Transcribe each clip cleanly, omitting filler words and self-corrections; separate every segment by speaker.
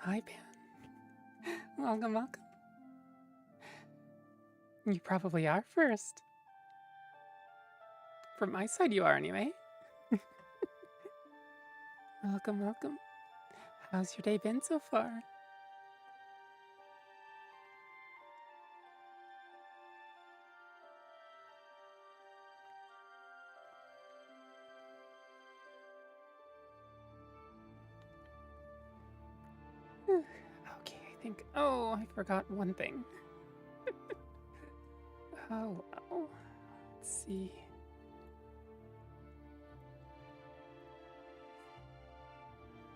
Speaker 1: Hi, Pan. Welcome, welcome. You probably are first. From my side, you are anyway. Welcome, welcome. How's your day been so far? Okay, I think. Oh, I forgot one thing. Oh, well. Let's see.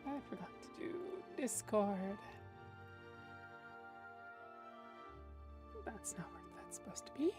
Speaker 1: I forgot to do Discord. That's not where that's supposed to be.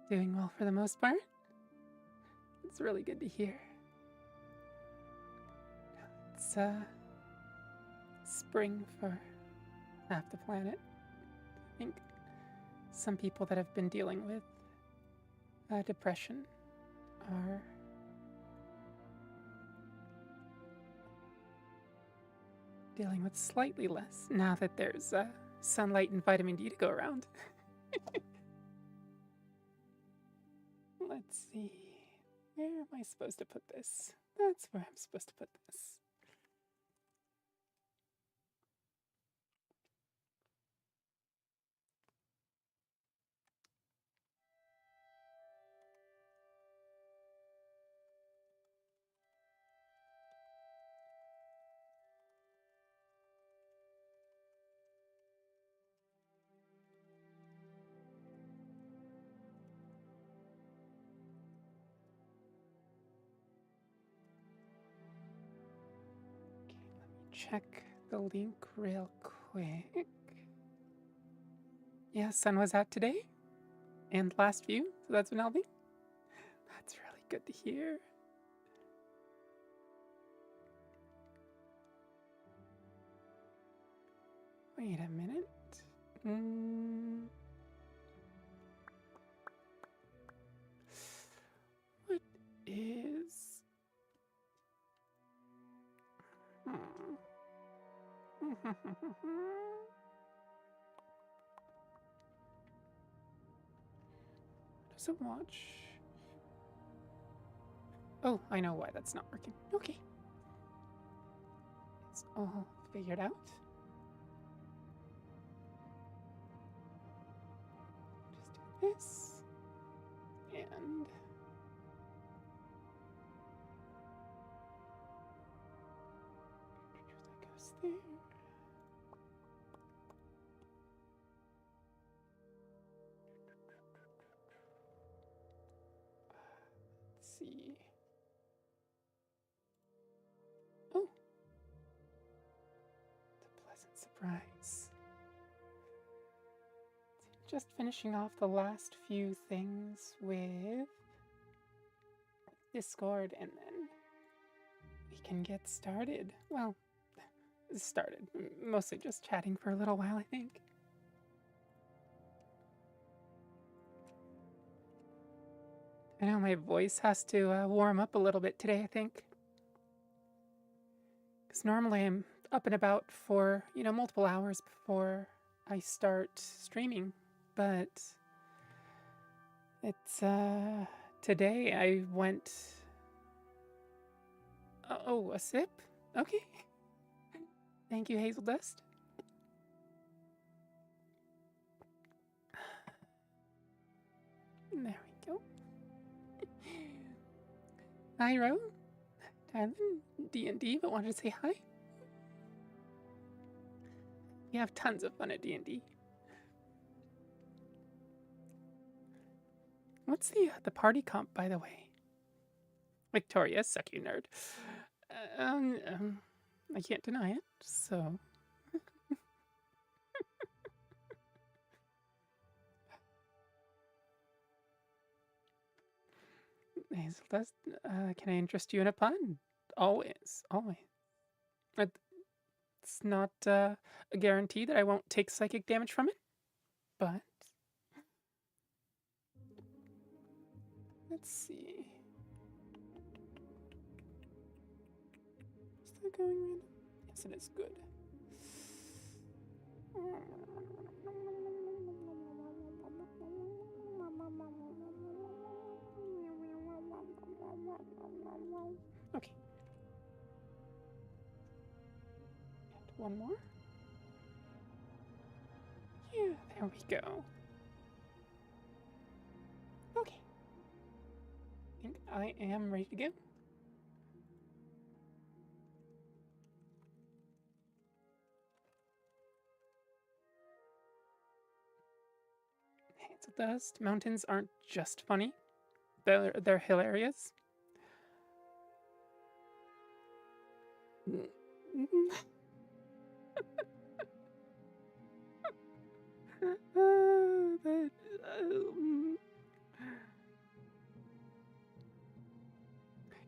Speaker 1: Doing well for the most part. It's really good to hear. It's spring for half the planet. I think some people that have been dealing with depression are dealing with slightly less now that there's sunlight and vitamin D to go around. Let's see. Where am I supposed to put this? That's where I'm supposed to put this. Check the link real quick. Yeah, sun was out today and last view, so that's been helping. That's really good to hear. Wait a minute. What is... Does it watch? Oh, I know why that's not working. Okay. It's all figured out. Just do this. And... that goes there. Let's see. Oh. It's a pleasant surprise. Just finishing off the last few things with Discord, and then we can get started. Well, started. Mostly just chatting for a little while, I think. I know my voice has to warm up a little bit today, I think. Because normally I'm up and about for, multiple hours before I start streaming. But it's, today I went... Oh, a sip? Okay. Thank you, Hazel Dust. There we go. Hi, Ro. Tylen, D&D, but wanted to say hi. We have tons of fun at D&D. What's the party comp, by the way? Victoria, suck you nerd. I can't deny it, so. Hazel Dust, can I interest you in a pun? Always, always. It's not a guarantee that I won't take psychic damage from it, but let's see. Is that going random? Yes, it is. Good. Okay. And one more. Yeah, there we go. Okay. I think I am ready to go. Hazel Dust. Mountains aren't just funny. They're hilarious.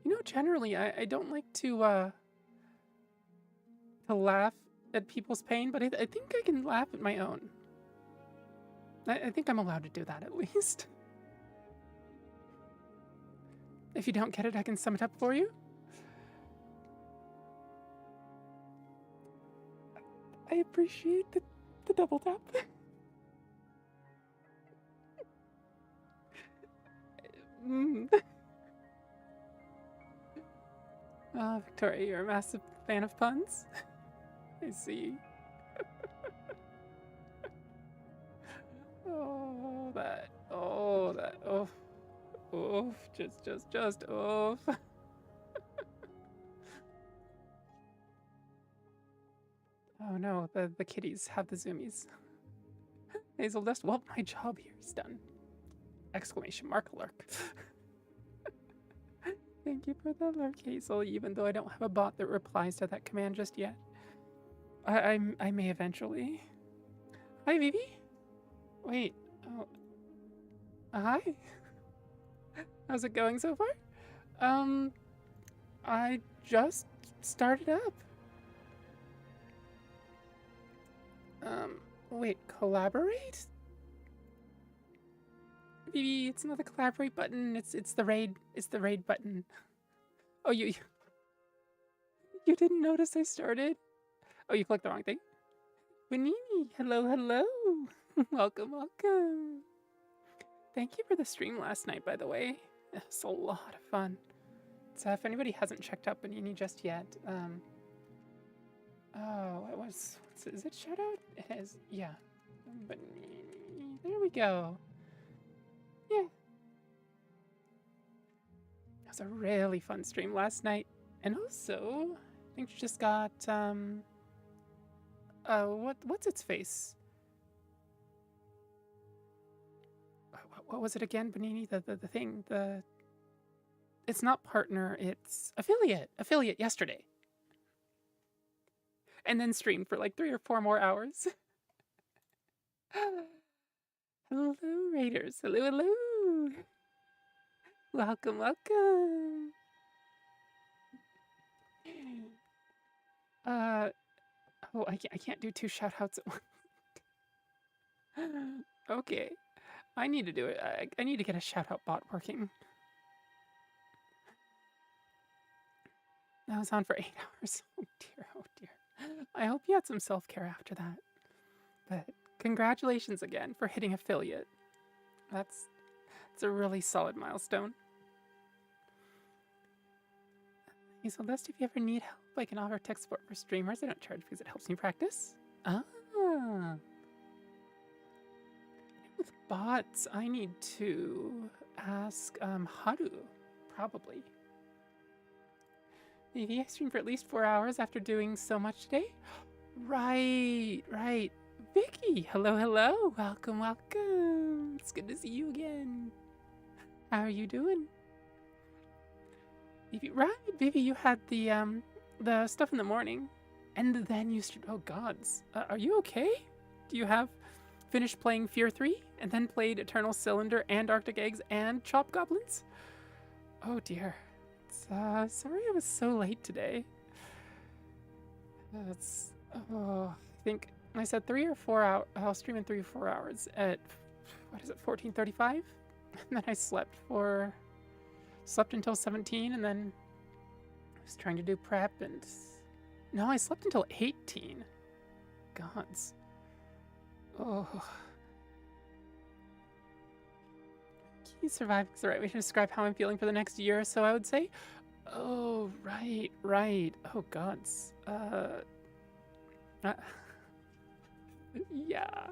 Speaker 1: You know, generally, I don't like to laugh at people's pain, but I think I can laugh at my own. I think I'm allowed to do that, at least. If you don't get it, I can sum it up for you. I appreciate the double tap. Victoria, you're a massive fan of puns? I see. Oof, just oof. Oh no, the kitties have the zoomies. Hazel Dust, well, my job here is done. Exclamation mark lurk. Thank you for the lurk, Hazel, even though I don't have a bot that replies to that command just yet. I may eventually. Hi, Vivi? Wait, oh. Hi? How's it going so far? I just started up. Wait, collaborate? Vivi, it's not the collaborate button, it's the raid button. Oh, you didn't notice I started? Oh, you clicked the wrong thing? Winnie, hello. Welcome. Thank you for the stream last night, by the way. It was a lot of fun. So if anybody hasn't checked out Benini just yet, is it shoutout? It is, yeah. Benini, there we go. Yeah. It was a really fun stream last night. And also, I think you just got, what's its face? What was it again, Benini? The thing, it's not partner, it's affiliate yesterday. And then streamed for like 3 or 4 more hours. Hello, Raiders. Hello. Welcome. Oh, I can't do 2 shout-outs at once. Okay. I need to do it. I need to get a shout-out bot working. That was on for 8 hours. Oh dear. I hope you had some self-care after that. But congratulations again for hitting affiliate. That's a really solid milestone. Hazel Dust, if you ever need help, I can offer tech support for streamers. I don't charge because it helps me practice. Ah. With bots, I need to ask Haru, probably. Maybe I streamed for at least 4 hours after doing so much today. Right. Vicky, hello. Welcome. It's good to see you again. How are you doing? Vivi, right, Vivi, you had the stuff in the morning, and then you oh gods, are you okay? Do you have finished playing Fear 3 and then played Eternal Cylinder and Arctic Eggs and Chop Goblins? Oh dear. Sorry I was so late today. That's I think I said 3 or 4 hours. I'll stream in 3 or 4 hours at what is it, 14:35, and then I slept until 17, and then I was trying to do prep, and no, I slept until 18. Gods. Oh. Key surviving is the right way to describe how I'm feeling for the next year or so, I would say. Oh, right. Oh, gods. Yeah.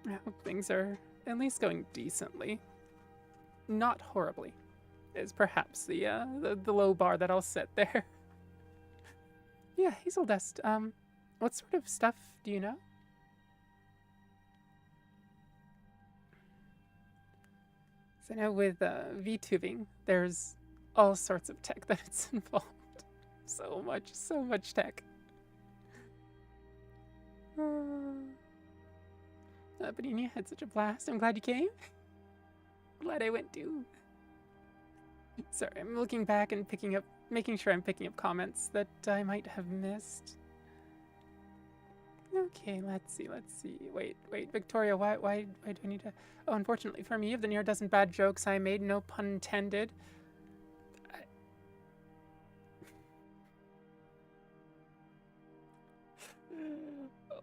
Speaker 1: I hope things are at least going decently. Not horribly, is perhaps the low bar that I'll set there. Yeah, Hazel Dust. What sort of stuff do you know? So I know with VTubing, there's all sorts of tech that's involved. So much tech. But you had such a blast. I'm glad you came. Glad I went too. Sorry, I'm looking back and making sure I'm picking up comments that I might have missed. Okay, let's see. Wait, Victoria, why do I need to... Oh, unfortunately for me, of the near dozen bad jokes I made, no pun intended.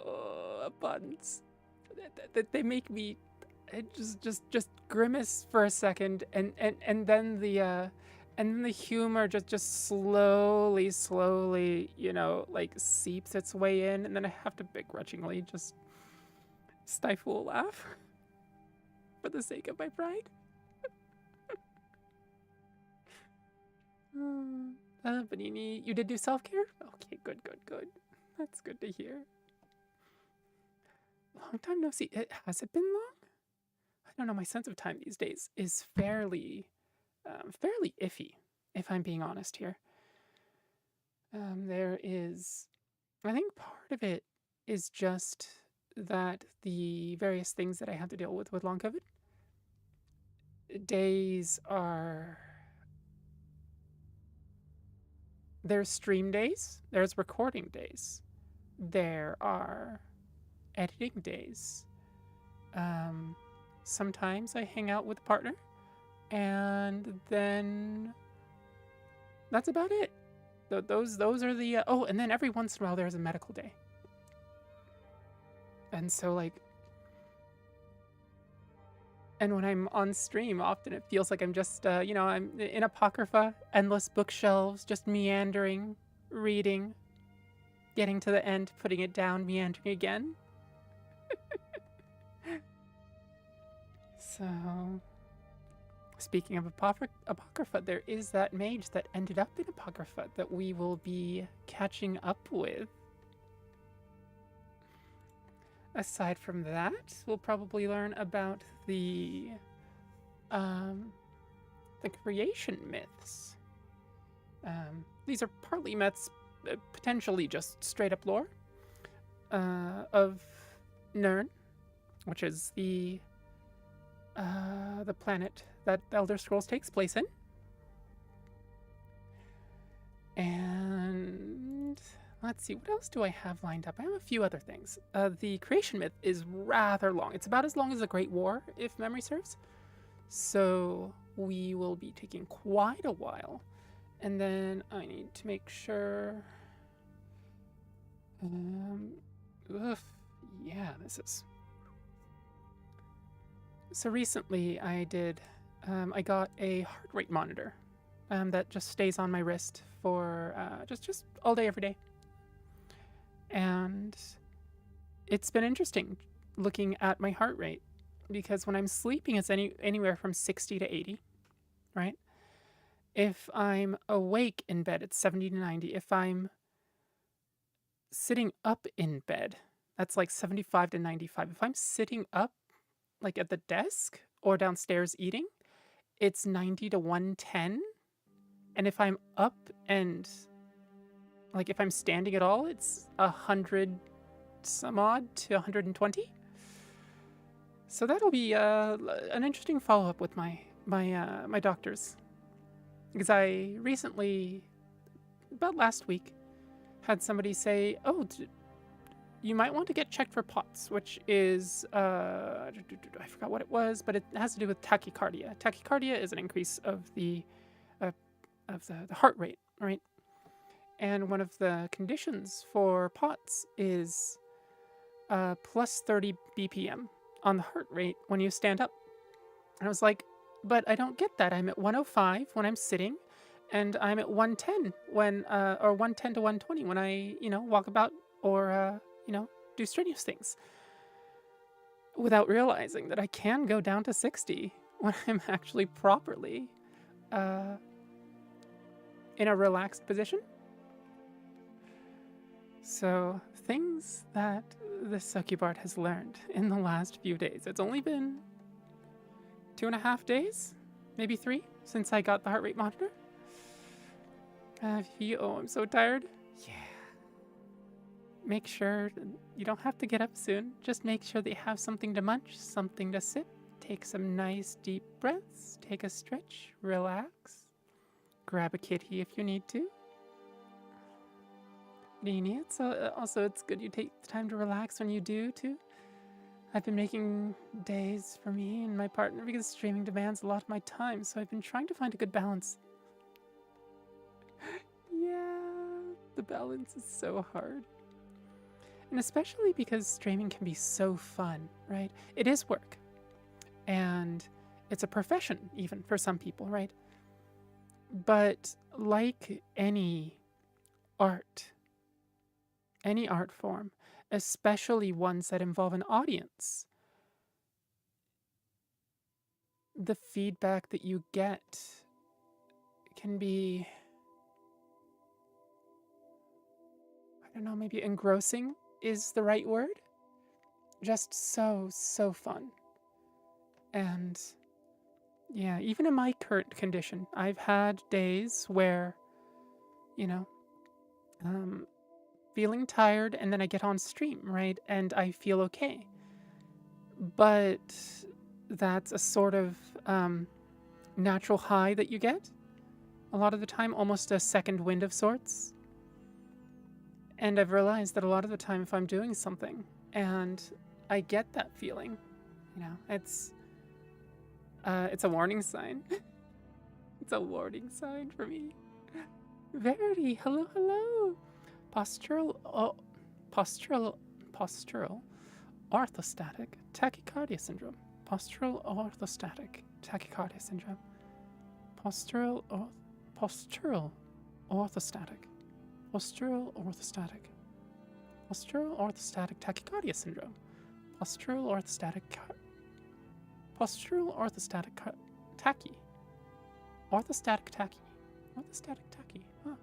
Speaker 1: Oh, puns. They make me just grimace for a second, and then the humor just slowly, you know, like seeps its way in, and then I have to begrudgingly just stifle a laugh for the sake of my pride. Benini, you did do self-care? Okay, good. That's good to hear. Long time no see. Has it been long? I don't know. My sense of time these days is fairly iffy, if I'm being honest here. There is, I think part of it is just that the various things that I have to deal with long COVID, days are, there's stream days, there's recording days, there are editing days. Sometimes I hang out with a partner, and then that's about it. Those are the oh, and then every once in a while there's a medical day, and so like, and when I'm on stream, often it feels like I'm just you know, I'm in Apocrypha, endless bookshelves, just meandering, reading, getting to the end, putting it down, meandering again. So, speaking of Apocrypha, there is that mage that ended up in Apocrypha that we will be catching up with. Aside from that, we'll probably learn about the creation myths. These are partly myths, potentially just straight up lore of Nirn, which is the planet that Elder Scrolls takes place in. And let's see, what else do I have lined up? I have a few other things. The creation myth is rather long. It's about as long as the Great War, if memory serves. So we will be taking quite a while. And then I need to make sure... yeah, this is... So recently I got a heart rate monitor that just stays on my wrist for just all day, every day. And it's been interesting looking at my heart rate, because when I'm sleeping, it's anywhere from 60 to 80, right? If I'm awake in bed, it's 70 to 90. If I'm sitting up in bed, that's like 75 to 95. If I'm sitting up, like at the desk or downstairs eating, it's 90 to 110. And if I'm up and, like, if I'm standing at all, it's 100 some odd to 120. So that'll be an interesting follow-up with my doctors. Because I recently, about last week, had somebody say, oh, you might want to get checked for POTS, which is, I forgot what it was, but it has to do with tachycardia. Tachycardia is an increase of the heart rate, right? And one of the conditions for POTS is plus 30 BPM on the heart rate when you stand up. And I was like, but I don't get that. I'm at 105 when I'm sitting, and I'm at 110 when, or 110 to 120 when I, walk about or, do strenuous things. Without realizing that I can go down to 60 when I'm actually properly in a relaxed position. So, things that the Succubard has learned in the last few days. It's only been 2.5 days, maybe 3, since I got the heart rate monitor. I'm so tired. Yeah. Make sure you don't have to get up soon. Just make sure that you have something to munch, something to sip. Take some nice deep breaths. Take a stretch. Relax. Grab a kitty if you need to. Nini, also it's good you take the time to relax when you do, too. I've been making days for me and my partner because streaming demands a lot of my time, so I've been trying to find a good balance. Yeah, the balance is so hard. And especially because streaming can be so fun, right? It is work. And it's a profession, even, for some people, right? But like any art form, especially ones that involve an audience, the feedback that you get can be, I don't know, maybe engrossing is the right word. Just so fun. And yeah, even in my current condition, I've had days where, feeling tired, and then I get on stream, right? And I feel okay. But that's a sort of natural high that you get a lot of the time, almost a second wind of sorts. And I've realized that a lot of the time if I'm doing something and I get that feeling, it's a warning sign. It's a warning sign for me. Verity, hello. Postural orthostatic tachycardia syndrome. Postural orthostatic tachycardia syndrome. Postural orthostatic tachycardia syndrome. Postural orthostatic tachy. Huh.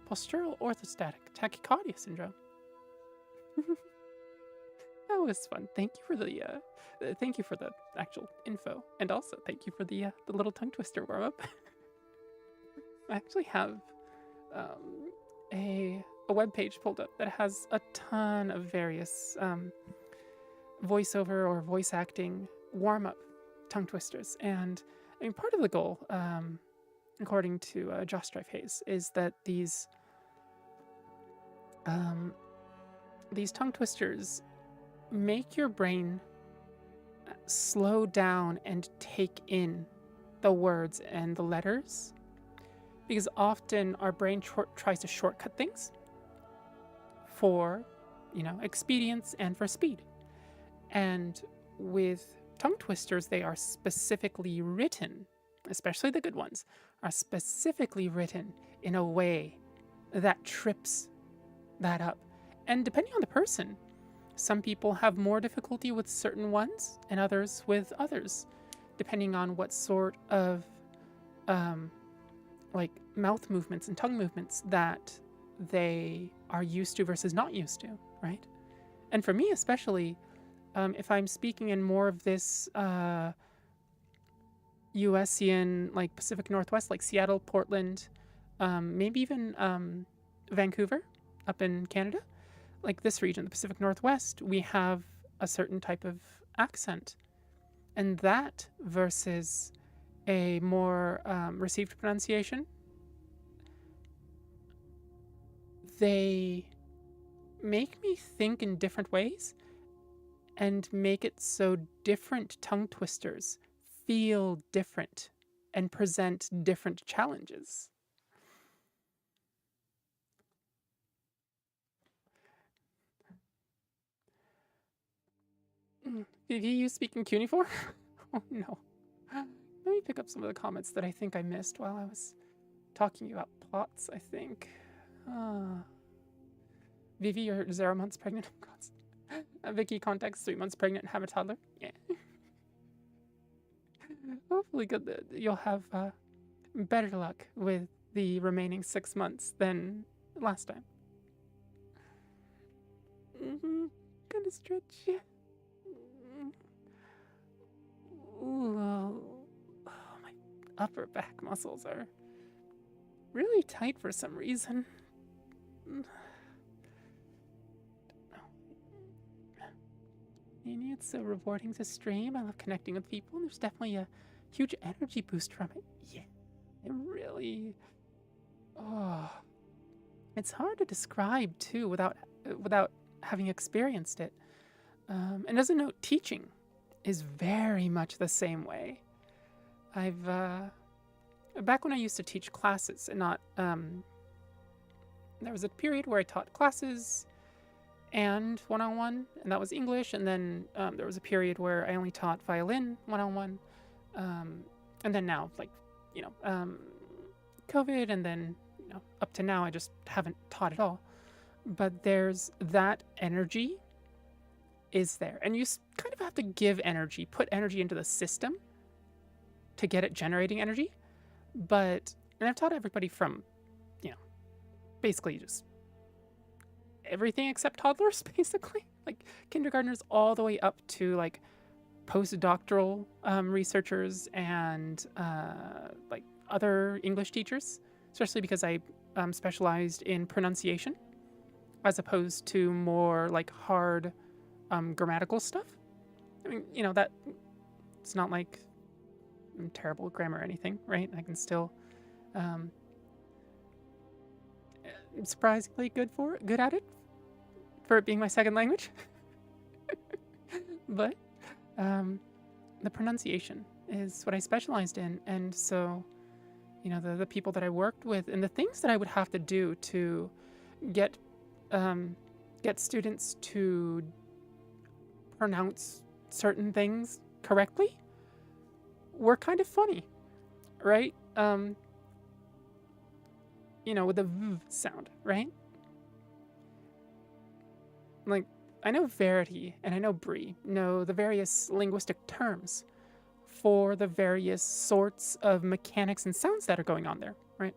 Speaker 1: Postural orthostatic tachycardia syndrome. That was fun. Thank you for the actual info, and also thank you for the little tongue twister warm up. I actually have a web page pulled up that has a ton of various voiceover or voice acting warm up tongue twisters, and I mean part of the goal, according to Josh Strife Hayes, is that these tongue twisters make your brain slow down and take in the words and the letters, because often our brain tries to shortcut things for, expedience and for speed. And with tongue twisters, they are specifically written, especially the good ones, are specifically written in a way that trips that up. And depending on the person, some people have more difficulty with certain ones and others with others, depending on what sort of mouth movements and tongue movements that they are used to versus not used to, right? And for me especially, if I'm speaking in more of this USian, like Pacific Northwest, like Seattle, Portland, maybe even Vancouver up in Canada, like this region, the Pacific Northwest, we have a certain type of accent. And that versus a more received pronunciation, they make me think in different ways and make it so different tongue twisters feel different and present different challenges. Did you speak in cuneiform? Oh no. Let me pick up some of the comments that I think I missed while I was talking about plots, I think. Vivi, you're 0 months pregnant. Vicky, context, 3 months pregnant and have a toddler. Yeah. Hopefully good. You'll have better luck with the remaining 6 months than last time. Gonna stretch. Yeah. Ooh, oh, my upper back muscles are really tight for some reason. It's so rewarding to stream. I love connecting with people, and there's definitely a huge energy boost from it. Yeah, it really. Oh, it's hard to describe too without having experienced it. And as a note, teaching is very much the same way. I've back when I used to teach classes and not there was a period where I taught classes and one-on-one, and that was English, and then there was a period where I only taught violin one-on-one, and then now, like, COVID, and then up to now I just haven't taught at all. But there's that energy is there, and you kind of have to give energy, put energy into the system to get it generating energy. And I've taught everybody from basically just everything except toddlers, basically, like kindergartners all the way up to like postdoctoral researchers and like other English teachers, especially because I specialized in pronunciation as opposed to more like hard grammatical stuff. I mean, that it's not like I'm terrible at grammar or anything, right? I can still surprisingly good at it for it being my second language. But the pronunciation is what I specialized in, and so the people that I worked with and the things that I would have to do to get students to pronounce certain things correctly were kind of funny, right? With the v sound, right? Like, I know Verity and I know Brie know the various linguistic terms for the various sorts of mechanics and sounds that are going on there, right?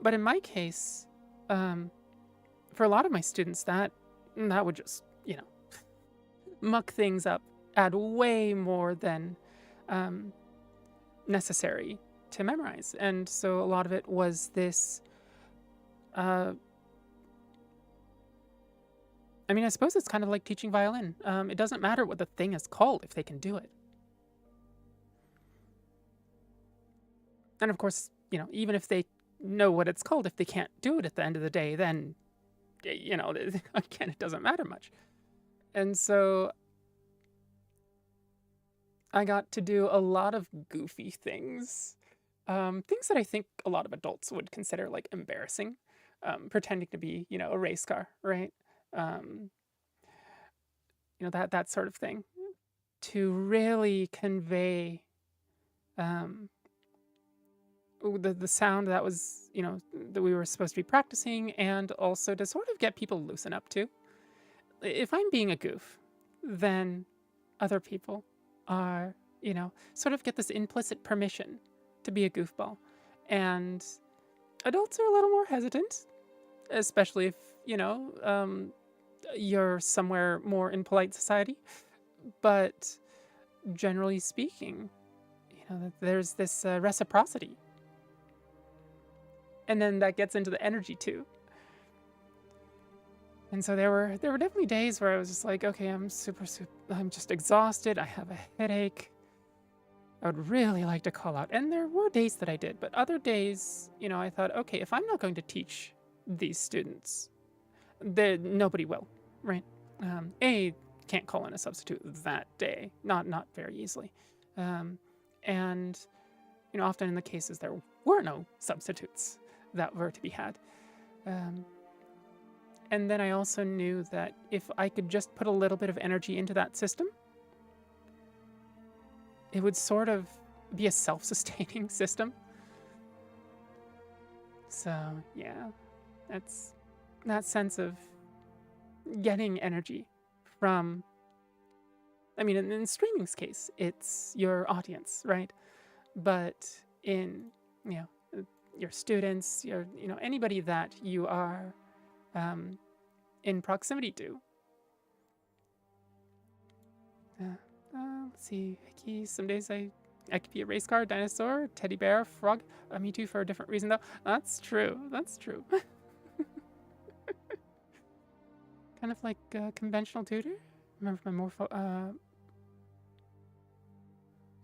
Speaker 1: But in my case, for a lot of my students, that would just, muck things up, add way more than necessary to memorize. And so a lot of it was this, I suppose it's kind of like teaching violin. It doesn't matter what the thing is called if they can do it. And of course, even if they know what it's called, if they can't do it at the end of the day, then, again, it doesn't matter much. And so I got to do a lot of goofy things. Things that I think a lot of adults would consider like embarrassing. Pretending to be, a race car, right? That sort of thing, to really convey the sound that was, that we were supposed to be practicing, and also to sort of get people loosen up too. If I'm being a goof, then other people are, sort of get this implicit permission to be a goofball. And adults are a little more hesitant, especially if, you're somewhere more in polite society. But generally speaking, that there's this reciprocity. And then that gets into the energy too. And so there were definitely days where I was just like, okay, I'm just exhausted. I have a headache. I would really like to call out. And there were days that I did, but other days, I thought, okay, if I'm not going to teach these students, nobody will, right? Can't call in a substitute that day, not very easily. And often in the cases there were no substitutes that were to be had. And then I also knew that if I could just put a little bit of energy into that system, it would sort of be a self-sustaining system. So, yeah, that's that sense of getting energy from, in streaming's case, it's your audience, right? But in, your students, anybody that you are in proximity to. Let's see, some days I could be a race car, dinosaur, teddy bear, frog. Me too, for a different reason though. That's true. Kind of like a conventional tutor. Remember my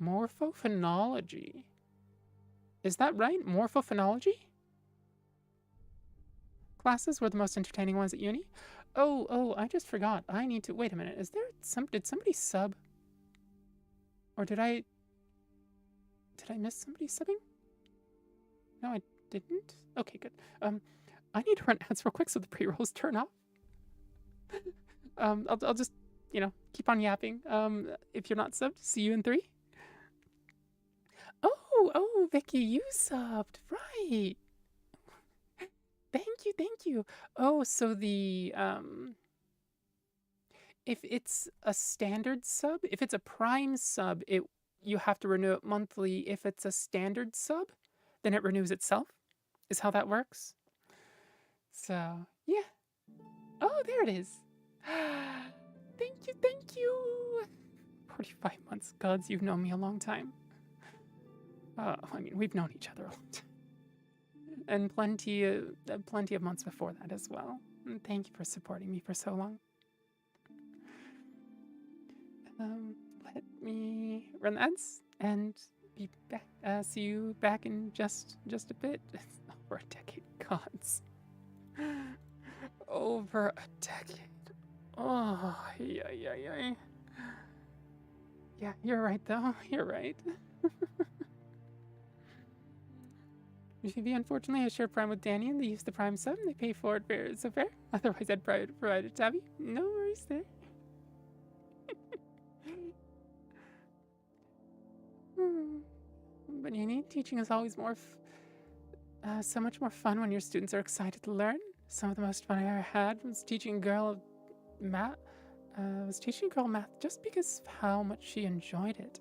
Speaker 1: morphophonology. Is that right? Morphophonology? Classes were the most entertaining ones at uni. Oh, I just forgot. I need to wait a minute. Did somebody sub? Or did I miss somebody subbing? No, I didn't. Okay, good. I need to run ads real quick so the pre-rolls turn off. I'll just, keep on yapping. If you're not subbed, see you in 3. Oh, Vicky, you subbed. Right. Thank you. Oh, so the, if it's a standard sub, if it's a prime sub, you have to renew it monthly. If it's a standard sub, then it renews itself, is how that works. So, yeah. Oh, there it is. Thank you. 45 months. Gods, you've known me a long time. We've known each other a long time. And plenty of months before that as well. And thank you for supporting me for so long. Let me run the ads and be back. See you back in just a bit. It's over a decade, gods. Over a decade. Oh, yeah. Yeah, you're right though. You're right. Unfortunately, I share Prime with Danny and they use the Prime sub and they pay for it fair. So fair. Otherwise, I'd provide it to Tabby. No worries there. But teaching is always so much more fun when your students are excited to learn. Some of the most fun I ever had was teaching a girl math. Just because of how much she enjoyed it.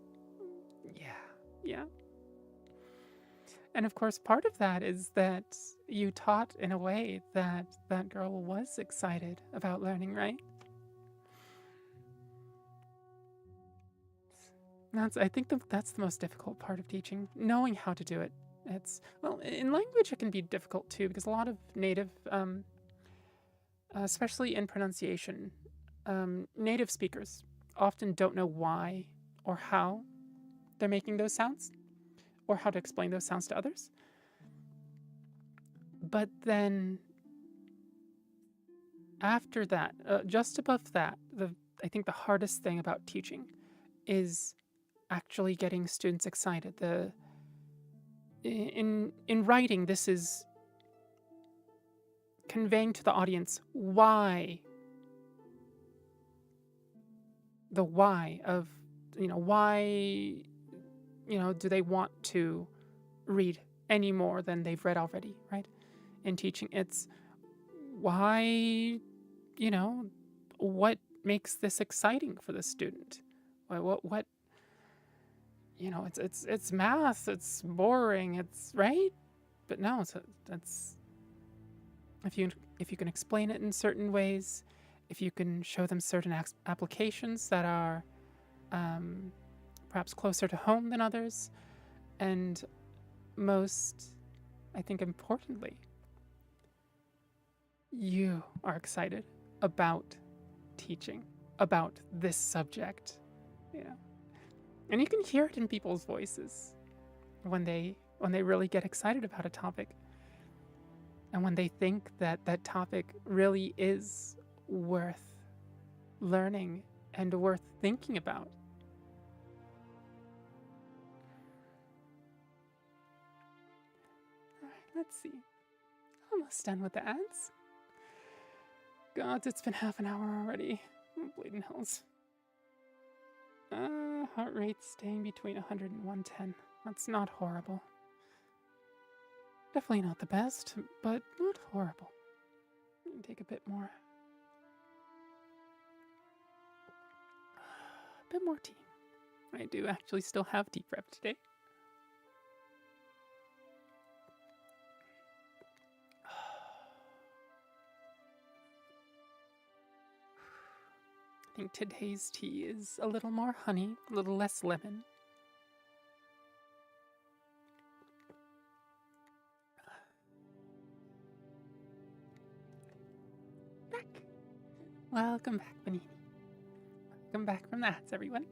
Speaker 1: Yeah. And of course, part of that is that you taught in a way that that girl was excited about learning, right? I think that's the most difficult part of teaching, knowing how to do it. In language it can be difficult too, because a lot of native, especially in pronunciation, native speakers often don't know why or how they're making those sounds, or how to explain those sounds to others. But then after that, just above that, I think the hardest thing about teaching is actually getting students excited. In writing, this is conveying to the audience why. The why of, why, do they want to read any more than they've read already, right? In teaching, it's why, what makes this exciting for the student? What it's math, it's boring, it's right? But no, that's if you can explain it in certain ways, if you can show them certain applications that are perhaps closer to home than others, And most, I think importantly, you are excited about teaching, about this subject, you know. And you can hear it in people's voices when they really get excited about a topic, and when they think that that topic really is worth learning and worth thinking about. All right, let's see. Almost done with the ads. God, it's been half an hour already. Oh, bleeding hells. Heart rate staying between 100 and 110. That's not horrible. Definitely not the best, but not horrible. Take a bit more. A bit more tea. I do actually still have tea prep today. I think today's tea is a little more honey, a little less lemon. Back. Welcome back, Benini. Welcome back from the ads, everyone.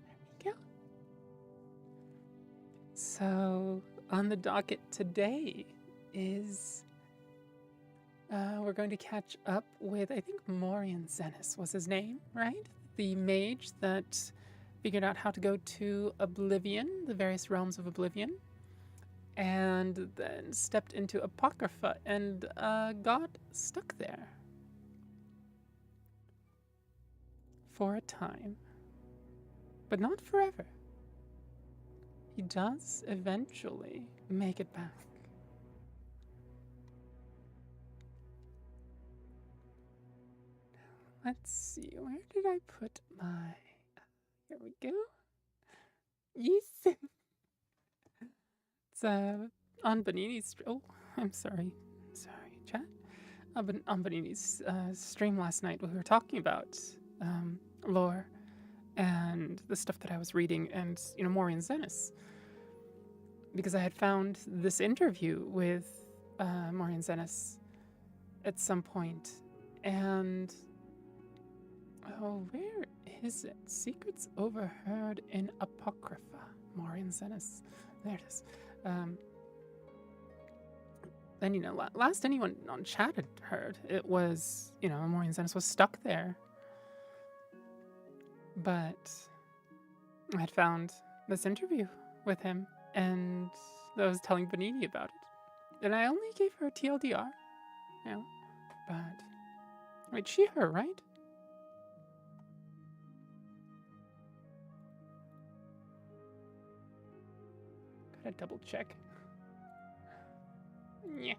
Speaker 1: There we go. So, on the docket today is we're going to catch up with, I think MidnightVisuals was his name, right? The mage that figured out how to go to Oblivion, the various realms of Oblivion, and then stepped into Apocrypha and got stuck there for a time, but not forever. He does eventually make it back. Let's see, where did I put my... Here we go. Yes. It's on Benini's... Oh, I'm sorry. Sorry, chat. On Benini's stream last night, we were talking about lore and the stuff that I was reading and, you know, MidnightVisuals. Because I had found this interview with MidnightVisuals at some point, and... Oh, where is it? Secrets overheard in Apocrypha. MidnightVisuals. There it is. Then, you know, last anyone on chat had heard, it was, you know, MidnightVisuals was stuck there. But I had found this interview with him, and I was telling Benini about it. And I only gave her a TLDR, you know, but... Wait, she her, right? Gotta double check. Yeah.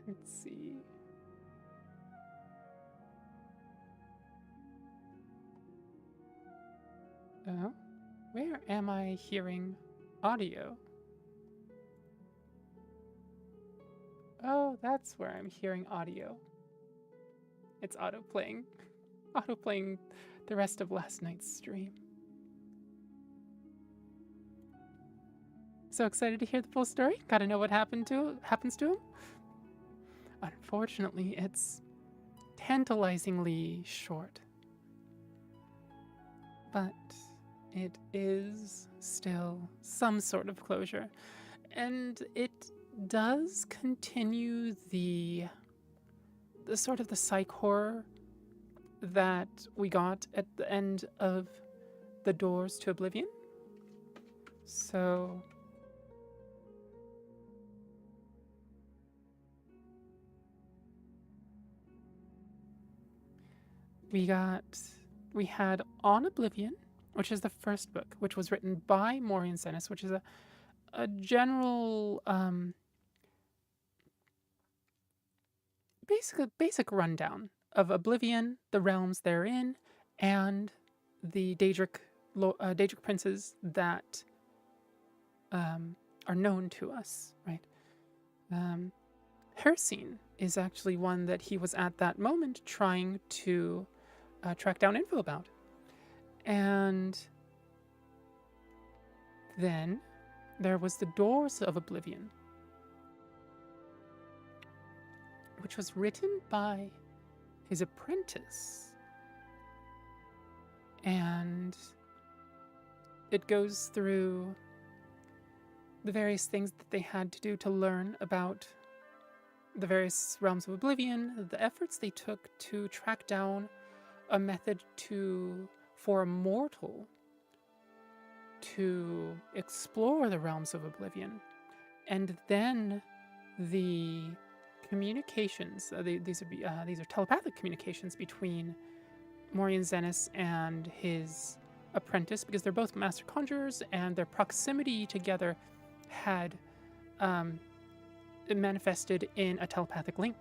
Speaker 1: Let's see. Oh, where am I hearing audio? Oh, that's where I'm hearing audio. It's auto-playing. Auto-playing the rest of last night's stream. So excited to hear the full story. Gotta know what happens to him. Unfortunately, it's tantalizingly short. But it is still some sort of closure. And it does continue the sort of the psych horror that we got at the end of the Doors to Oblivion. So we had On Oblivion, which is the first book, which was written by MidnightVisuals, which is a general basic rundown of Oblivion, the realms therein, and the Daedric princes that are known to us, right? Hercene is actually one that he was at that moment trying to track down info about. And then there was the Doors of Oblivion, which was written by his apprentice. And it goes through the various things that they had to do to learn about the various realms of Oblivion, the efforts they took to track down a method for a mortal to explore the realms of Oblivion, and then the communications. These are telepathic communications between Morian Zenas and his apprentice, because they're both master conjurers, and their proximity together had manifested in a telepathic link,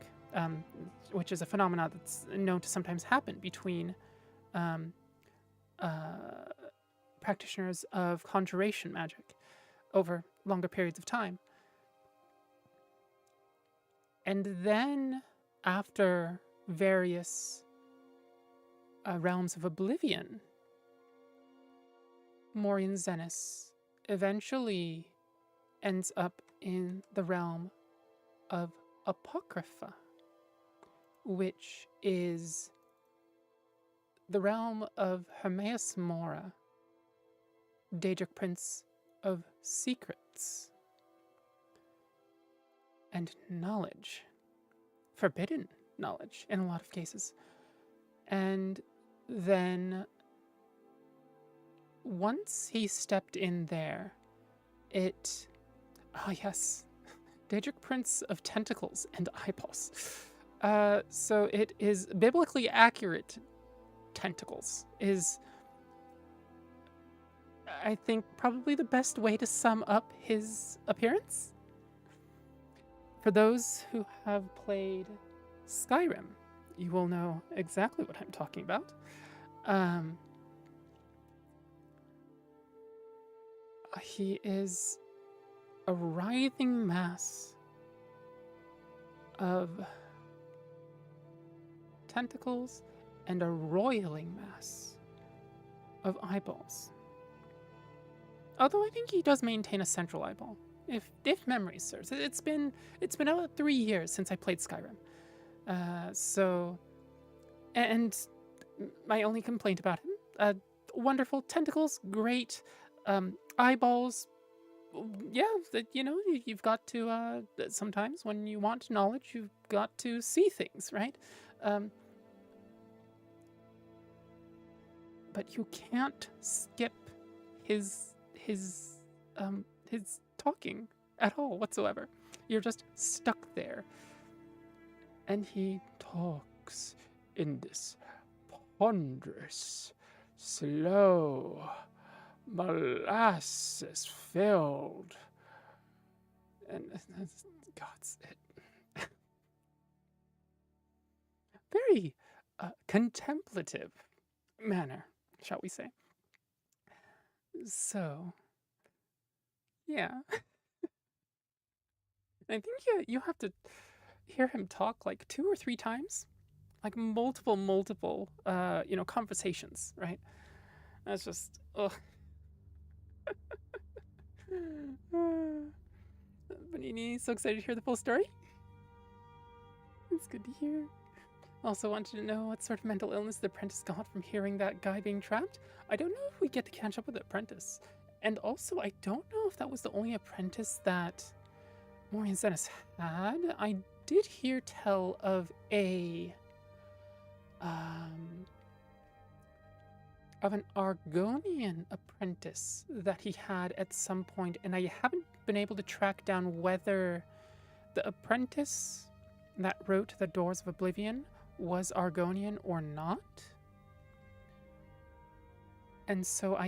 Speaker 1: which is a phenomenon that's known to sometimes happen between practitioners of conjuration magic over longer periods of time. And then, after various realms of Oblivion, Morian Zenas eventually ends up in the realm of Apocrypha, which is the realm of Hermaeus Mora, Daedric Prince of Secrets and knowledge, forbidden knowledge in a lot of cases. And then once he stepped in there, yes, Daedric Prince of Tentacles and Eyeballs. So it is biblically accurate. Tentacles is, I think, probably the best way to sum up his appearance. For those who have played Skyrim, you will know exactly what I'm talking about. He is a writhing mass of tentacles and a roiling mass of eyeballs. Although I think he does maintain a central eyeball, if memory serves. It's been about 3 years since I played Skyrim. And my only complaint about him, wonderful tentacles, great eyeballs. Yeah, you've got to, sometimes when you want knowledge, you've got to see things, right? But you can't skip his talking at all whatsoever. You're just stuck there. And he talks in this ponderous, slow, molasses-filled, and God's it. Very contemplative manner, shall we say. So, yeah. I think you have to hear him talk like 2 or 3 times, like multiple conversations, right? That's just, ugh. Benini, so excited to hear the full story. It's good to hear. Also wanted to know what sort of mental illness the apprentice got from hearing that guy being trapped. I don't know if we get to catch up with the apprentice. And also, I don't know if that was the only apprentice that Morian Zenas had. I did hear tell of an Argonian apprentice that he had at some point, and I haven't been able to track down whether the apprentice that wrote The Doors of Oblivion was Argonian or not. And so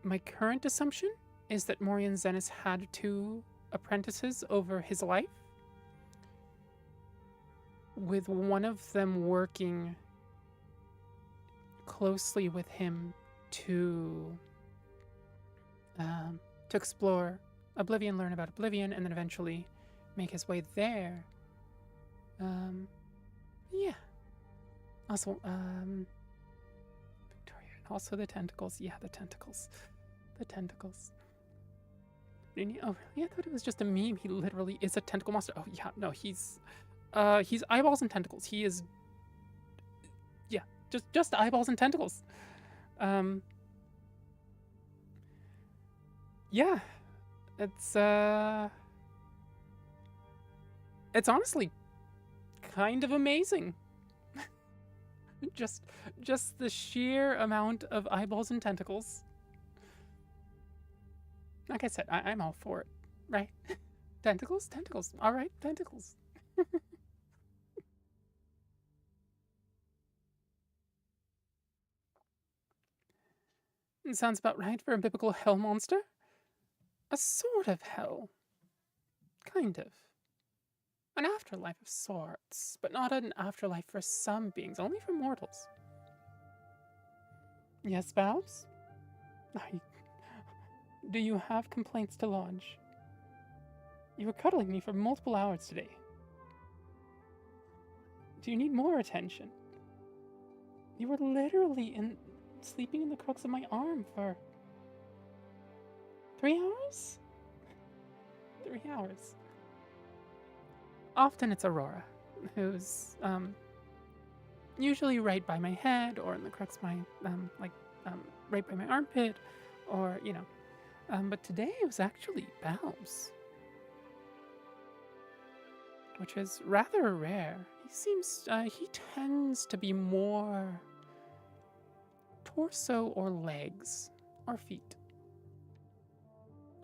Speaker 1: my current assumption is that Morian Zenas had 2 apprentices over his life, with one of them working closely with him to explore Oblivion, learn about Oblivion, and then eventually make his way there. Yeah. Also, Victoria, and also the tentacles. Yeah, the tentacles. The tentacles. Oh, really? I thought it was just a meme. He literally is a tentacle monster. Oh, yeah, no, he's eyeballs and tentacles. He is, yeah, just eyeballs and tentacles. Yeah, it's honestly kind of amazing. just the sheer amount of eyeballs and tentacles. Like I said, I'm all for it, right? Tentacles? Tentacles. All right, tentacles. It sounds about right for a biblical hell monster. A sort of hell. Kind of. An afterlife of sorts, but not an afterlife for some beings, only for mortals. Yes, Babs? Do you have complaints to lodge? You were cuddling me for multiple hours today. Do you need more attention? You were literally sleeping in the crux of my arm for 3 hours? 3 hours. Often it's Aurora, who's usually right by my head or in the crux of my right by my armpit, or but today it was actually Babs, which is rather rare. He tends to be more torso or legs or feet,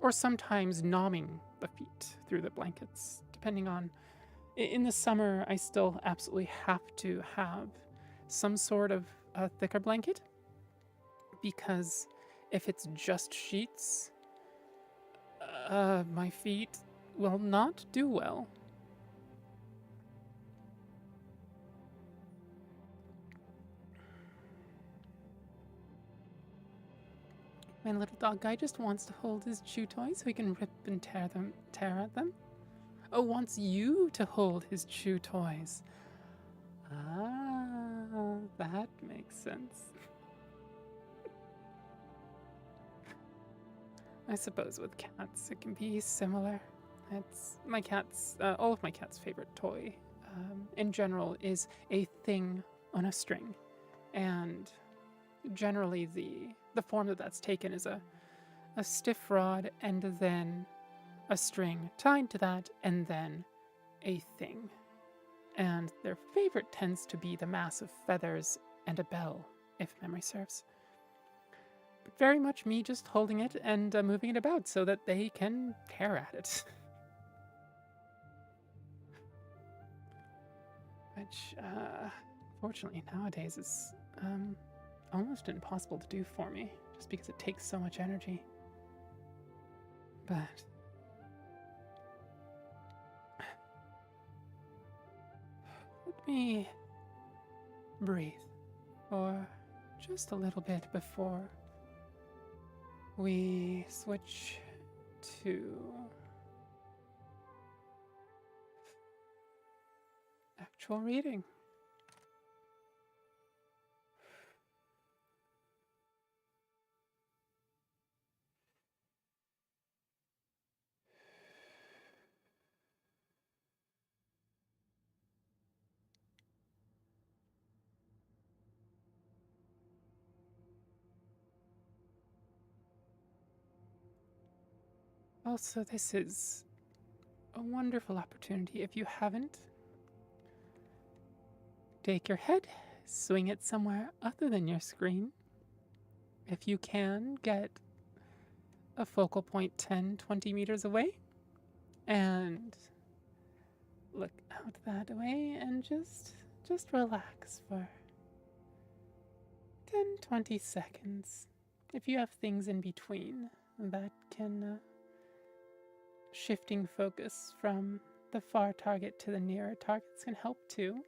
Speaker 1: or sometimes nomming the feet through the blankets, depending on. In the summer, I still absolutely have to have some sort of a thicker blanket, because if it's just sheets, my feet will not do well. My little dog guy just wants to hold his chew toys so he can rip and tear at them. Oh, wants you to hold his chew toys. Ah, that makes sense. I suppose with cats it can be similar. It's my cat's, all of my cat's favorite toy, in general, is a thing on a string, and generally the form that's taken is a stiff rod and then a string tied to that, and then a thing. And their favorite tends to be the mass of feathers and a bell, if memory serves. But very much me just holding it and moving it about so that they can tear at it. Which, fortunately, nowadays is almost impossible to do for me, just because it takes so much energy. But let me breathe for just a little bit before we switch to actual reading. Also, this is a wonderful opportunity. If you haven't, take your head, swing it somewhere other than your screen. If you can, get a focal point 10, 20 meters away, and look out that way and just relax for 10, 20 seconds. If you have things in between, that can shifting focus from the far target to the nearer targets can help too.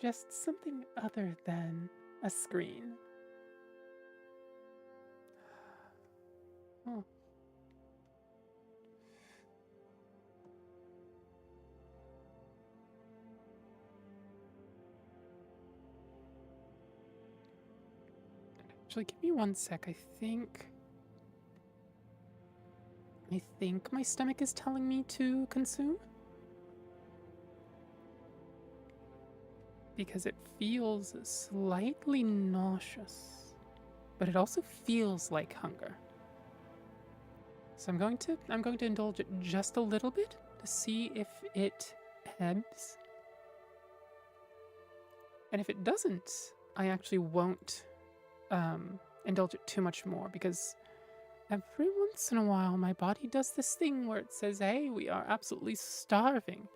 Speaker 1: Just something other than a screen. Oh. Actually, give me one sec. I think my stomach is telling me to consume. Because it feels slightly nauseous, but it also feels like hunger. So I'm going to indulge it just a little bit to see if it ebbs. And if it doesn't, I actually won't indulge it too much more, because every once in a while my body does this thing where it says, hey, we are absolutely starving,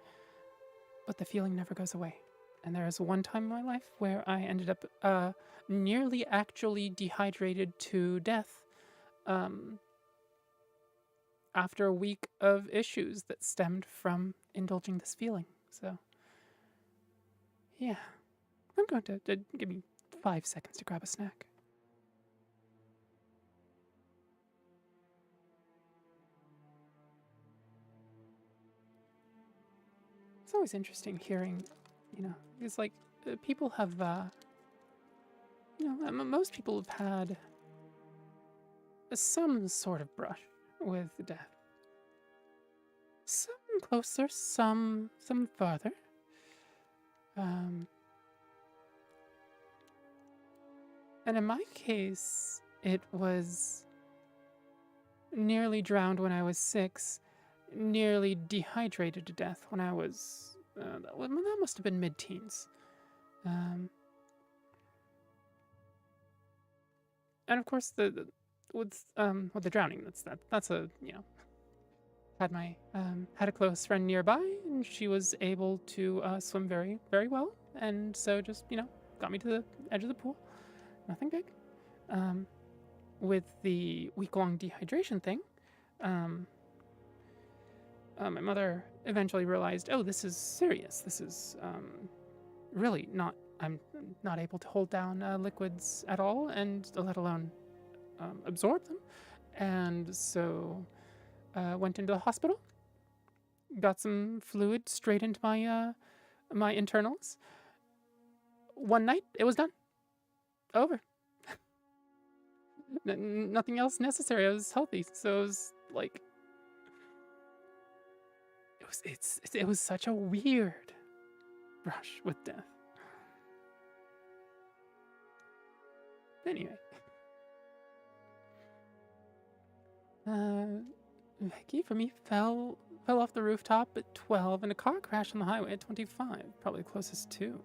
Speaker 1: but the feeling never goes away. And there is one time in my life where I ended up nearly actually dehydrated to death after a week of issues that stemmed from indulging this feeling. So, yeah, I'm going to give me 5 seconds to grab a snack. It's always interesting hearing, because like people have, most people have had some sort of brush with death. Some closer, some farther. And in my case, it was nearly drowned when I was 6, nearly dehydrated to death when I was, that must have been mid-teens. And of course, with the drowning, that's a, had a close friend nearby, and she was able to swim very, very well, and so just, got me to the edge of the pool. Nothing big. With the week-long dehydration thing, my mother eventually realized, oh, this is serious. This is really not. I'm not able to hold down liquids at all, and let alone absorb them. And so went into the hospital, got some fluid straight into my internals. One night, it was done. Over. Nothing else necessary. I was healthy, so it was like it was such a weird brush with death. Anyway, Vicky for me fell off the rooftop at 12 in a car crash on the highway at 25, probably closest to.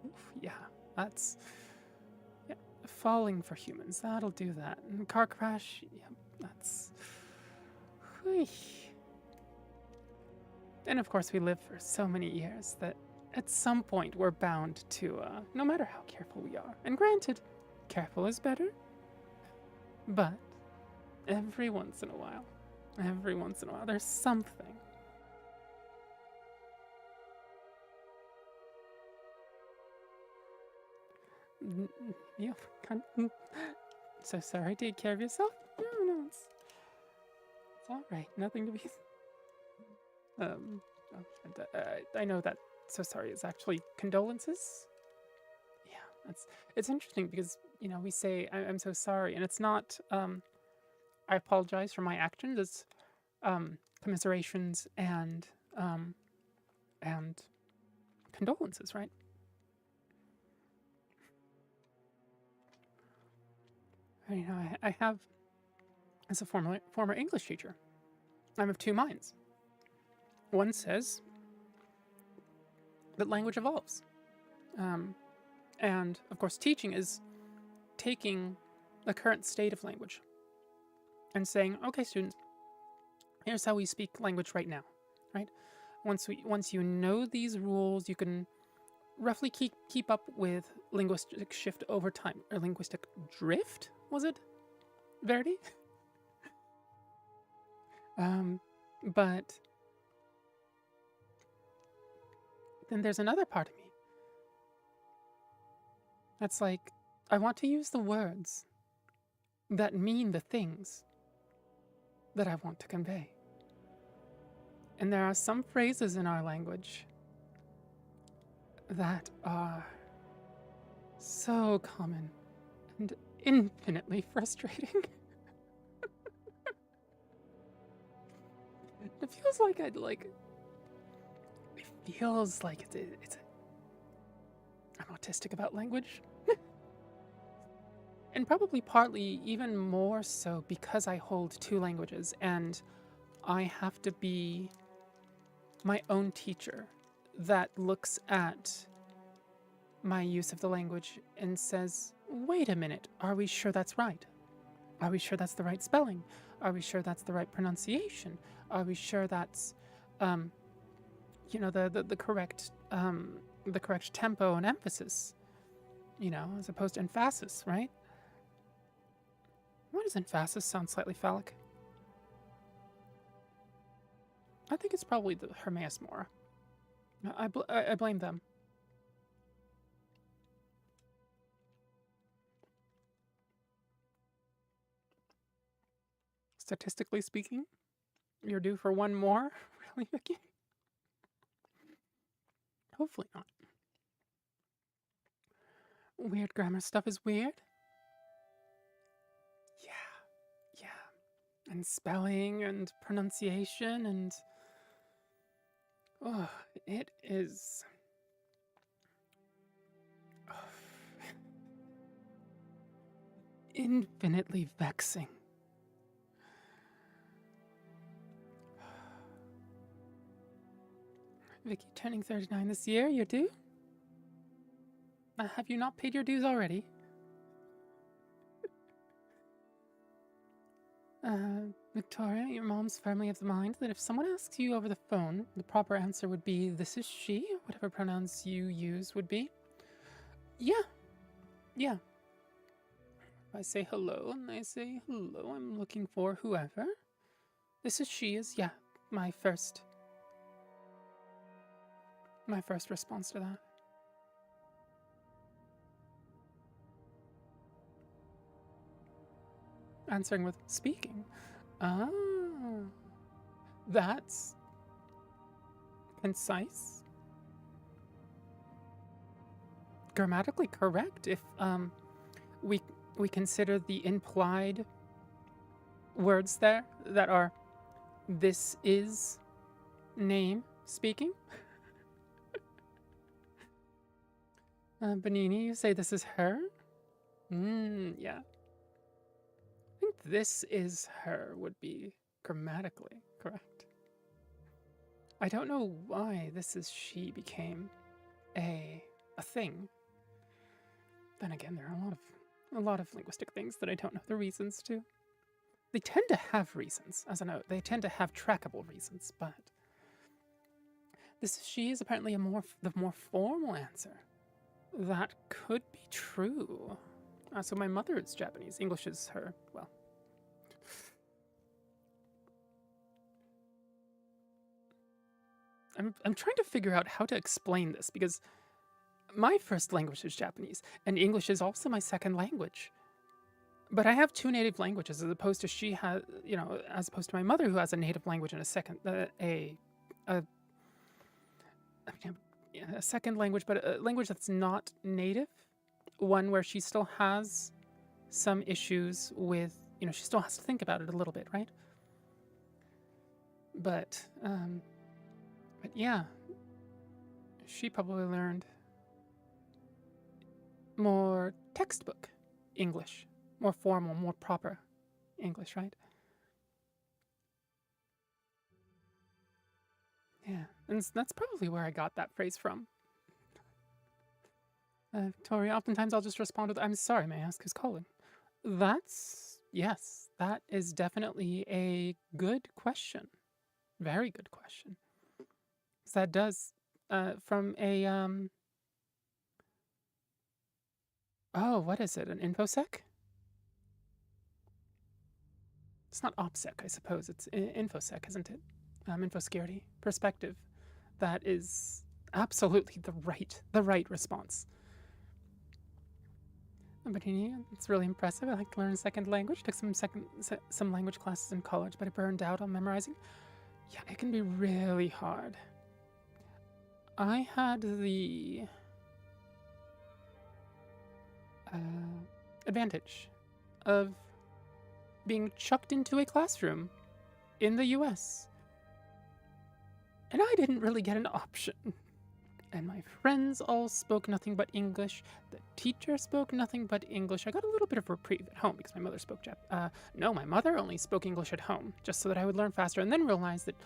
Speaker 1: Oof, yeah, that's falling for humans. That'll do that. And car crash, yeah, that's. And of course, we live for so many years that at some point we're bound to, no matter how careful we are. And granted, careful is better. But every once in a while, there's something. Yeah, so sorry. Take care of yourself. No, it's all right. Nothing to be. I know that so sorry is actually condolences. Yeah, it's interesting because we say I'm so sorry, and it's not I apologize for my actions. It's commiserations and condolences, right? I have, as a former English teacher, I'm of two minds. One says that language evolves. And, of course, teaching is taking the current state of language and saying, okay, students, here's how we speak language right now, right? Once you know these rules, you can roughly keep up with linguistic shift over time. Or linguistic drift, was it? Verdi? But then there's another part of me that's like, I want to use the words that mean the things that I want to convey. And there are some phrases in our language that are so common and infinitely frustrating. It feels like I'm autistic about language. And probably partly even more so because I hold 2 languages and I have to be my own teacher that looks at my use of the language and says, wait a minute, are we sure that's right? Are we sure that's the right spelling? Are we sure that's the right pronunciation? Are we sure that's, the correct, the correct tempo and emphasis, as opposed to emphasis, right? Why does emphasis sound slightly phallic? I think it's probably the Hermaeus Mora. I blame them. Statistically speaking, you're due for one more? Really, Vicky? Hopefully not. Weird grammar stuff is weird. Yeah. And spelling and pronunciation and... oh, it is... infinitely vexing. Vicky turning 39 this year, you're due? Have you not paid your dues already? Victoria, your mom's firmly of the mind that if someone asks you over the phone, the proper answer would be, this is she, whatever pronouns you use would be. Yeah. I say hello, and I say, hello, I'm looking for whoever. This is she is, yeah, my first response to that. Answering with speaking. Ah, that's concise. Grammatically correct if we consider the implied words there that are this is name speaking. Benini, you say this is her? Yeah. I think this is her would be grammatically correct. I don't know why this is she became a thing. Then again, there are a lot of linguistic things that I don't know the reasons to. They tend to have reasons, as a note. They tend to have trackable reasons, but this she is apparently the more formal answer. That could be true. So my mother is Japanese. English is her, well. I'm trying to figure out how to explain this because my first language is Japanese, and English is also my second language. But I have 2 native languages as opposed to she has, as opposed to my mother who has a native language and a second language, but a language that's not native, one where she still has some issues with, she still has to think about it a little bit, right? But yeah, she probably learned more textbook English, more formal, more proper English, right? Yeah, and that's probably where I got that phrase from. Victoria, oftentimes I'll just respond with, I'm sorry, may I ask who's calling? Yes, that is definitely a good question. Very good question. Because that does, from a, oh, what is it, an InfoSec? It's not OPSEC, I suppose, it's InfoSec, isn't it? Infosecurity perspective. That is absolutely the right response. But it's really impressive. I like to learn a second language. Took some language classes in college, but I burned out on memorizing. Yeah, it can be really hard. I had the advantage of being chucked into a classroom in the US. And I didn't really get an option. And my friends all spoke nothing but English. The teacher spoke nothing but English. I got a little bit of reprieve at home because my mother spoke no, my mother only spoke English at home, just so that I would learn faster, and then realized that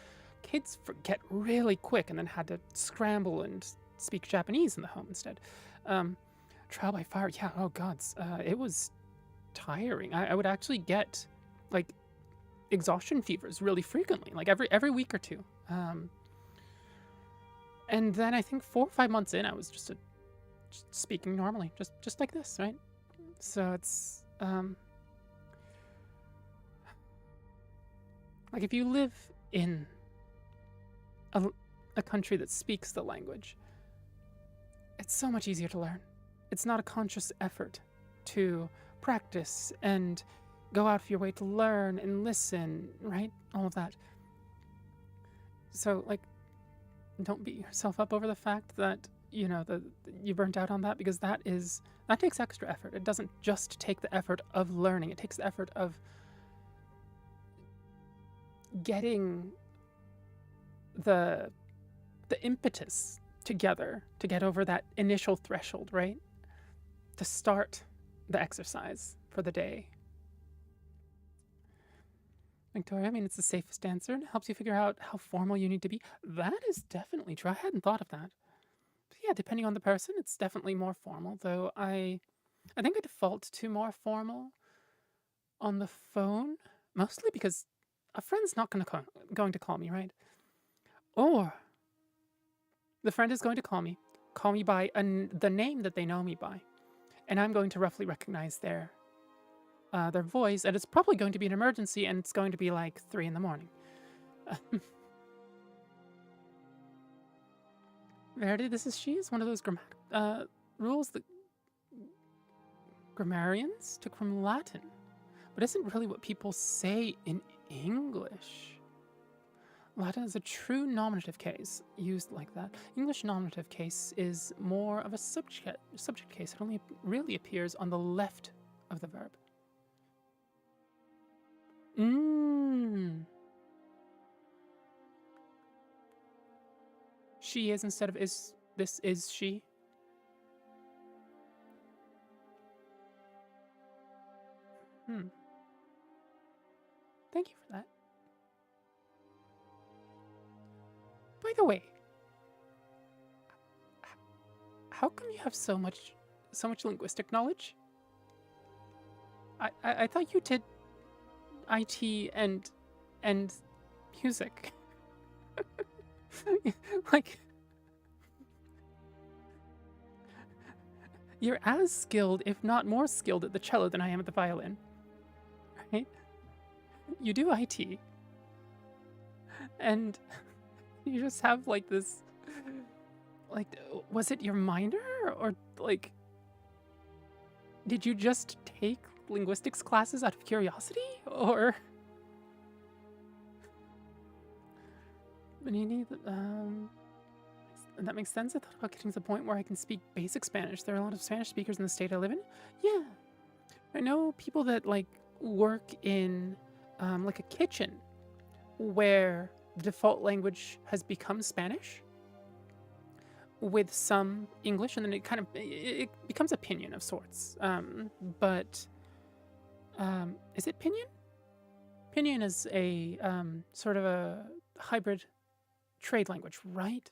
Speaker 1: kids forget really quick and then had to scramble and speak Japanese in the home instead. Trial by fire, yeah, oh gods. It was tiring. I would actually get, like, exhaustion fevers really frequently, like every week or two. And then I think 4 or 5 months in, I was just speaking normally, just like this, right? So it's like if you live in a country that speaks the language, it's so much easier to learn. It's not a conscious effort to practice and go out of your way to learn and listen, right? All of that. So, like, don't beat yourself up over the fact that, you know, you burnt out on that, because that takes extra effort. It doesn't just take the effort of learning. It takes the effort of getting the impetus together to get over that initial threshold, right? To start the exercise for the day. Victoria, I mean, it's the safest answer and it helps you figure out how formal you need to be. That is definitely true. I hadn't thought of that. But yeah, depending on the person, it's definitely more formal, though I think I default to more formal on the phone, mostly because a friend's not going to call me, right? Or the friend is going to call me by the name that they know me by, and I'm going to roughly recognize their voice, and it's probably going to be an emergency, and it's going to be like 3 in the morning. Verity, this is she is one of those rules that grammarians took from Latin, but isn't really what people say in English. Latin is a true nominative case used like that. English nominative case is more of a subject case. It only really appears on the left of the verb. She is instead of is. This is she. Thank you for that. By the way, how come you have so much linguistic knowledge? I thought you did IT and music. Like, you're as skilled, if not more skilled, at the cello than I am at the violin, right? You do IT, and you just have like this, like, was it your minor, or like, did you just take linguistics classes out of curiosity, or? Benini, that makes sense. I thought about getting to the point where I can speak basic Spanish. There are a lot of Spanish speakers in the state I live in. Yeah, I know people that like work in like a kitchen where the default language has become Spanish with some English, and then it becomes a pinyin of sorts. But is it pinyin? Pinyin is a sort of a hybrid trade language, right?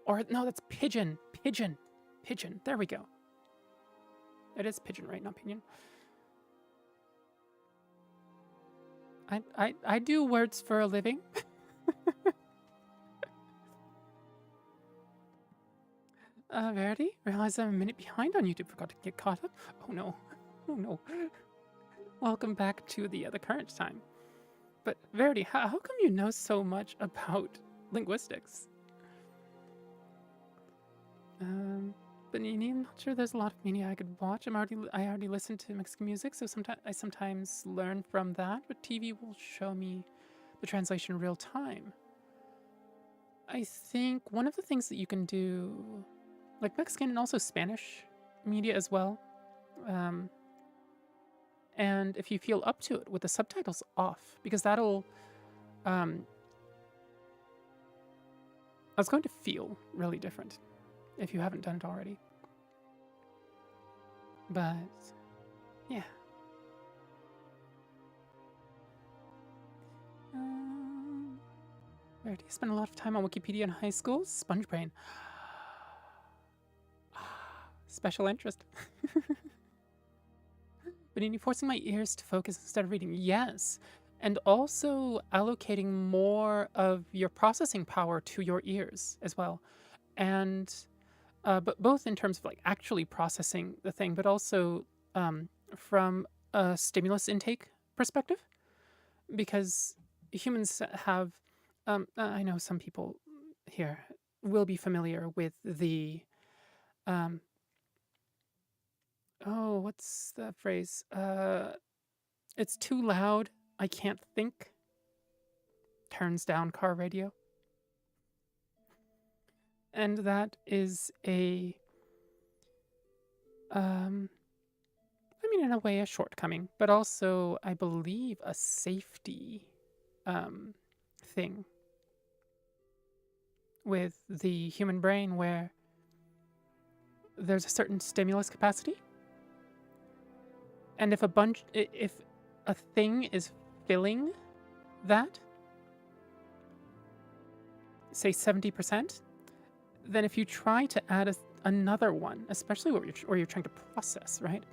Speaker 1: Or no, that's pidgin. Pidgin. There we go. It is pidgin, right? Not pinyin. I do words for a living. Verity, realize I'm a minute behind on YouTube. Forgot to get caught up. Oh no. Welcome back to the current time. But Verity, how come you know so much about linguistics? But I'm not sure there's a lot of media I could watch. I already listen to Mexican music, so I sometimes learn from that. But TV will show me the translation in real time. I think one of the things that you can do, like Mexican and also Spanish media as well, and if you feel up to it with the subtitles off, because that'll, it's going to feel really different if you haven't done it already. But yeah. Where do you spend a lot of time on Wikipedia in high school? Sponge brain. Special interest. But are you forcing my ears to focus instead of reading? Yes. And also allocating more of your processing power to your ears as well. And but both in terms of like actually processing the thing, but also from a stimulus intake perspective. Because humans have, I know some people here will be familiar with the, oh, what's the phrase? It's too loud, I can't think. Turns down car radio. And that is a, I mean, in a way, a shortcoming, but also, I believe, a safety thing with the human brain where there's a certain stimulus capacity. And if a thing is filling that, say 70%, then if you try to add another one, especially where you're trying to process, right?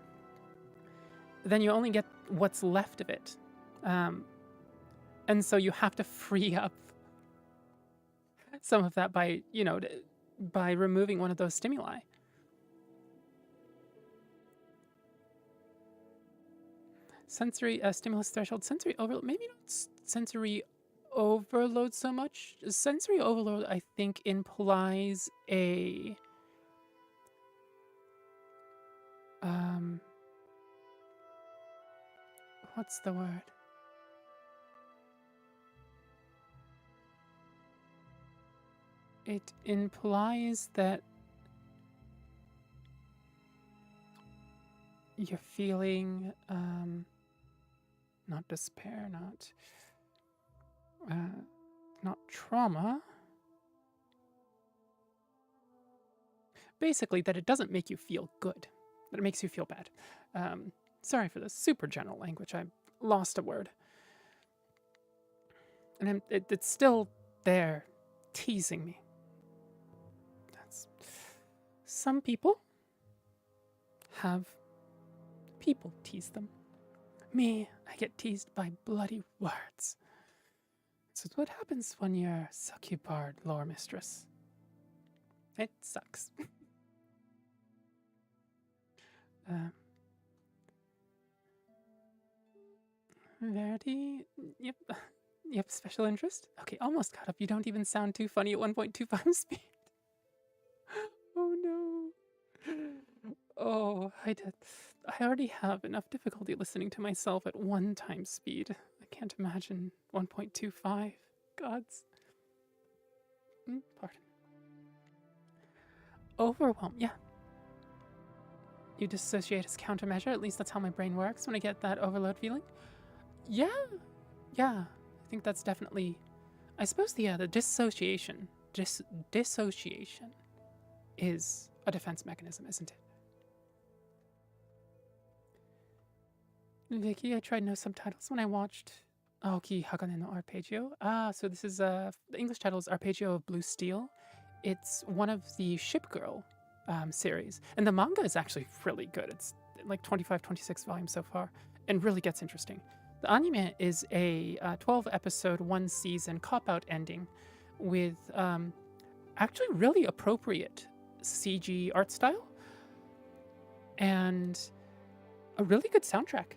Speaker 1: Then you only get what's left of it. And so you have to free up some of that by, by removing one of those stimuli. Sensory stimulus threshold, sensory overload, maybe not sensory overload so much. Sensory overload, I think, implies a what's the word? It implies that you're feeling not despair, not trauma. Basically, that it doesn't make you feel good, that it makes you feel bad. Sorry for the super general language. I lost a word. And it's still there, teasing me. Some people have people tease them. Me, I get teased by bloody words. So what happens when you're Succubard lore mistress? It sucks. Verity, yep, special interest. Okay, almost caught up. You don't even sound too funny at 1.25 speed. Oh no. Oh, I already have enough difficulty listening to myself at 1 times speed. I can't imagine 1.25. Gods. Pardon. Overwhelm, yeah. You dissociate as countermeasure. At least that's how my brain works when I get that overload feeling. Yeah. I think that's definitely, I suppose the dissociation. Dissociation is a defense mechanism, isn't it? Vicky, I tried no subtitles when I watched Aoki Hagane no Arpeggio. So this is the English title is Arpeggio of Blue Steel. It's one of the Ship Girl series. And the manga is actually really good. It's like 25, 26 volumes so far, and really gets interesting. The anime is a 12-episode, 1-season cop-out ending with actually really appropriate CG art style and a really good soundtrack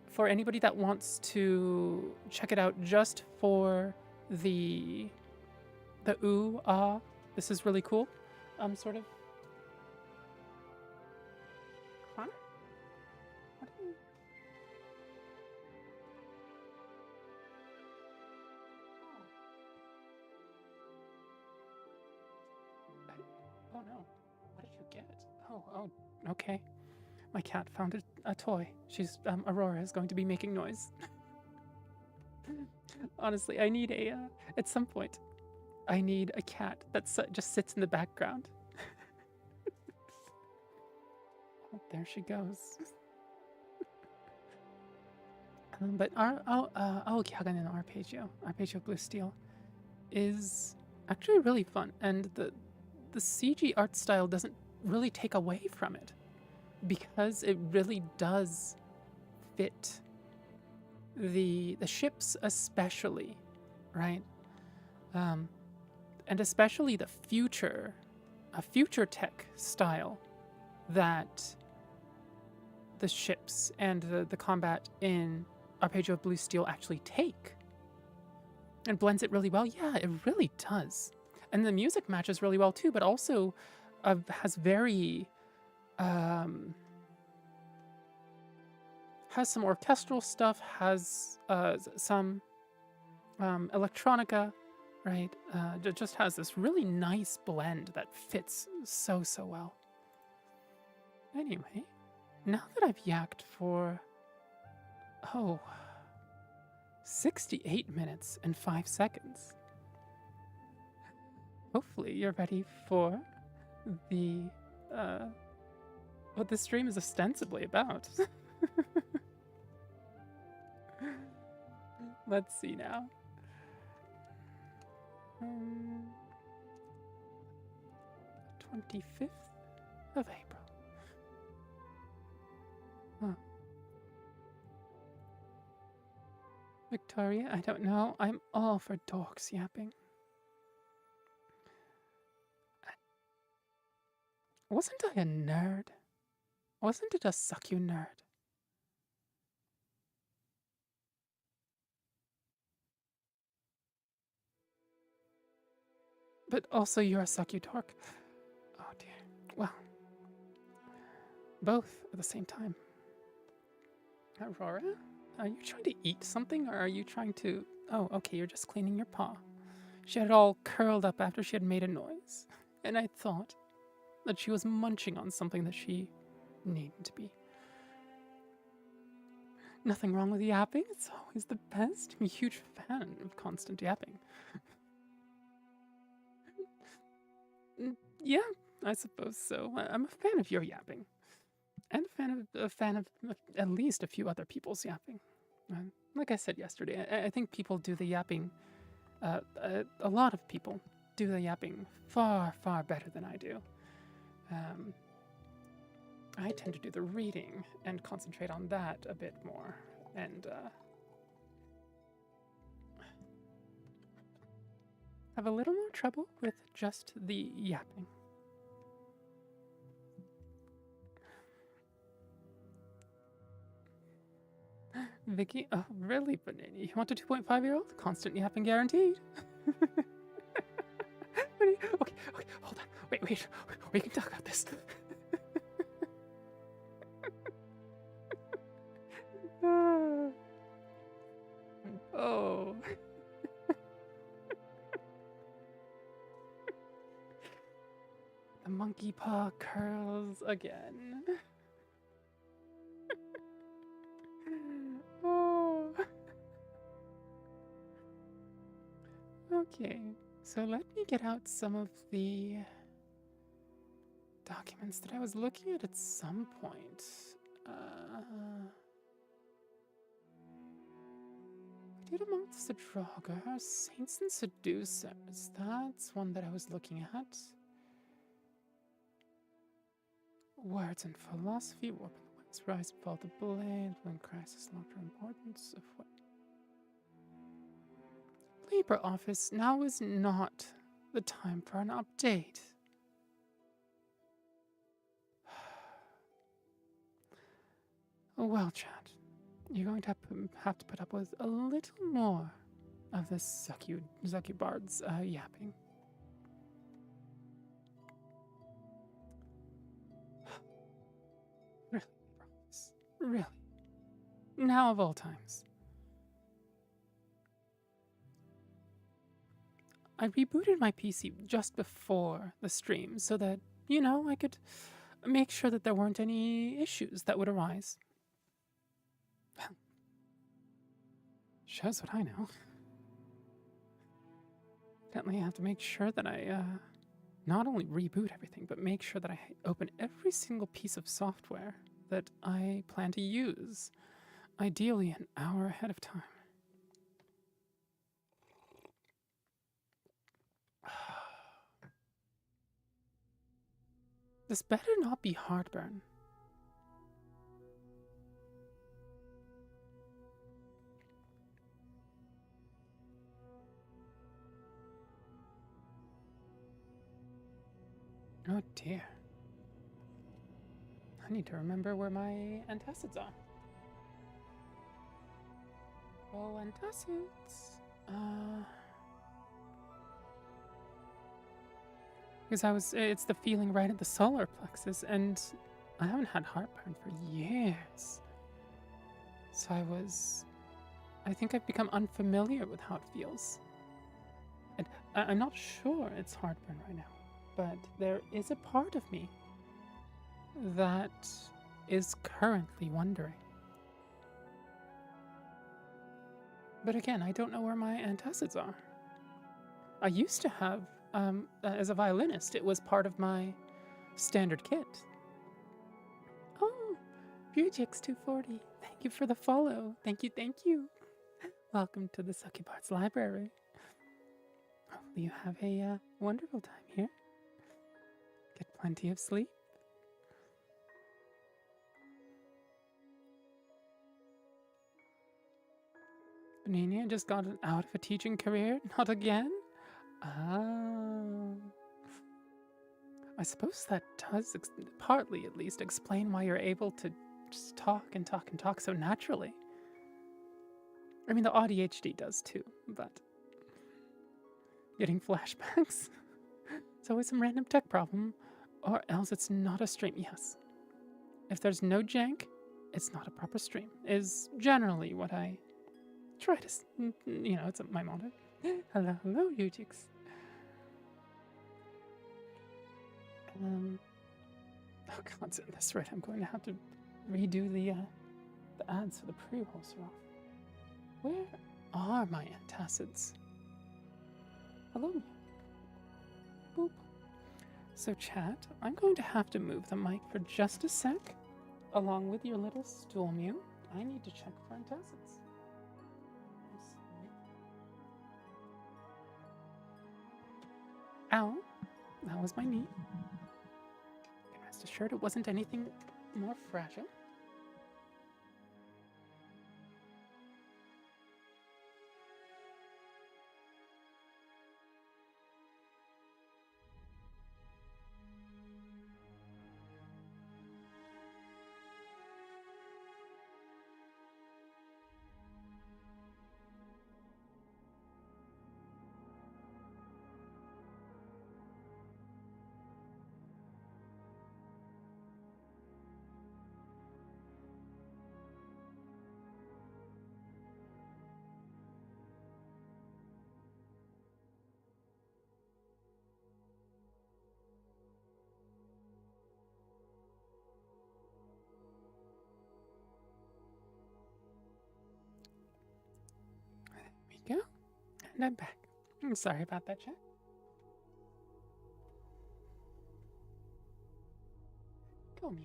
Speaker 1: for anybody that wants to check it out just for the ooh, ah, this is really cool, sort of Oh no. What did you get? Oh, okay. My cat found a toy. She's, Aurora is going to be making noise. Honestly, I need at some point, I need a cat that just sits in the background. Oh, there she goes. But Aokihaga no Arpeggio Blue Steel, is actually really fun, and the CG art style doesn't really take away from it, because it really does fit the ships, especially, right? And especially the future tech style that the ships and the combat in Arpeggio Blue Steel actually take, and blends it really well. Yeah, it really does. And the music matches really well too, but also has very has some orchestral stuff, has some electronica, right? Just has this really nice blend that fits so well. Anyway, now that I've yacked for 68 minutes and 5 seconds, hopefully you're ready for the what this stream is ostensibly about. Let's see now. 25th of April. Huh. Victoria, I don't know. I'm all for dogs yapping. Wasn't I a nerd? Wasn't it a suck you nerd? But also you're a suck you dork. Oh dear. Well, both at the same time. Aurora? Are you trying to eat something, or are you trying to... Oh, okay, you're just cleaning your paw. She had it all curled up after she had made a noise, and I thought that she was munching on something that she needn't to be. Nothing wrong with yapping, it's always the best. I'm a huge fan of constant yapping. Yeah, I suppose so. I'm a fan of your yapping. And a fan of at least a few other people's yapping. Like I said yesterday, I think people do the yapping, a lot of people do the yapping far better than I do. I tend to do the reading and concentrate on that a bit more, and have a little more trouble with just the yapping. Vicky, oh really, Banini? You want a 2.5-year-old? Constant yapping guaranteed. Okay, hold on. Wait. We can talk about this. Oh. The monkey paw curls again. Oh. Okay, so let me get out some of the documents that I was looking at some point. We did Amongst the Draugr, Saints and Seducers. That's one that I was looking at. Words and Philosophy, Warp and the Winds, Rise and Fall the Blade, when Crisis locked her importance of what? LibreOffice, now is not the time for an update. Well, chat, you're going to have to put up with a little more of this Succubard's yapping. Really, LibreOffice? Really? Now of all times. I rebooted my PC just before the stream so that, I could make sure that there weren't any issues that would arise. Shows what I know. Definitely have to make sure that I not only reboot everything, but make sure that I open every single piece of software that I plan to use, ideally an hour ahead of time. This better not be heartburn. Oh dear. I need to remember where my antacids are. Oh, antacids. Because it's the feeling right at the solar plexus, and I haven't had heartburn for years. So I think I've become unfamiliar with how it feels. And I'm not sure it's heartburn right now, but there is a part of me that is currently wondering. But again, I don't know where my antacids are. I used to have, as a violinist, it was part of my standard kit. Oh, Bujix240, thank you for the follow. Thank you. Welcome to the Succubard's library. Hopefully you have a wonderful time here. Get plenty of sleep. Benania just got out of a teaching career? Not again? Oh. I suppose that does, partly at least, explain why you're able to just talk and talk and talk so naturally. I mean, the ADHD does too, but getting flashbacks? It's always some random tech problem, or else it's not a stream. Yes. If there's no jank, it's not a proper stream, is generally what I try to, it's my motto. Hello, Ujix. Oh god, that's right, I'm going to have to redo the ads for the pre-rolls are off. Where are my antacids? Hello. Boop. So chat, I'm going to have to move the mic for just a sec, along with your little stool mew. I need to check for antacids. Ow, that was my knee. Rest assured it wasn't anything more fragile. Go. And I'm back. I'm sorry about that, chat. Go, Mew.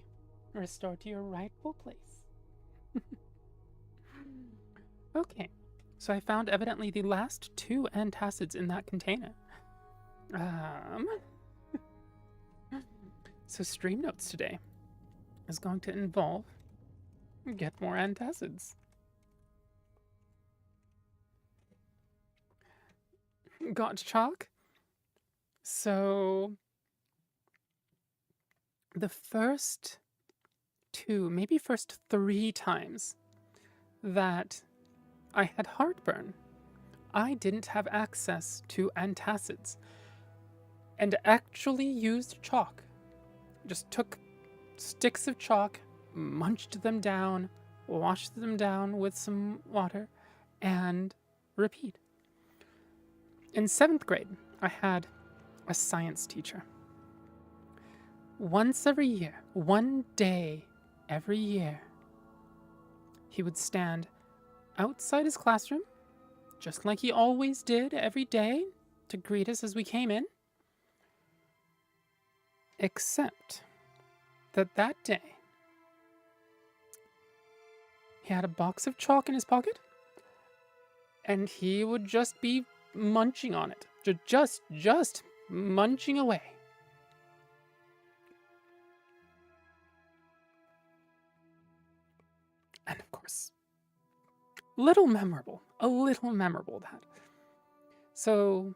Speaker 1: Restore to your rightful place. Okay. So I found evidently the last 2 antacids in that container. So stream notes today is going to involve get more antacids. Got chalk? So the first 2, maybe first 3 times that I had heartburn, I didn't have access to antacids and actually used chalk. Just took sticks of chalk, munched them down, washed them down with some water, and repeat. In 7th grade, I had a science teacher. Once every year, one day every year, he would stand outside his classroom, just like he always did every day, to greet us as we came in. Except that day, he had a box of chalk in his pocket, and he would just be munching on it. Just munching away. And of course, a little memorable that. So,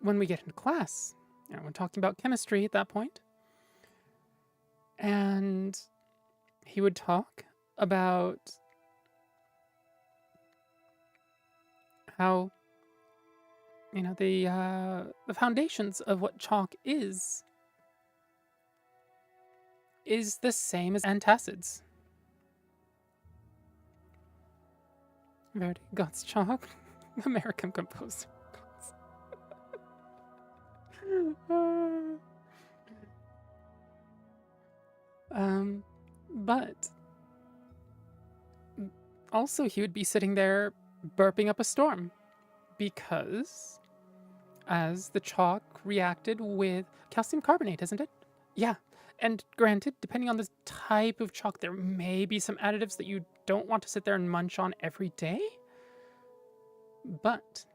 Speaker 1: when we get into class, we're talking about chemistry at that point, and he would talk about how, the foundations of what chalk is the same as antacids. Verdi, God's chalk, American composer. But also he would be sitting there burping up a storm because as the chalk reacted with calcium carbonate, isn't it? Yeah. And granted, depending on the type of chalk, there may be some additives that you don't want to sit there and munch on every day. But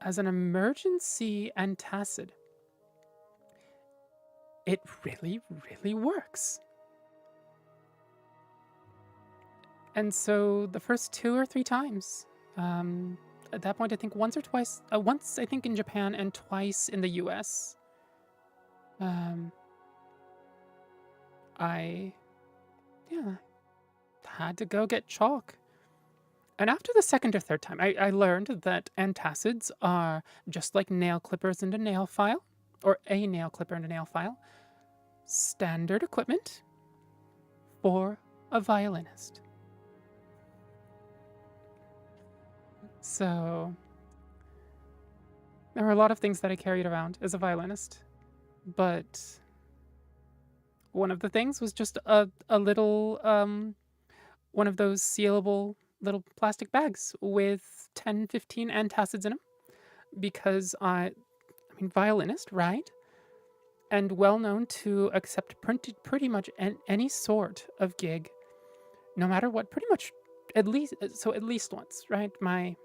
Speaker 1: as an emergency antacid, it really, really works. And so the first 2 or 3 times, at that point, I think once or twice, once I think in Japan and twice in the US, I had to go get chalk. And after the 2nd or 3rd time, I learned that antacids are just like nail clippers and a nail file, or a nail clipper and a nail file, standard equipment for a violinist. So there were a lot of things that I carried around as a violinist, but one of the things was just a little, one of those sealable little plastic bags with 10, 15 antacids in them, because I mean, violinist, right? And well known to accept pretty much any sort of gig, no matter what, pretty much at least once, right? My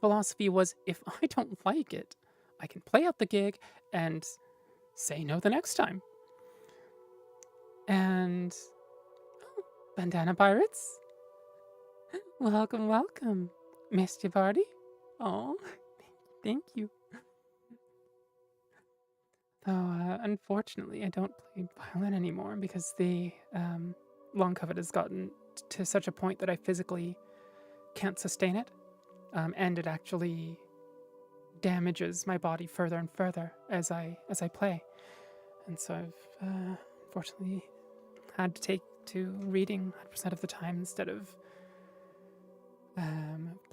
Speaker 1: philosophy was, if I don't like it, I can play out the gig and say no the next time. And Bandana Pirates, welcome, Mr. Barty. Oh, thank you. Though, unfortunately, I don't play violin anymore because the long COVID has gotten to such a point that I physically can't sustain it, and it actually damages my body further and further as I play, and so I've unfortunately had to take to reading 100% of the time instead of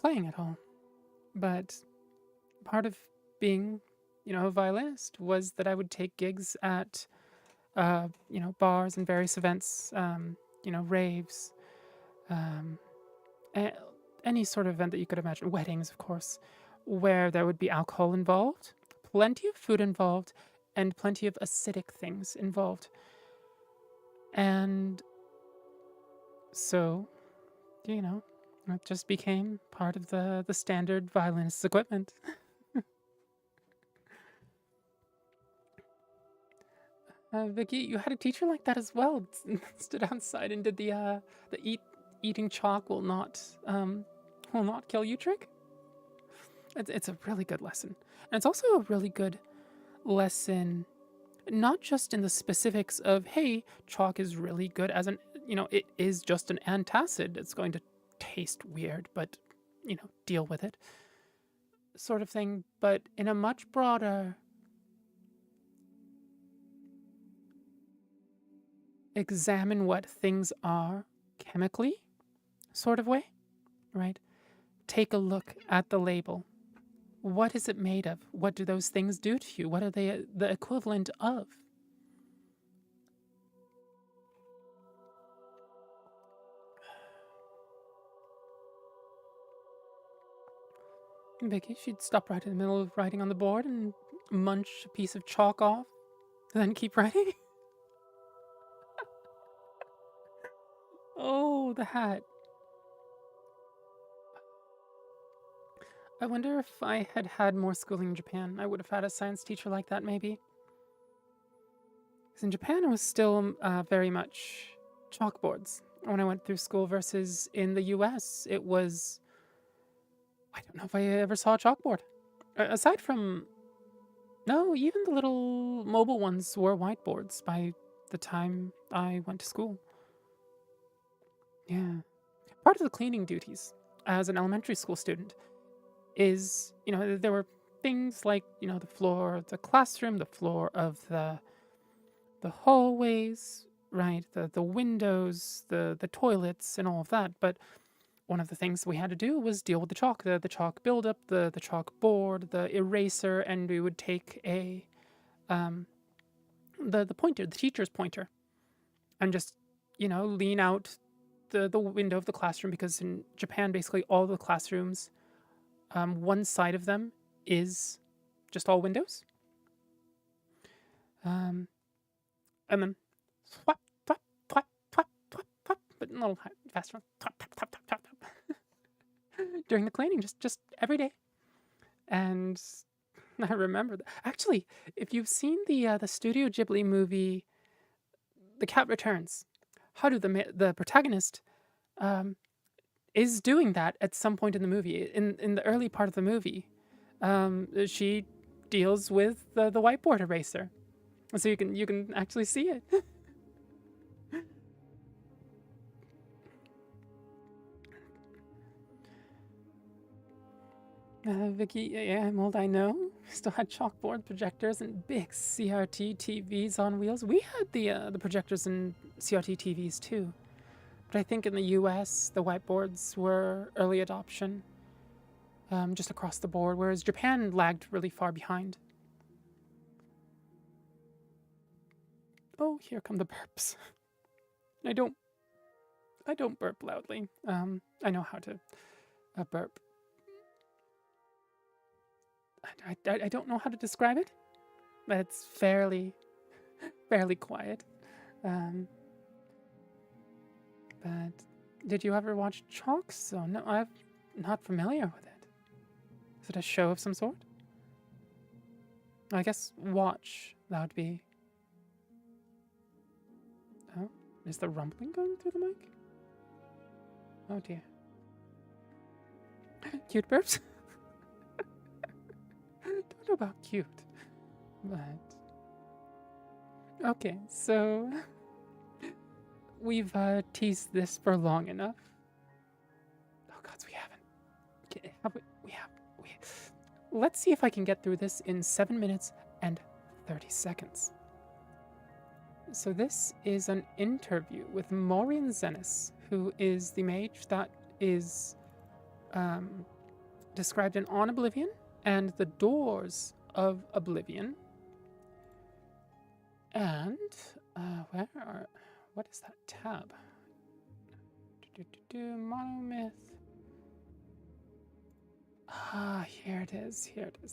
Speaker 1: playing at all. But part of being, a violinist was that I would take gigs at, bars and various events, raves, any sort of event that you could imagine, weddings, of course, where there would be alcohol involved, plenty of food involved, and plenty of acidic things involved. And so, it just became part of the standard violinist's equipment. Vicky, you had a teacher like that as well. Stood outside and did the eating chalk will not kill you trick. It's a really good lesson, and it's also a really good lesson, not just in the specifics of, hey, chalk is really good as an, it is just an antacid. It's going to taste weird, but deal with it, sort of thing. But in a much broader, examine what things are chemically sort of way, right? Take a look at the label. What is it made of? What do those things do to you? What are they the equivalent of? Vicky, she'd stop right in the middle of writing on the board and munch a piece of chalk off, and then keep writing. Oh, the hat. I wonder if I had had more schooling in Japan, I would have had a science teacher like that, maybe. Because in Japan, it was still very much chalkboards when I went through school, versus in the US, it was. I don't know if I ever saw a chalkboard. Aside from. No, even the little mobile ones were whiteboards by the time I went to school. Yeah. Part of the cleaning duties as an elementary school student is, there were things like, the floor of the classroom, the floor of the hallways, right? The windows, the toilets, and all of that. But one of the things we had to do was deal with the chalk, the chalk buildup, the chalkboard, the eraser, and we would take the pointer, the teacher's pointer, and just, lean out the window of the classroom, because in Japan, basically all the classrooms, one side of them is just all windows. And then swap, swap, swap, swap, swap, swap, but a little faster. Swap, swap, swap, swap, swap, swap. During the cleaning, just every day. And I remember that. Actually, if you've seen the Studio Ghibli movie, The Cat Returns, Haru, the protagonist, is doing that at some point in the movie. In the early part of the movie, she deals with the whiteboard eraser, so you can actually see it. Vicky, yeah, I'm old, I know. Still had chalkboard projectors and big CRT TVs on wheels. We had the projectors and CRT TVs too. But I think in the US, the whiteboards were early adoption, just across the board, whereas Japan lagged really far behind. Oh, here come the burps. I don't burp loudly. I know how to burp. I don't know how to describe it, but it's fairly quiet. But did you ever watch Chalk Zone? No, I'm not familiar with it. Is it a show of some sort? I guess watch, that would be. Oh, is the rumbling going through the mic? Oh dear. Cute burps? Don't know about cute, but okay, so we've teased this for long enough. Oh gods, we haven't. We have. Let's see if I can get through this in 7 minutes and 30 seconds. So this is an interview with Maureen Zenis, who is the mage that is described in On Oblivion and the Doors of Oblivion. And what is that tab? Monomyth. Here it is.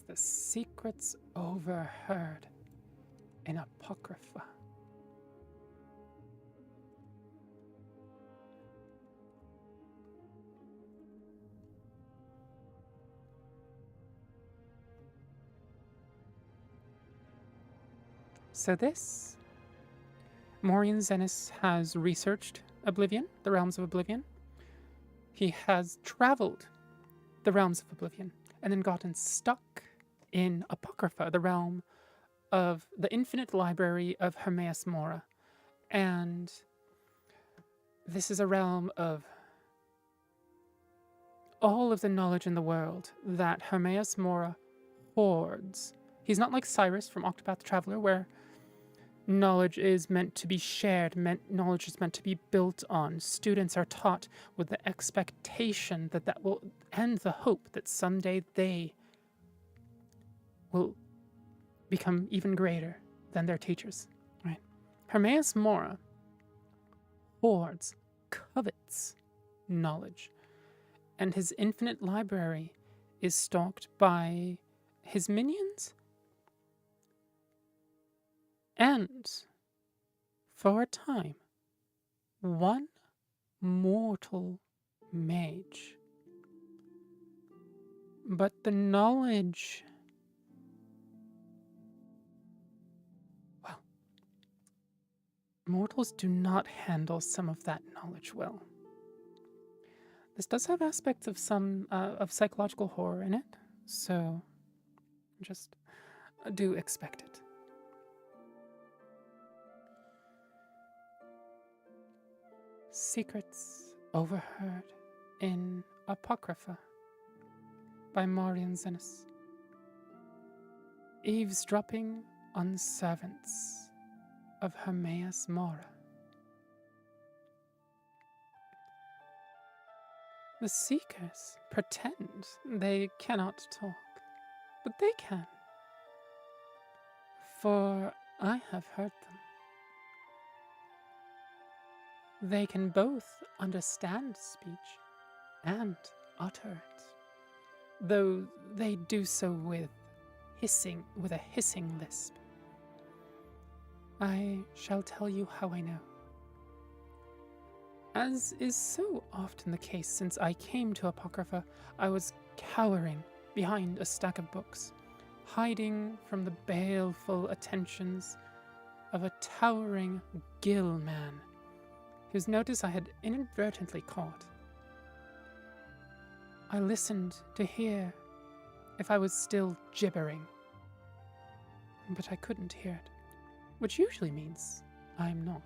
Speaker 1: The Secrets Overheard in Apocrypha. So this, Maureen Zenis has researched Oblivion, the realms of Oblivion. He has traveled the realms of Oblivion and then gotten stuck in Apocrypha, the realm of the infinite library of Hermaeus Mora. And this is a realm of all of the knowledge in the world that Hermaeus Mora hoards. He's not like Cyrus from Octopath Traveler, where knowledge is meant to be shared, knowledge is meant to be built on. Students are taught with the expectation that will end the hope that someday they will become even greater than their teachers, right? Hermaeus Mora hoards, covets knowledge, and his infinite library is stalked by his minions. And, for a time, one mortal mage. But the knowledge... well, mortals do not handle some of that knowledge well. This does have aspects of some of psychological horror in it, so just do expect it. Secrets Overheard in Apocrypha by Marian Zenas. Eavesdropping on servants of Hermaeus Mora. The Seekers pretend they cannot talk, but they can, for I have heard them. They can both understand speech and utter it, though they do so with a hissing lisp. I shall tell you how I know. As is so often the case since I came to Apocrypha, I was cowering behind a stack of books, hiding from the baleful attentions of a towering gill man, whose notice I had inadvertently caught. I listened to hear if I was still gibbering, but I couldn't hear it, which usually means I'm not.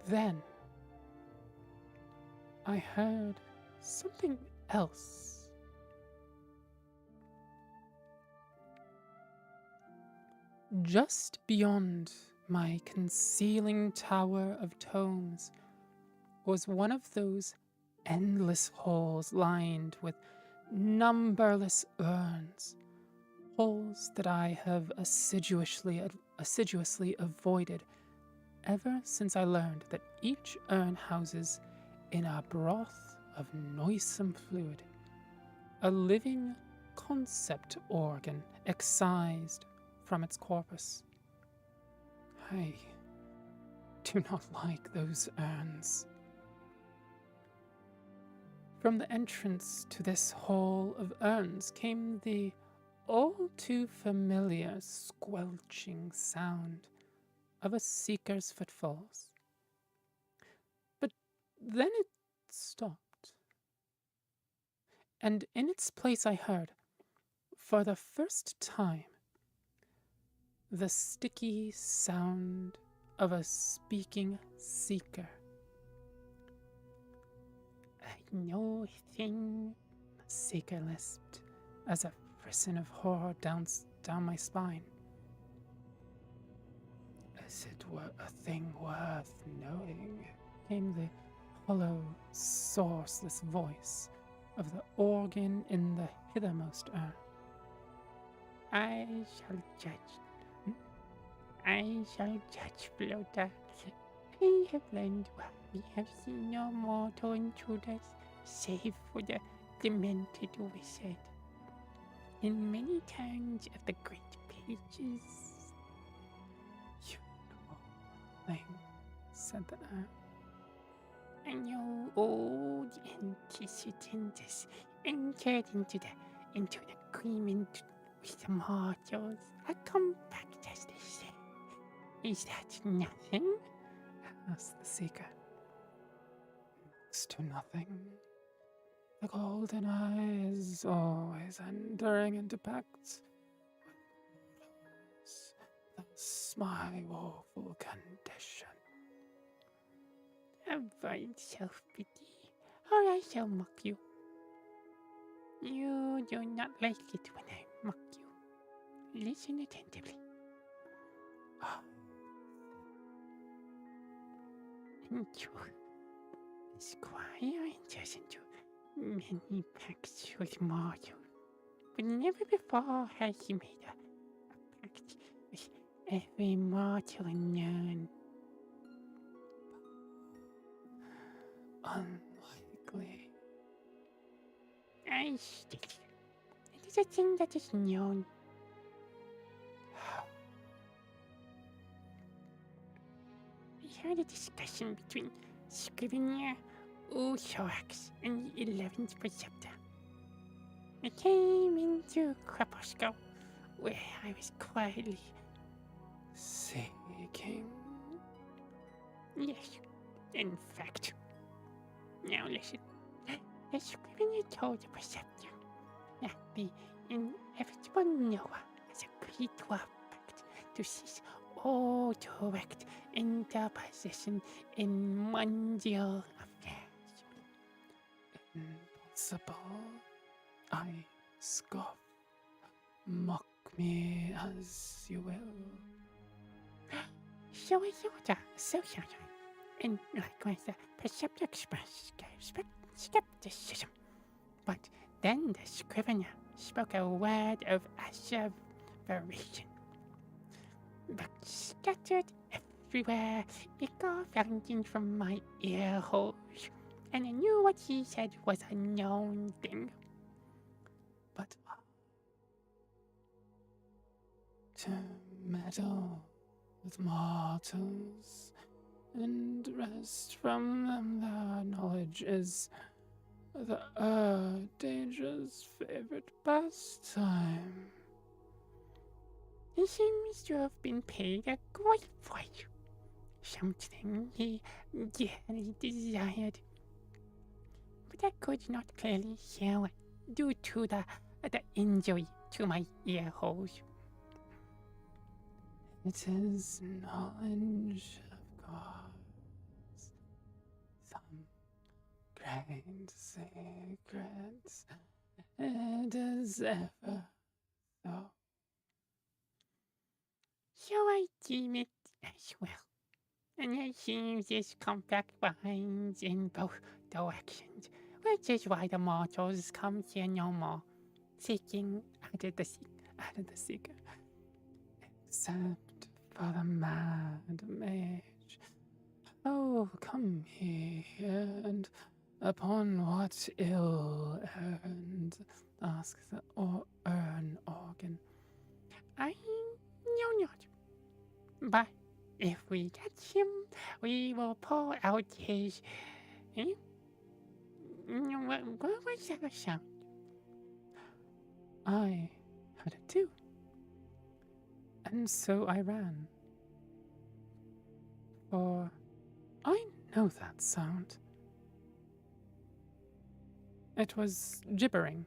Speaker 1: Then I heard something else. Just beyond my concealing tower of tomes was one of those endless halls lined with numberless urns, halls that I have assiduously avoided ever since I learned that each urn houses, in a broth of noisome fluid, a living concept organ excised from its corpus. I do not like those urns. From the entrance to this hall of urns came the all too familiar squelching sound of a seeker's footfalls. But then it stopped, and in its place I heard, for the first time, the sticky sound of a speaking seeker. I know a thing, the seeker lisped, as a frisson of horror down my spine. As it were a thing worth knowing, came the hollow, sourceless voice of the organ in the hithermost urn. I shall judge, Floater. I have learned well. We have seen no mortal intruders, save for the demented wizard. In many turns of the great pages. You know thing, said the urn. I know all the antecedents entered into the agreement with the mortals. A compact, as they say. Is that nothing? Asked the seeker. Next to nothing. The golden eye is always entering into pacts with mortals. That's my woeful condition. Avoid self-pity, or I shall mock you. You do not like it when I mock you. Listen attentively. In truth, the squire enters into many pacts with mortals. but never before has he made a pact with every mortal and none. Unlikely. I state it is a thing that is known. We heard a discussion between Scrivener, Thorax, and the 11th Preceptor. I came into Crepuscle, where I was quietly seeking. Yes, in fact. Now listen. The Scrivener told the Preceptor that the inevitable Noah has agreed to a pact to cease all direct interposition in mundial affairs. Impossible. I scoff. Mock me as you will. So I thought so shall I. And likewise the Preceptor expressed skepticism. But then the Scrivener spoke a word of asseveration. But scattered everywhere, it got fountain from my ear holes, and I knew what he said was a known thing. But to meddle with mortals and wrest from them their knowledge is the Danger's favorite pastime. He seems to have been paid a great price, something he dearly desired. But I could not clearly hear due to the injury to my ear holes. It is knowledge, of course. Some great secrets. It is ever so. So I deem it as well. And it seems this compact finds in both directions, which is why the mortals come here no more, seeking out of the seeker. Except for the mad mage. Oh, come here, and upon what ill errand? Asks the urn organ. I know not. But if we catch him, we will pull out his... What was that sound? I heard it too. And so I ran. For I know that sound. It was gibbering.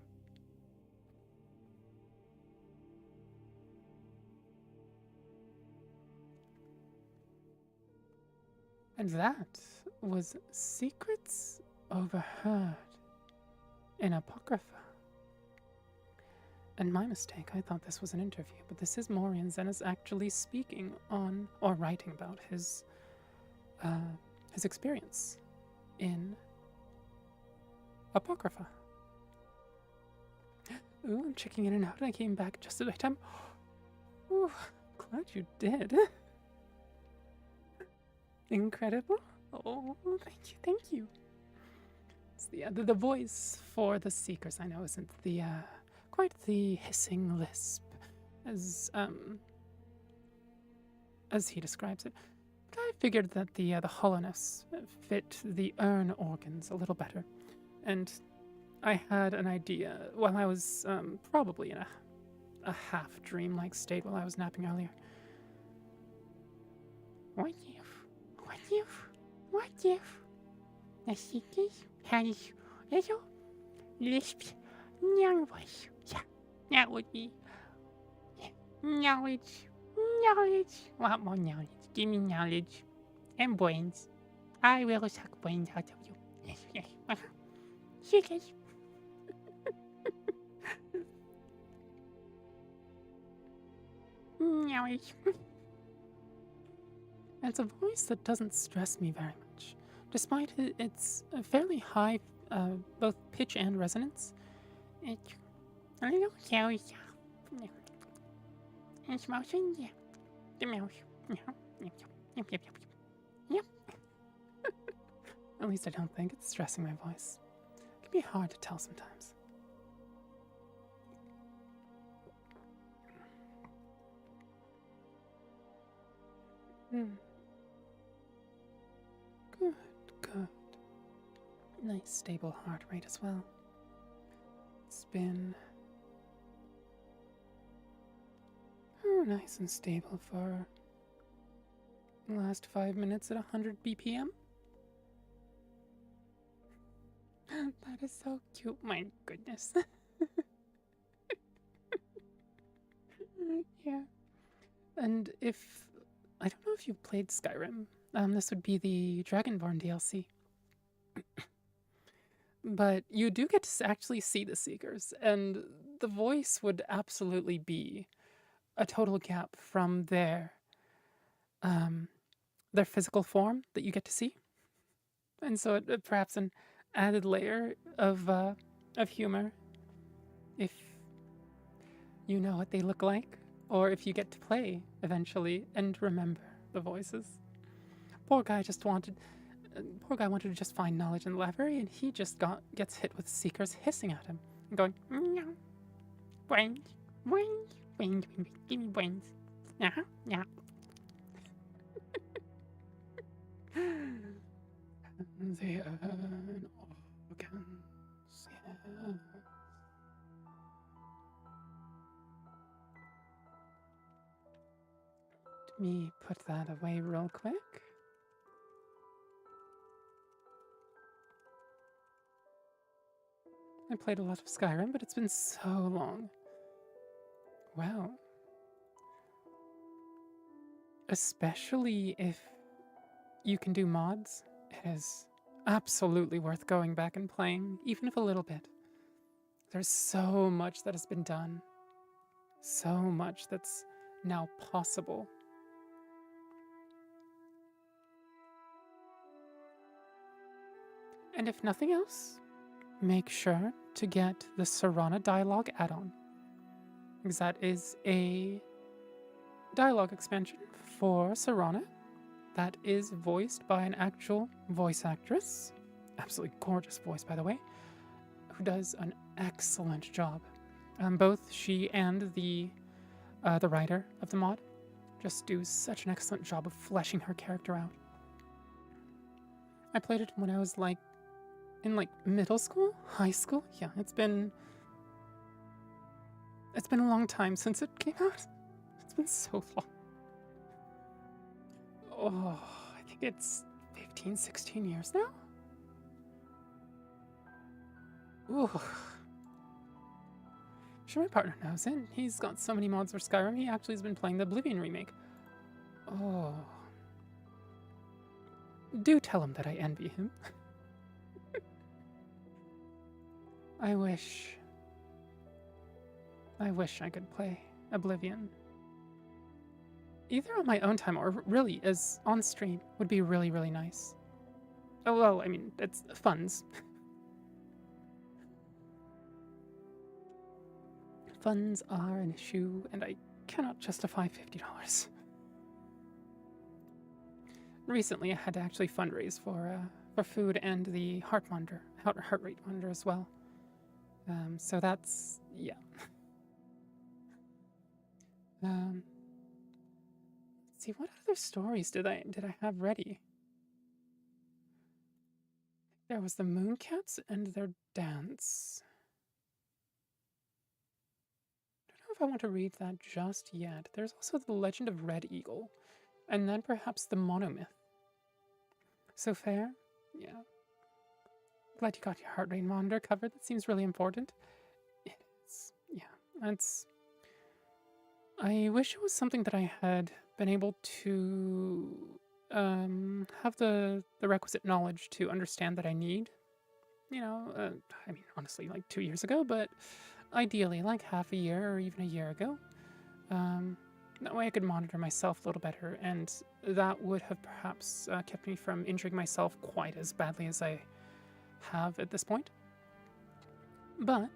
Speaker 1: And that was secrets overheard in Apocrypha. And my mistake, I thought this was an interview, but this is Morian Zennis actually speaking on, or writing about his experience in Apocrypha. Ooh, I'm checking in and out, and I came back just at the right time. Ooh, glad you did. Incredible. Oh, thank you. It's the voice for the seekers, I know, isn't the quite the hissing lisp as he describes it. But I figured that the hollowness fit the urn organs a little better, and I had an idea while I was probably in a half dream-like state while I was napping earlier. What if the seekers had this little lisped young voice? Yeah, that would be knowledge. What more knowledge? Give me knowledge and brains. I will suck brains out of you. Yes. Seekers. Knowledge. It's a voice that doesn't stress me very much, despite its fairly high both pitch and resonance. Hello, Klaudia. Emotions, yeah. The mouse. Yep. At least I don't think it's stressing my voice. It can be hard to tell sometimes. Good, good. Nice stable heart rate as well. It's been nice and stable for the last 5 minutes at 100 BPM. That is so cute. My goodness. Yeah. And I don't know if you've played Skyrim. This would be the Dragonborn DLC. But you do get to actually see the Seekers, and the voice would absolutely be a total gap from their physical form that you get to see. And so perhaps an added layer of humor if you know what they look like, or if you get to play eventually and remember the voices. Poor guy wanted to just find knowledge in the library, and he just gets hit with Seekers hissing at him and going, meow, brains, brains, brains, give me brains. Yeah. The organs, yeah. Let me put that away real quick. I played a lot of Skyrim, but it's been so long. Wow. Especially if you can do mods, it is absolutely worth going back and playing, even if a little bit. There's so much that has been done. So much that's now possible. And if nothing else, make sure to get the Serana dialogue add-on, because that is a dialogue expansion for Serana that is voiced by an actual voice actress, absolutely gorgeous voice, by the way, who does an excellent job. Both she and the writer of the mod just do such an excellent job of fleshing her character out. I played it when I was in middle school, high school. Yeah, it's been a long time since it came out. It's been so long. Oh, I think it's 15, 16 years now. Ooh. Sure, my partner knows it. He's got so many mods for Skyrim, he actually has been playing the Oblivion remake. Oh. Do tell him that I envy him. I wish I could play Oblivion. Either on my own time or really as on stream would be really, really nice. Oh, well, I mean, it's funds. Funds are an issue, and I cannot justify $50. Recently, I had to actually fundraise for food and the heart rate monitor as well. So that's, yeah. Let's see, what other stories did I have ready? There was the Mooncats and their dance. I don't know if I want to read that just yet. There's also the Legend of Red Eagle, and then perhaps the Monomyth. So fair? Yeah. Glad you got your heart rate monitor covered. That seems really important. It is. Yeah, that's... I wish it was something that I had been able to have the requisite knowledge to understand that I need. You know, I mean, honestly, 2 years ago, but ideally, half a year or even a year ago. That way I could monitor myself a little better, and that would have perhaps kept me from injuring myself quite as badly as I have at this point. But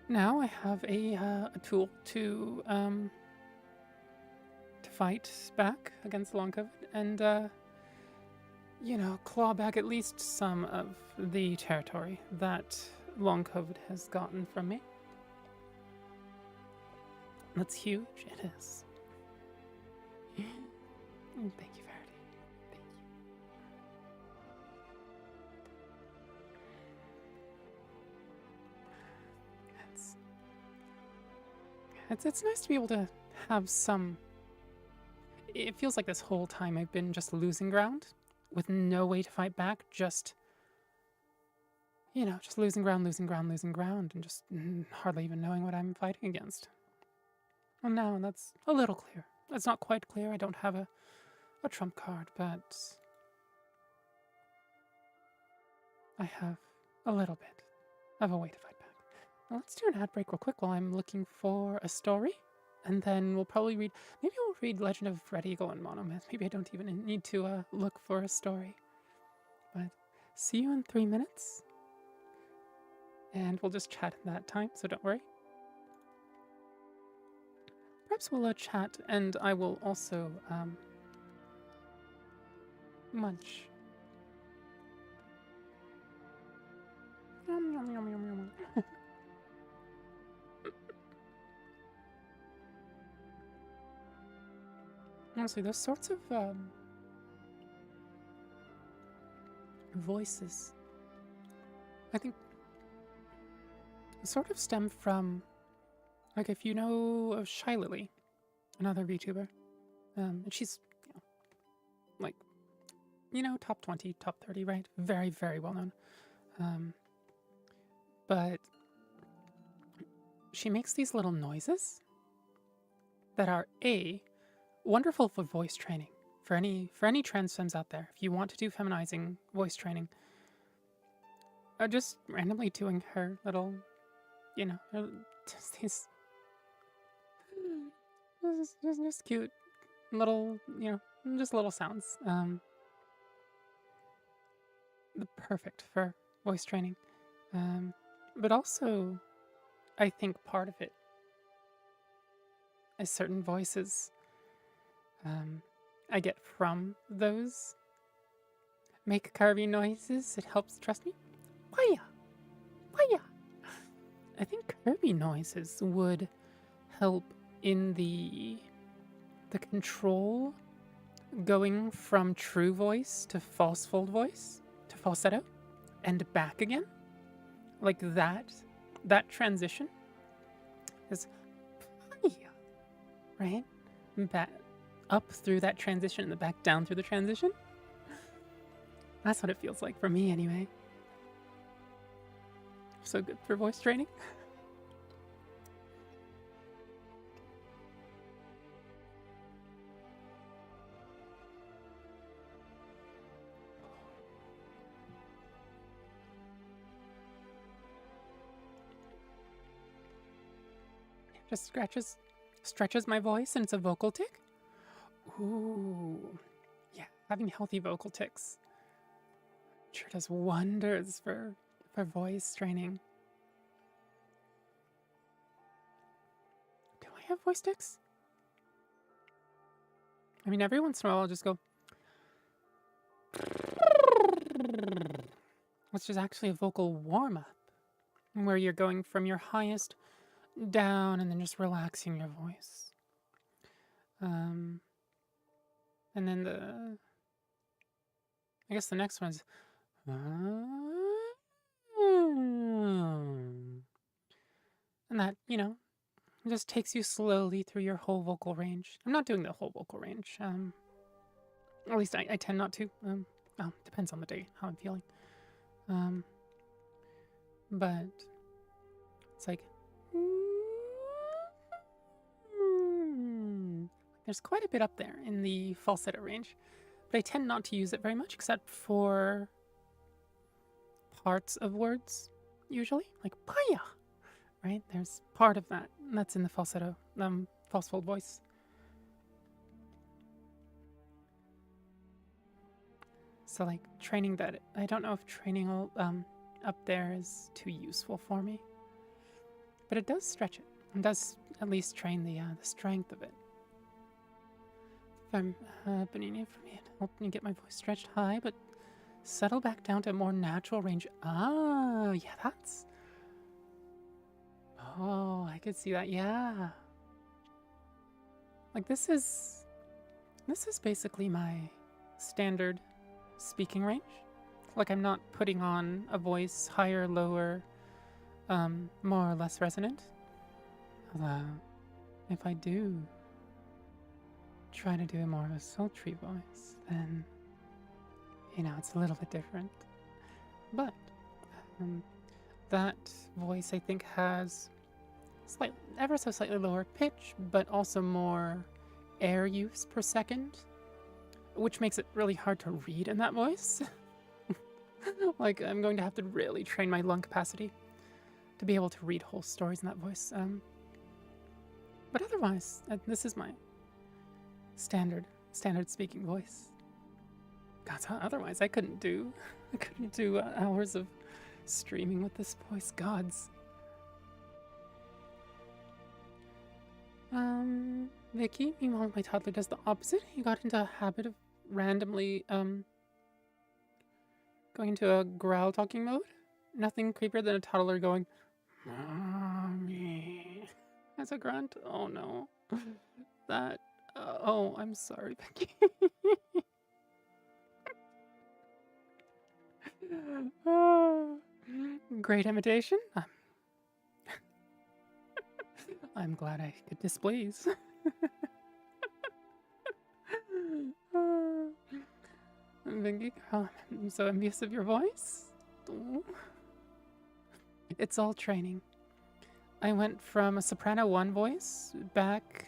Speaker 1: now I have a tool to fight back against long COVID and you know, claw back at least some of the territory that long COVID has gotten from me. That's huge. It is. Thank you, Verity. Thank you. It's nice to be able to have some. It feels like this whole time I've been just losing ground with no way to fight back, just, you know, just losing ground, and just hardly even knowing what I'm fighting against. Well, now that's a little clear. It's not quite clear. I don't have a trump card, but I have a little bit of a way to fight back. Now let's do an ad break real quick while I'm looking for a story. And then we'll probably read, maybe we'll read Legend of Red Eagle and Monomyth. Maybe I don't even need to look for a story. But see you in 3 minutes. And we'll just chat in that time, so don't worry. Perhaps we'll chat and I will also munch. Yum, yum, yum, yum, yum. Honestly, those sorts of voices, I think, sort of stem from, like, if you know of Shy Lily, another VTuber, and she's, you know, like, you know, top 20, top 30, right? Very, very well known. But she makes these little noises that are wonderful for voice training. For any trans femmes out there, if you want to do feminizing voice training, just randomly doing her little, you know, just these just cute little, you know, just little sounds. Perfect for voice training. But also, I think part of it is certain voices I get from those make Kirby noises. It helps, trust me. Why? I think Kirby noises would help in the control going from true voice to falsefold voice to falsetto and back again. Like that transition is right? Back up through that transition and the back down through the transition. That's what it feels like for me anyway. So good for voice training. Just stretches my voice and it's a vocal tick. Ooh, yeah, having healthy vocal ticks sure does wonders for voice training. Do I have voice ticks? I mean, every once in a while I'll just go, which is actually a vocal warm-up, where you're going from your highest down and then just relaxing your voice. And then I guess the next one's and that, you know, just takes you slowly through your whole vocal range. I'm not doing the whole vocal range. At least I tend not to. Well, depends on the day, how I'm feeling. But it's like there's quite a bit up there in the falsetto range, but I tend not to use it very much except for parts of words, usually, like paya, right? There's part of that, and that's in the falsetto, falsefold voice. So like training that, I don't know if training up there is too useful for me. but it does stretch it. It does at least train the strength of it. If I'm happening it for me, it helped me get my voice stretched high, but settle back down to a more natural range. Ah, yeah, that's... Oh, I could see that, yeah. Like, this is basically my standard speaking range. Like, I'm not putting on a voice higher, lower, more or less resonant. Although, if I do try to do more of a sultry voice, then, you know, it's a little bit different. But, that voice, I think, has ever so slightly lower pitch, but also more air use per second, which makes it really hard to read in that voice. Like, I'm going to have to really train my lung capacity to be able to read whole stories in that voice. But otherwise, this is my standard speaking voice. God, otherwise I couldn't do hours of streaming with this voice. Gods. Vicky, meanwhile, my toddler does the opposite. He got into a habit of randomly, going into a growl talking mode. Nothing creepier than a toddler going, "Mommy," as a grunt. Oh no. That, oh, I'm sorry, Vicky. Oh, great imitation. I'm glad I could displease. Vicky, I'm so envious of your voice. Oh. It's all training. I went from a soprano 1 voice back,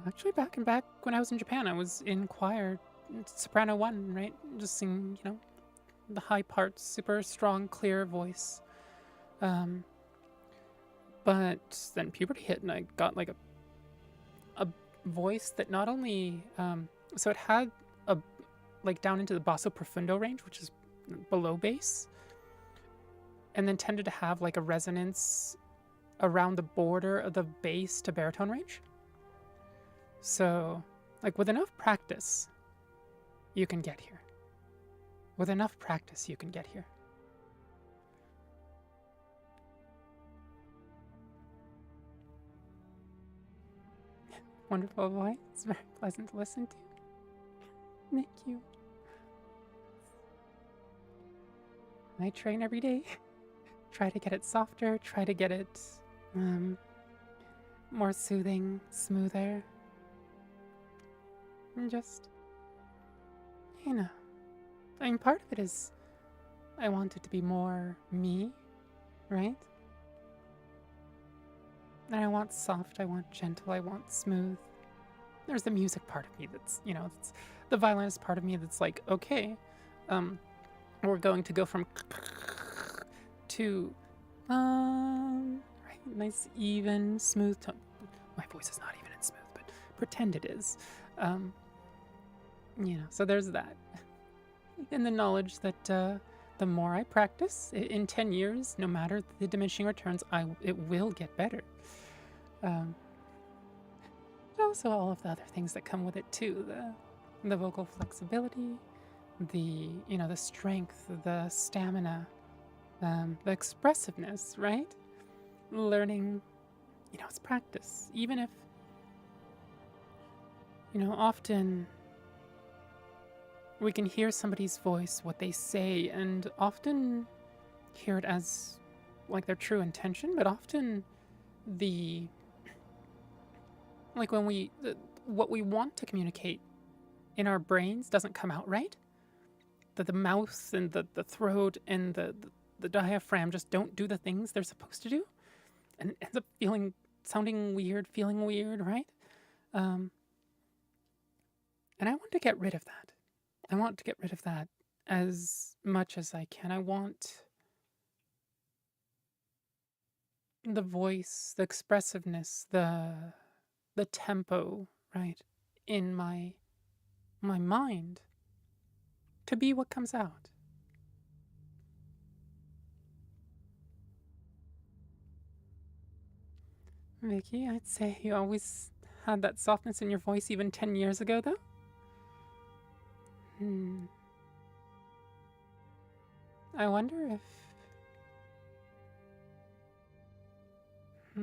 Speaker 1: actually back when I was in Japan, I was in choir, soprano 1, right? Just sing, you know, the high parts, super strong, clear voice. But then puberty hit and I got like a voice that not only, so it had a, like down into the basso profundo range, which is below bass, and then tended to have like a resonance around the border of the bass to baritone range. So, like, with enough practice, you can get here. With enough practice, you can get here. Wonderful voice. It's very pleasant to listen to. Thank you. I train every day. Try to get it softer, try to get it more soothing, smoother. And just, you know, I mean, part of it is I want it to be more me, right? And I want soft, I want gentle, I want smooth. There's the music part of me that's, you know, it's the violinist part of me that's like, okay, we're going to go from to, right, nice, even, smooth tone. My voice is not even in smooth, but pretend it is. You know, so there's that. And the knowledge that the more I practice, in 10 years, no matter the diminishing returns, it will get better. But also all of the other things that come with it too, the vocal flexibility, the, you know, the strength, the stamina, the expressiveness, right? Learning, you know, it's practice. Even if, you know, often we can hear somebody's voice, what they say, and often hear it as like their true intention, but often like when what we want to communicate in our brains doesn't come out right. That the mouth and the throat and the diaphragm just don't do the things they're supposed to do, and it ends up sounding weird, feeling weird, right? And I want to get rid of that. I want to get rid of that as much as I can. I want the voice, the expressiveness, the tempo, right, in my mind to be what comes out. Vicky, I'd say you always had that softness in your voice even 10 years ago, though. I wonder if... I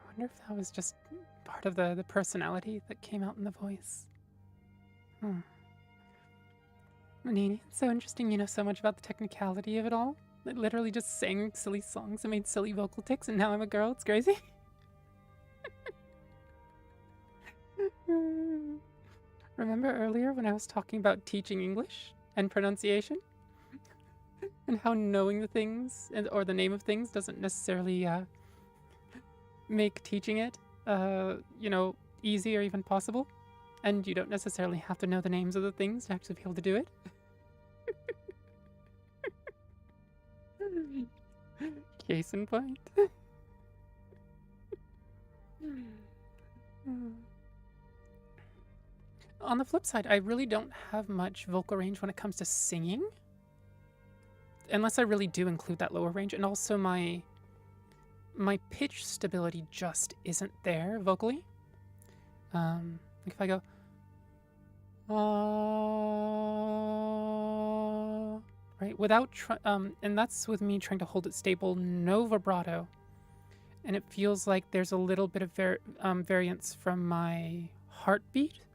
Speaker 1: wonder if that was just part of the personality that came out in the voice. Nini, it's so interesting you know so much about the technicality of it all. I literally just sang silly songs and made silly vocal tics, and now I'm a girl. It's crazy. Remember earlier when I was talking about teaching English and pronunciation? And how knowing the things or the name of things doesn't necessarily make teaching it, easy or even possible? And you don't necessarily have to know the names of the things to actually be able to do it? Case in point. On the flip side, I really don't have much vocal range when it comes to singing. Unless I really do include that lower range. And also my pitch stability just isn't there vocally. Like if I go... right, without... and that's with me trying to hold it stable, no vibrato. And it feels like there's a little bit of variance from my heartbeat.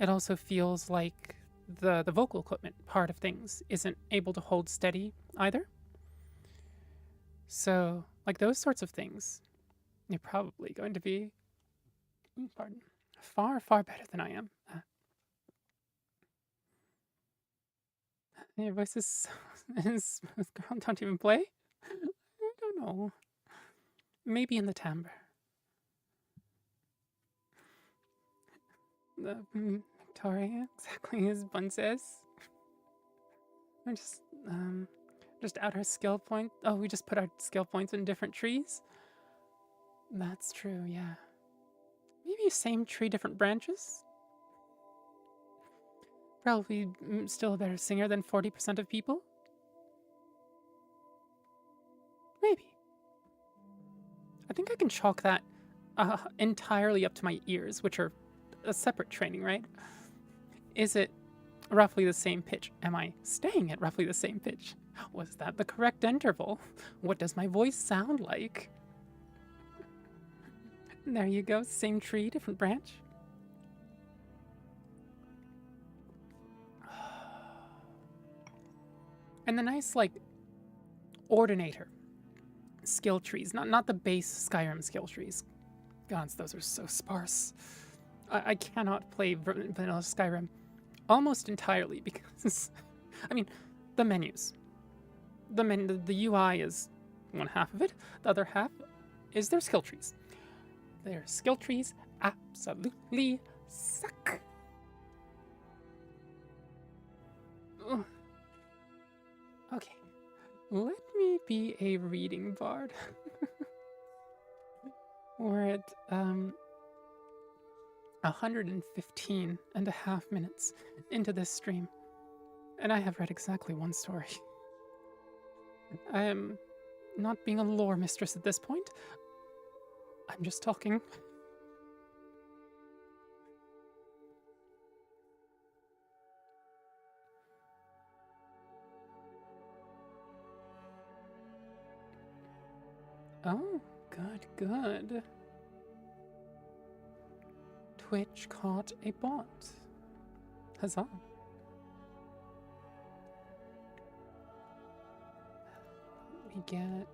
Speaker 1: It also feels like the vocal equipment part of things isn't able to hold steady either. So, like those sorts of things, you're probably going to be, far, far better than I am. Your voice is smooth, girl. Don't even play? I don't know. Maybe in the timbre. Victoria, exactly as Bun says. I just add our skill point. Oh, we just put our skill points in different trees? That's true, yeah. Maybe same tree, different branches? Probably still a better singer than 40% of people? Maybe. I think I can chalk that entirely up to my ears, which are a separate training, right? Is it roughly the same pitch? Am I staying at roughly the same pitch? Was that the correct interval? What does my voice sound like? There you go, same tree, different branch. And the nice, like, ordinator skill trees, not the base Skyrim skill trees. Gods, those are so sparse. I cannot play vanilla Skyrim almost entirely because, I mean, the menus. The UI is one half of it. The other half is their skill trees. Their skill trees absolutely suck. Ugh. Okay, let me be a reading bard. We're at 115 and a half minutes into this stream, and I have read exactly one story. I am not being a lore mistress at this point. I'm just talking. Oh, good. Twitch caught a bot. Huzzah. We get...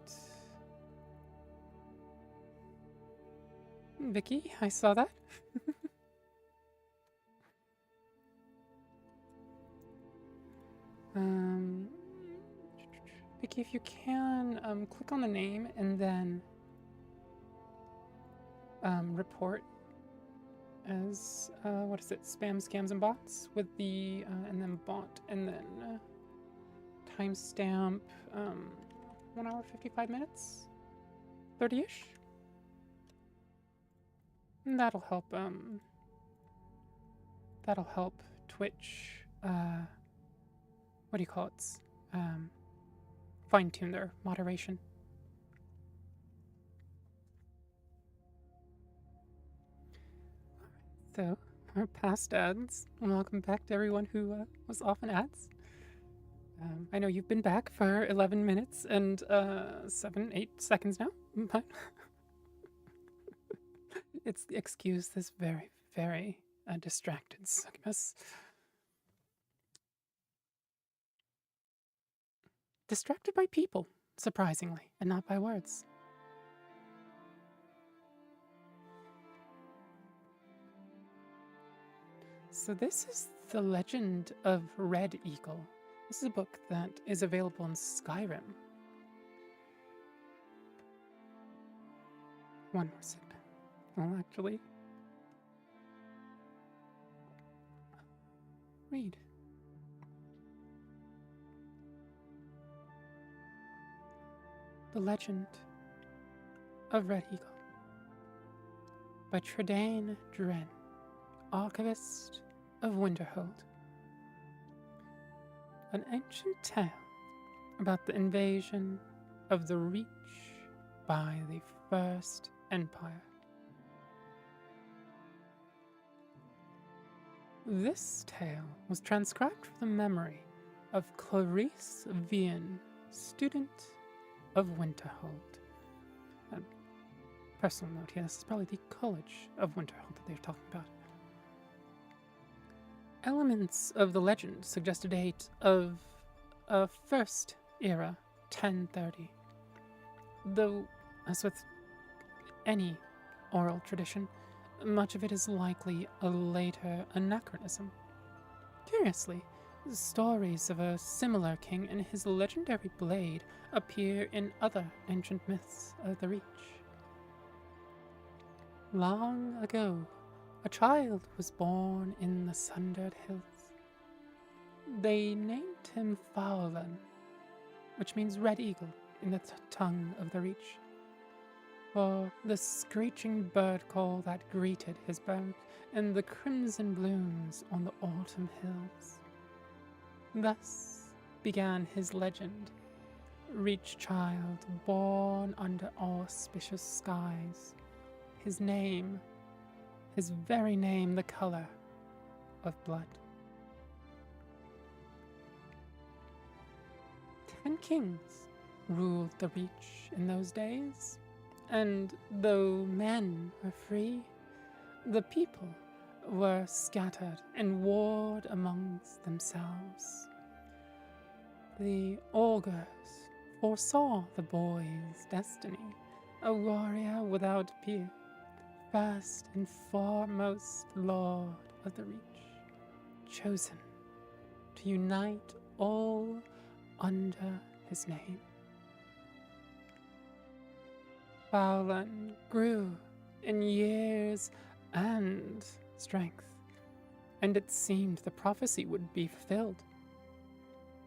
Speaker 1: Vicky, I saw that. Vicky, if you can, click on the name and then report as, what is it, spam, scams, and bots with the, and then bot, and then timestamp, 1 hour, 55 minutes? 30-ish? And that'll help, that'll help Twitch, what do you call it? Fine-tune their moderation. So, our past ads. Welcome back to everyone who was off in ads. I know you've been back for 11 minutes and 7-8 seconds now, but it's excuse this very, very distracted succubus. Distracted by people, surprisingly, and not by words. So this is The Legend of Red Eagle. This is a book that is available in Skyrim. One more sip. Well, actually, read. The Legend of Red Eagle by Tredane Dren, Archivist of Winterhold. An ancient tale about the invasion of the Reach by the First Empire. This tale was transcribed from the memory of Krys, student of Winterhold. A personal note here, this is probably the College of Winterhold that they're talking about. Elements of the legend suggest a date of a first era, 1030. Though, as with any oral tradition, much of it is likely a later anachronism. Curiously, stories of a similar king and his legendary blade appear in other ancient myths of the Reach. Long ago, a child was born in the Sundered Hills. They named him Fowlan, which means Red Eagle in the tongue of the Reach, for the screeching bird call that greeted his birth and the crimson blooms on the autumn hills. Thus began his legend, Reach child born under auspicious skies, his name, his very name, the color of blood. 10 kings ruled the Reach in those days, and though men were free, the people were scattered and warred amongst themselves. The augurs foresaw the boy's destiny, a warrior without peer, first and foremost Lord of the Reach, chosen to unite all under his name. Fowlan grew in years and strength, and it seemed the prophecy would be fulfilled.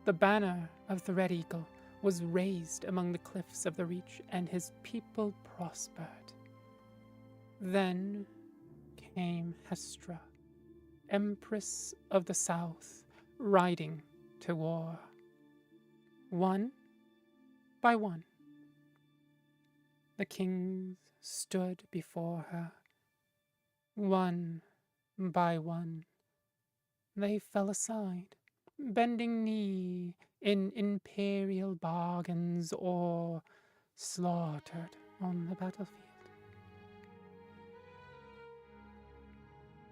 Speaker 1: The banner of the Red Eagle was raised among the cliffs of the Reach, and his people prospered. Then came Hestra, Empress of the South, riding to war. One by one, the kings stood before her. One by one, they fell aside, bending knee in imperial bargains or slaughtered on the battlefield.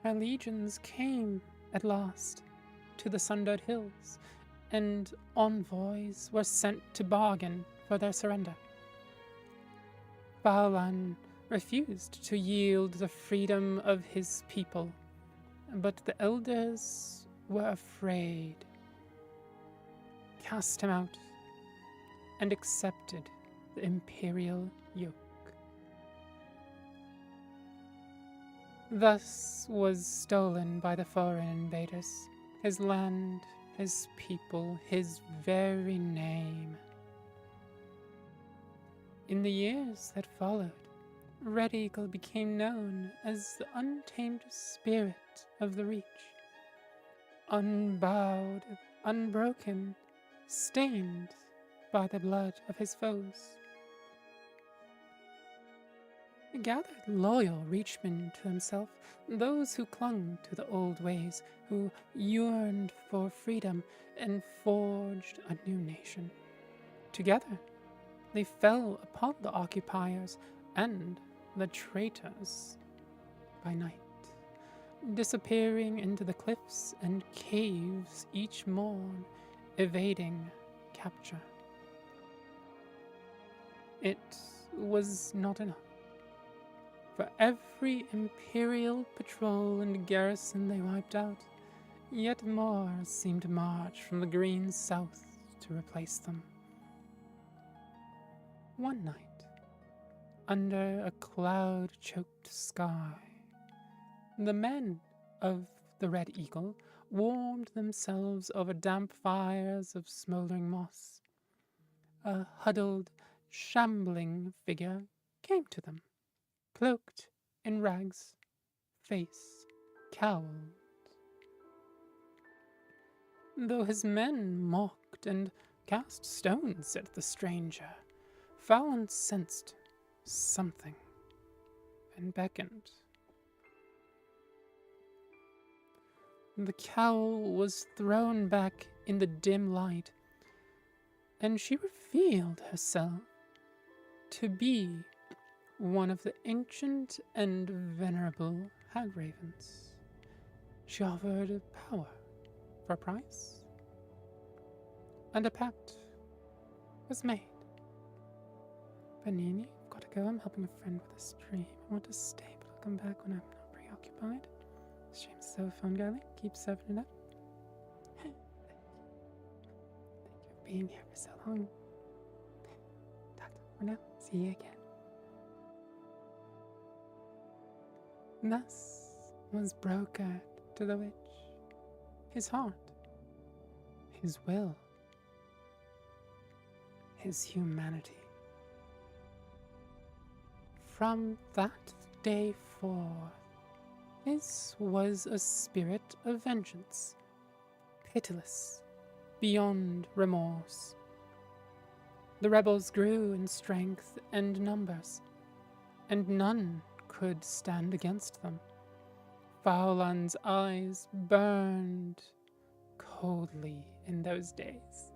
Speaker 1: Her legions came at last to the Sundered Hills, and envoys were sent to bargain for their surrender. Fowlan refused to yield the freedom of his people, but the elders were afraid, cast him out, and accepted the imperial yoke. Thus was stolen by the foreign invaders his land, his people, his very name. In the years that followed, Red Eagle became known as the untamed spirit of the Reach, unbowed, unbroken, stained by the blood of his foes. He gathered loyal reachmen to himself, those who clung to the old ways, who yearned for freedom and forged a new nation. Together, they fell upon the occupiers and the traitors by night, disappearing into the cliffs and caves each morn, evading capture. It was not enough. For every Imperial patrol and garrison they wiped out, yet more seemed to march from the green south to replace them. One night, under a cloud-choked sky, the men of the Red Eagle warmed themselves over damp fires of smoldering moss. A huddled, shambling figure came to them, cloaked in rags, face cowled. Though his men mocked and cast stones at the stranger, Fallon sensed something and beckoned. The cowl was thrown back in the dim light, and she revealed herself to be one of the ancient and venerable hag-ravens. She offered power for a price, and a pact was made. Panini, I've got to go. I'm helping a friend with a stream. I want to stay, but I'll come back when I'm not preoccupied. Stream's so fun, darling. Keep serving it up. Thank you for being here for so long. Talk to you for now. See you again. Thus was brokered to the witch his heart, his will, his humanity. From that day forth, his was a spirit of vengeance, pitiless, beyond remorse. The rebels grew in strength and numbers, and none could stand against them. Faulan's eyes burned coldly in those days.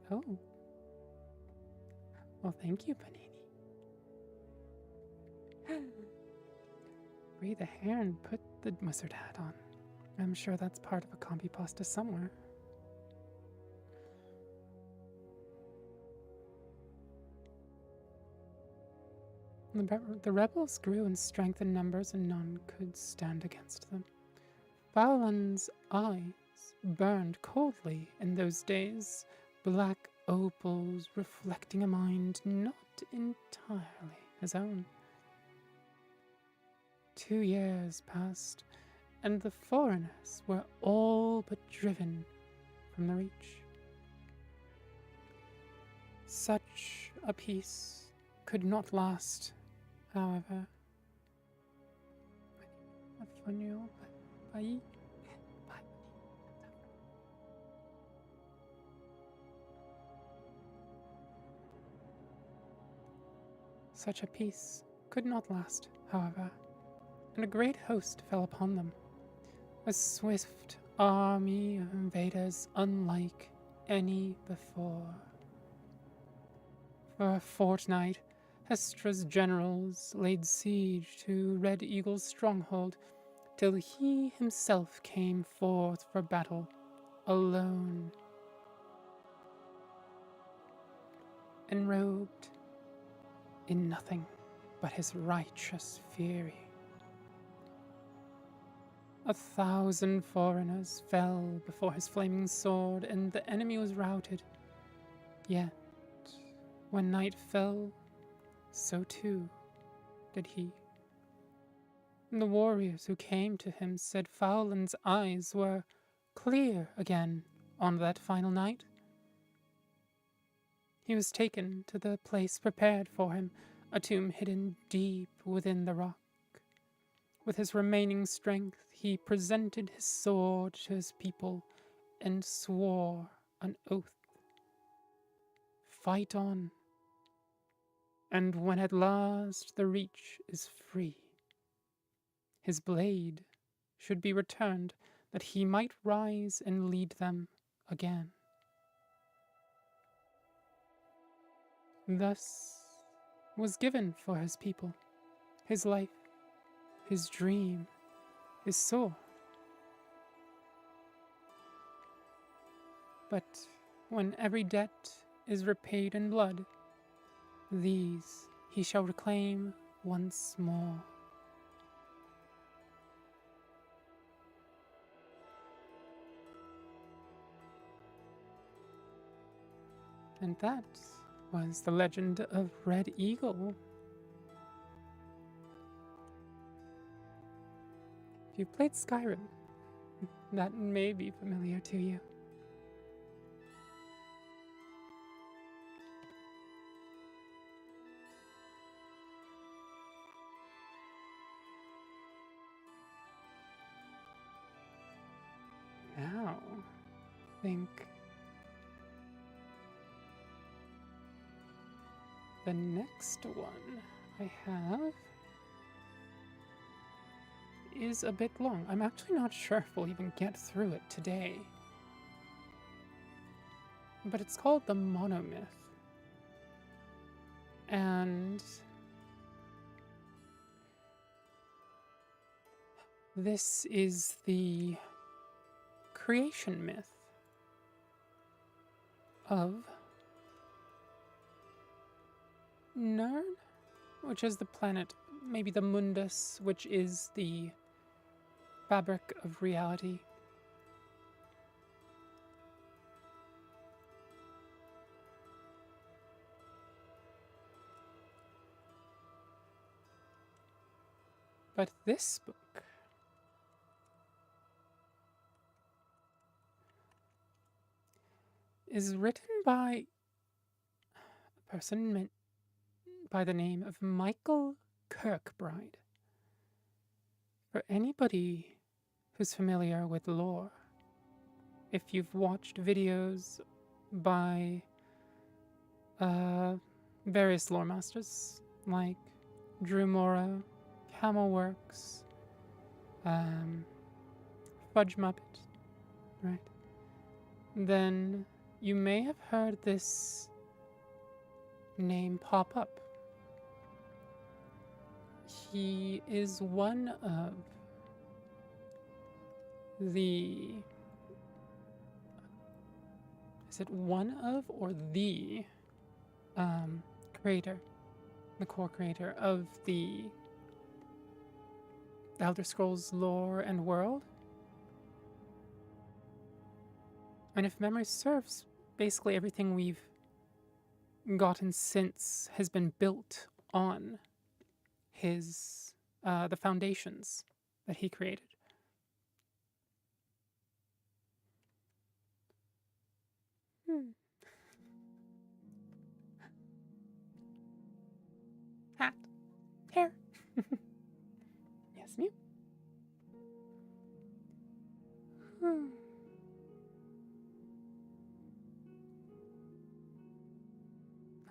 Speaker 1: Oh. Well, thank you, Panini. Breathe a hair and put the wizard hat on. I'm sure that's part of a combi pasta somewhere. The rebels grew in strength and numbers, and none could stand against them. Faulan's eyes burned coldly in those days, black opals reflecting a mind not entirely his own. 2 years passed, and the foreigners were all but driven from the reach. Such a peace could not last, however. Bye. Such a peace could not last, however, and a great host fell upon them, a swift army of invaders unlike any before. For a fortnight, Hestra's generals laid siege to Red Eagle's stronghold, till he himself came forth for battle, alone, enrobed in nothing but his righteous fury. 1,000 foreigners fell before his flaming sword, and the enemy was routed. Yet, when night fell, so too did he. And the warriors who came to him said Faulan's eyes were clear again on that final night. He was taken to the place prepared for him, a tomb hidden deep within the rock, With his remaining strength, he presented his sword to his people and swore an oath. Fight on. And when at last the reach is free, his blade should be returned that he might rise and lead them again. Thus was given for his people his life, his dream, his soul. But when every debt is repaid in blood, these he shall reclaim once more. And that was the legend of Red Eagle. If you've played Skyrim, that may be familiar to you. Now, I think the next one I have is a bit long. I'm actually not sure if we'll even get through it today. But it's called the Monomyth. And this is the creation myth of Nern, which is the planet, maybe the Mundus, which is the fabric of reality. But this book is written by a person by the name of Michael Kirkbride. For anybody who's familiar with lore, if you've watched videos by various lore masters like Drew Morrow, Camelworks, Fudge Muppet, right? Then you may have heard this name pop up. He is one of the... Is it one of or the creator, the core creator of the Elder Scrolls lore and world? And if memory serves, basically everything we've gotten since has been built on his the foundations that he created. Hat. Hair. Yes, me.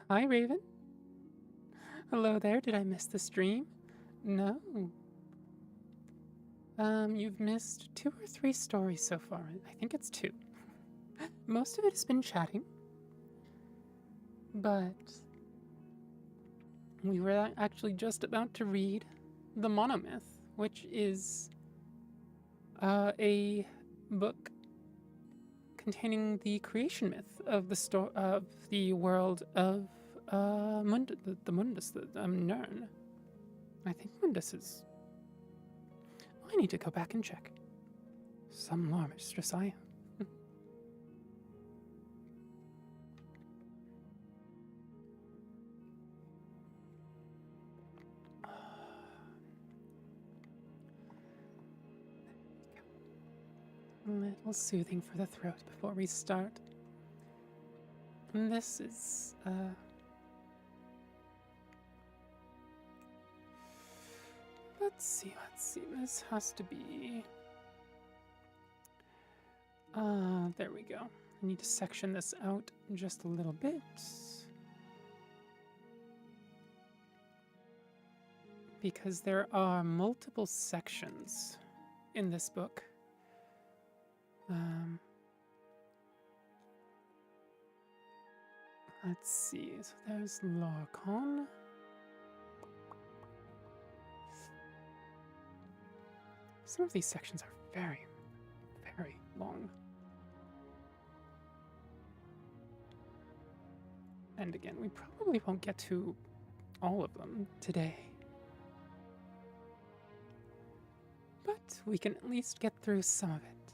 Speaker 1: Hi, Raven. Hello there. Did I miss the stream? No. You've missed 2 or 3 stories so far. I think it's 2. Most of it has been chatting. But we were actually just about to read The Monomyth, which is a book containing the creation myth of the world of the Mundus, Nern. I think Mundus is... I need to go back and check. Some lore mistress I am. A little soothing for the throat before we start. And this is, let's Let's see. This has to be... there we go. I need to section this out just a little bit. Because there are multiple sections in this book. Let's see. So there's Larcon. Some of these sections are very, very long. And again, we probably won't get to all of them today. But we can at least get through some of it.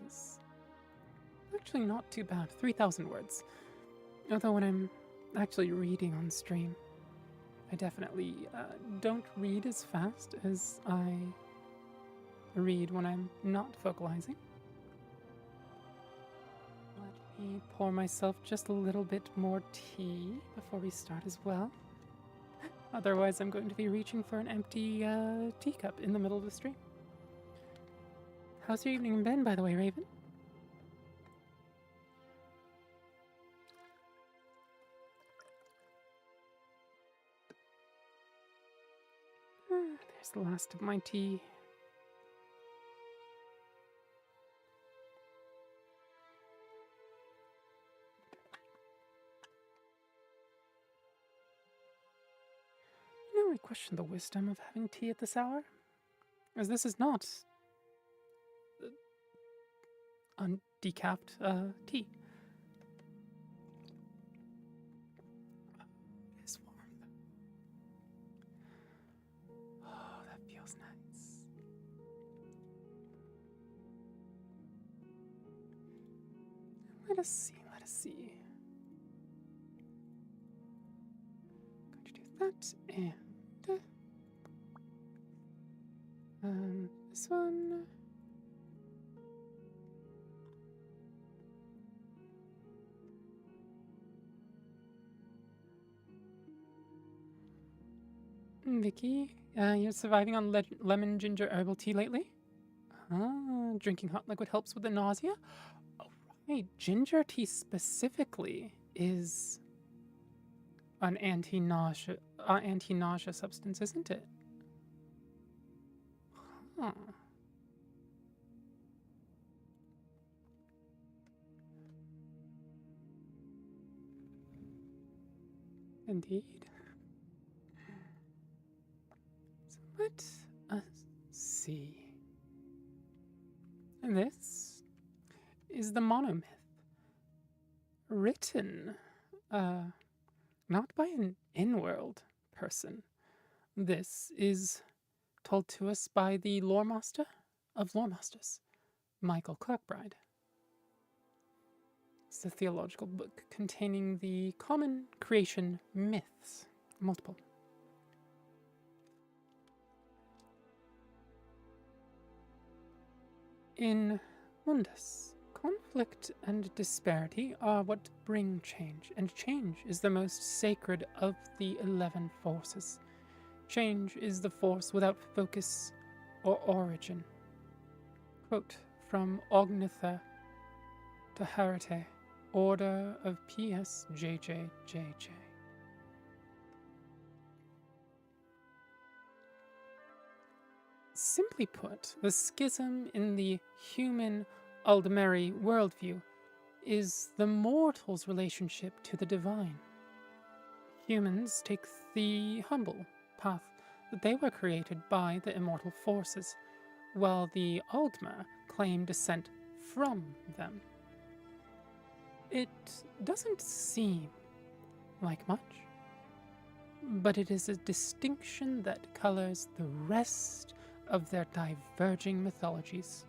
Speaker 1: This is actually not too bad. 3,000 words. Although when I'm actually reading on stream, I definitely don't read as fast as I read when I'm not vocalizing. Let me pour myself just a little bit more tea before we start as well. Otherwise, I'm going to be reaching for an empty teacup in the middle of the stream. How's your evening been, by the way, Raven? There's the last of my tea. I question the wisdom of having tea at this hour, as this is not undecaffed tea. It is warm. Oh, that feels nice. Let us see. I'm going to do that and this one. Vicky, you're surviving on lemon ginger herbal tea lately? Drinking hot liquid helps with the nausea? Oh, right. Ginger tea specifically is an anti-nausea substance, isn't it? Huh. Indeed. So let us see. And this is the monomyth, written not by an in-world person. This is told to us by the lore master of lore masters, Michael Kirkbride. It's a theological book containing the common creation myths, multiple. In Mundus, conflict and disparity are what bring change, and change is the most sacred of the 11 forces. Change is the force without focus or origin. Quote from Ognitha to Harate, Order of PSJJJJ. Simply put, the schism in the human Aldmeri worldview is the mortal's relationship to the divine. Humans take the humble path that they were created by the immortal forces, while the Aldmer claim descent from them. It doesn't seem like much, but it is a distinction that colors the rest of their diverging mythologies.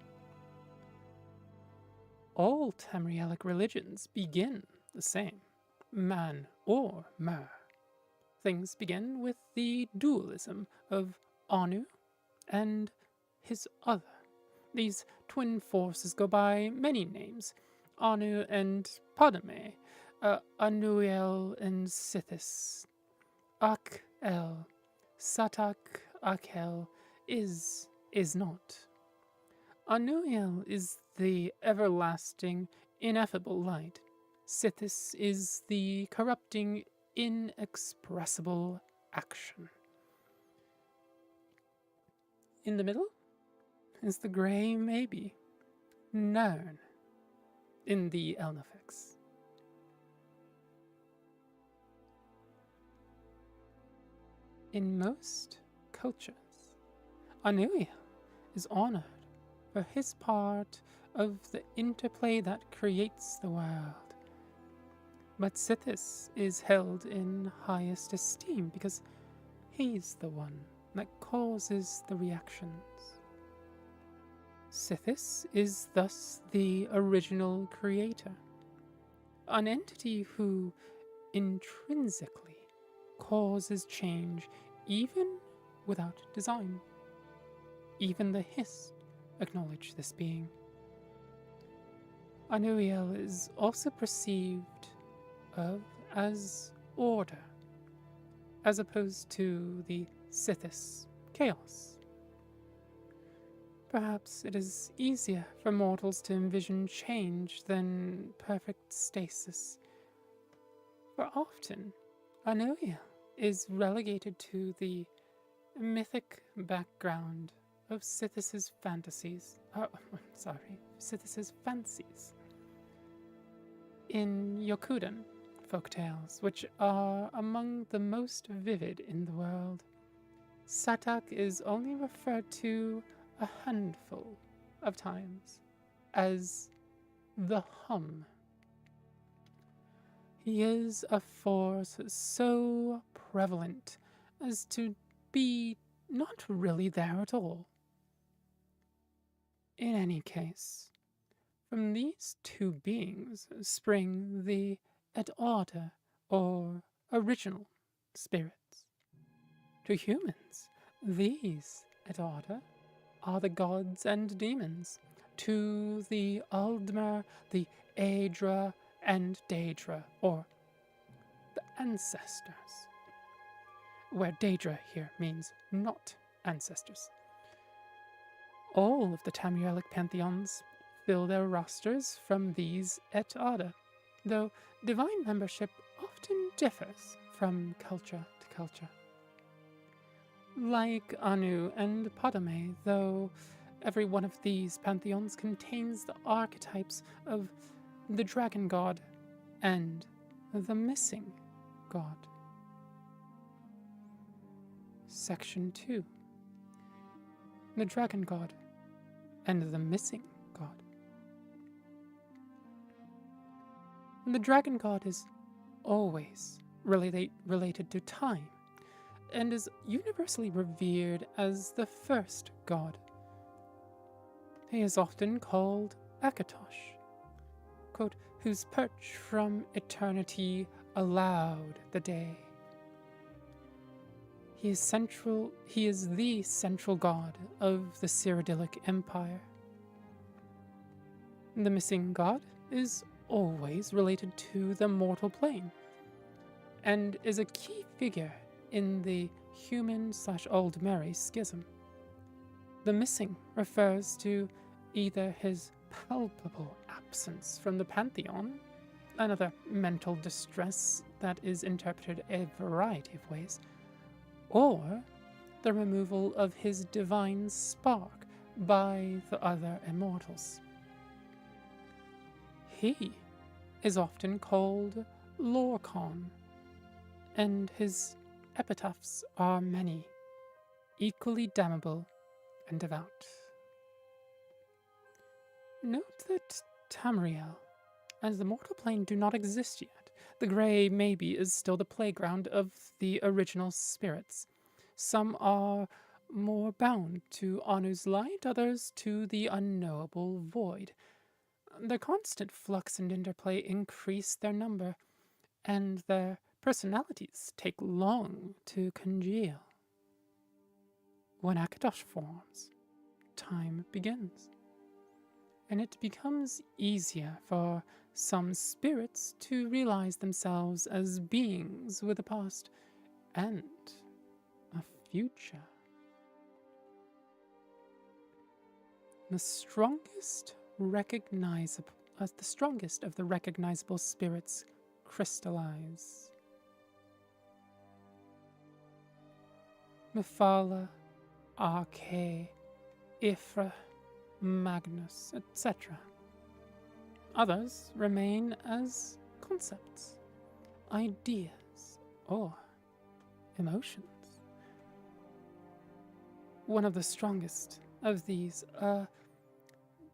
Speaker 1: All Tamrielic religions begin the same, man or mer. Things begin with the dualism of Anu and his other. These twin forces go by many names, Anu and Padme, Anuel and Sithis, Ak-El, Satak, Akel is not. Anuiel is the everlasting, ineffable light. Sithis is the corrupting, inexpressible action. In the middle is the grey maybe, known in the Elnifex. In most cultures, Anuiel is honored for his part of the interplay that creates the world. But Sithis is held in highest esteem because he's the one that causes the reactions. Sithis is thus the original creator, an entity who intrinsically causes change even without design. Even the Hist acknowledge this being. Anuiel is also perceived of as order, as opposed to the Sithis, chaos. Perhaps it is easier for mortals to envision change than perfect stasis, for often Anuiel is relegated to the mythic background of Sithis's fantasies. Sithis's fancies. In Yokudan folktales, which are among the most vivid in the world, Satak is only referred to a handful of times as the Hum. He is a force so prevalent as to be not really there at all. In any case, from these two beings spring the et order, or original, spirits. To humans, these et order are the gods and demons. To the Aldmer, the Aedra and Daedra, or the ancestors, where Daedra here means not ancestors. All of the Tamurielic pantheons fill their rosters from these et order, though divine membership often differs from culture to culture. Like Anu and Padme, though, every one of these pantheons contains the archetypes of the dragon god and the missing god. Section 2. The dragon god and the missing god. The dragon god is always related to time, and is universally revered as the first god. He is often called Akatosh, quote, whose perch from eternity allowed the day. He is the central god of the Cyrodiilic Empire. The missing god is always related to the mortal plane, and is a key figure in the human/Aldmeri schism. The missing refers to either his palpable absence from the pantheon, another mental distress that is interpreted a variety of ways, or the removal of his divine spark by the other immortals. He is often called Lorcan, and his epitaphs are many, equally damnable and devout. Note that Tamriel and the mortal plane do not exist yet. The grey maybe is still the playground of the original spirits. Some are more bound to Anu's light, others to the unknowable void. Their constant flux and interplay increase their number, and their personalities take long to congeal. When Akatosh forms, time begins, and it becomes easier for some spirits to realize themselves as beings with a past and a future. The strongest recognizable, the strongest of the recognizable spirits crystallize. Mephala, Arche, Ifra, Magnus, etc. Others remain as concepts, ideas, or emotions. One of the strongest of these, a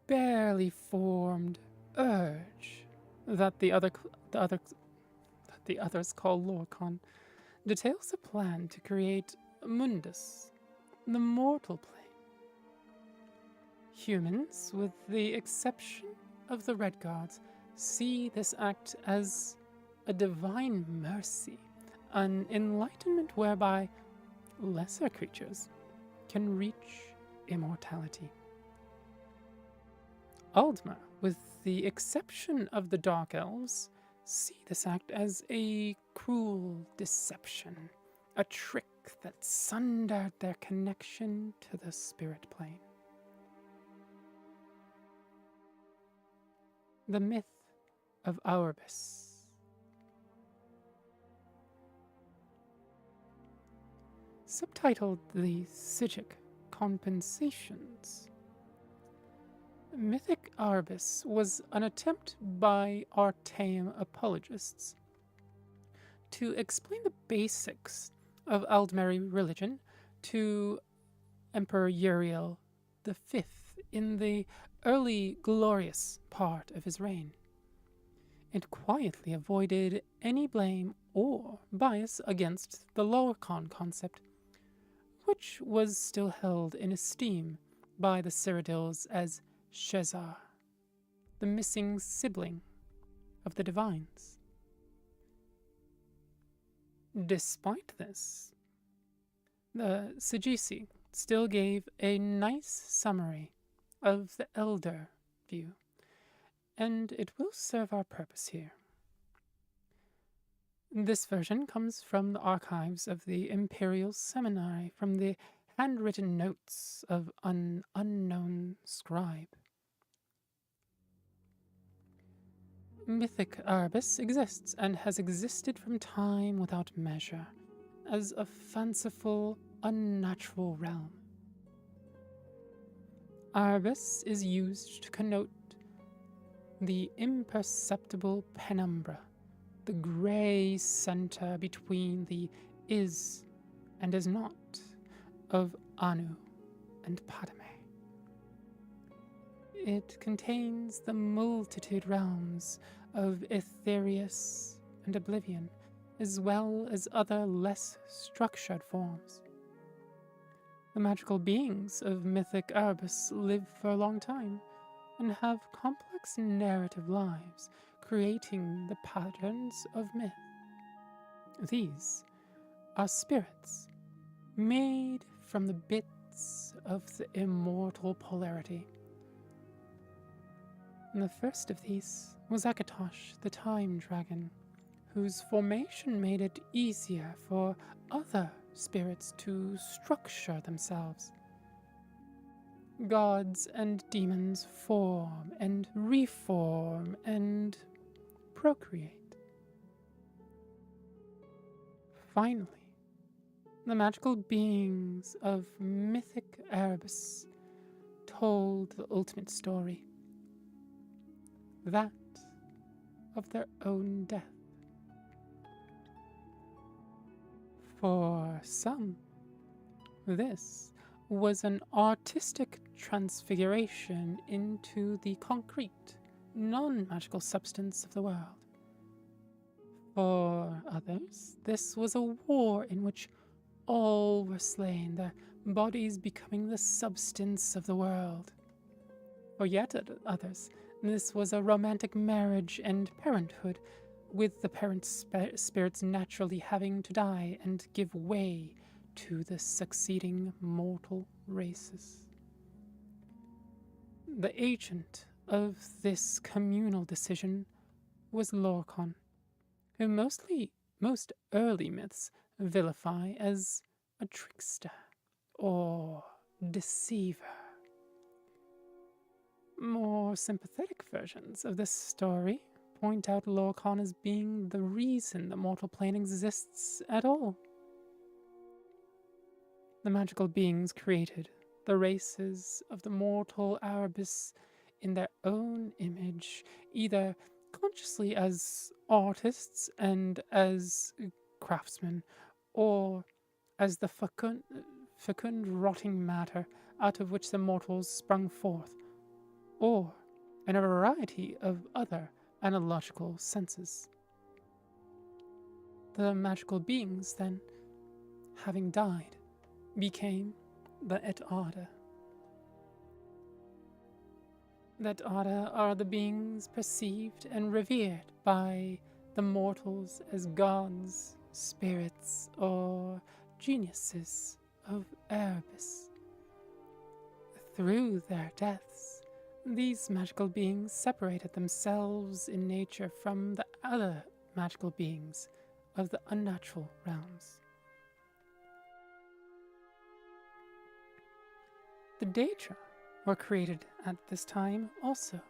Speaker 1: barely formed urge that the others call Lorcan, details a plan to create Mundus, the mortal plane. Humans, with the exception of the Red Guards, see this act as a divine mercy, an enlightenment whereby lesser creatures can reach immortality. Aldmer, with the exception of the Dark Elves, see this act as a cruel deception, a trick that sundered their connection to the spirit plane. The myth of Aurbis. Subtitled The Psijic Compensations. Mythic Aurbis was an attempt by Artaeum apologists to explain the basics of Aldmeri religion to Emperor Uriel V in the early glorious part of his reign. It quietly avoided any blame or bias against the Lorcan concept, which was still held in esteem by the Cyrodiils as Shezar, the missing sibling of the divines. Despite this, the Psijici still gave a nice summary of the Elder view, and it will serve our purpose here. This version comes from the archives of the Imperial Seminary, from the handwritten notes of an unknown scribe. Mythic Aurbis exists and has existed from time without measure, as a fanciful, unnatural realm. Aurbis is used to connote the imperceptible penumbra, the grey center between the is and is not of Anu and Padme. It contains the multitude realms of Aetherius and Oblivion, as well as other less structured forms. The magical beings of mythic Aurbis live for a long time and have complex narrative lives, creating the patterns of myth. These are spirits made from the bits of the immortal polarity. And the first of these was Akatosh, the Time Dragon, whose formation made it easier for other spirits to structure themselves. Gods and demons form and reform and procreate. Finally, the magical beings of mythic Aurbis told the ultimate story, that of their own death. For some, this was an artistic transfiguration into the concrete, non-magical substance of the world. For others, this was a war in which all were slain, their bodies becoming the substance of the world. For yet others, this was a romantic marriage and parenthood, with the parent spirits naturally having to die and give way to the succeeding mortal races. The agent of this communal decision was Lorcan, who most early myths vilify as a trickster or deceiver. More sympathetic versions of this story point out Lorcan as being the reason the mortal plane exists at all. The magical beings created the races of the mortal Erebus in their own image, either consciously as artists and as craftsmen, or as the fecund rotting matter out of which the mortals sprung forth, or in a variety of other analogical senses. The magical beings, then, having died, became the EtAda. The EtAda are the beings perceived and revered by the mortals as gods, spirits, or geniuses of Erebus. Through their deaths, these magical beings separated themselves in nature from the other magical beings of the unnatural realms. The Daedra were created at this time also,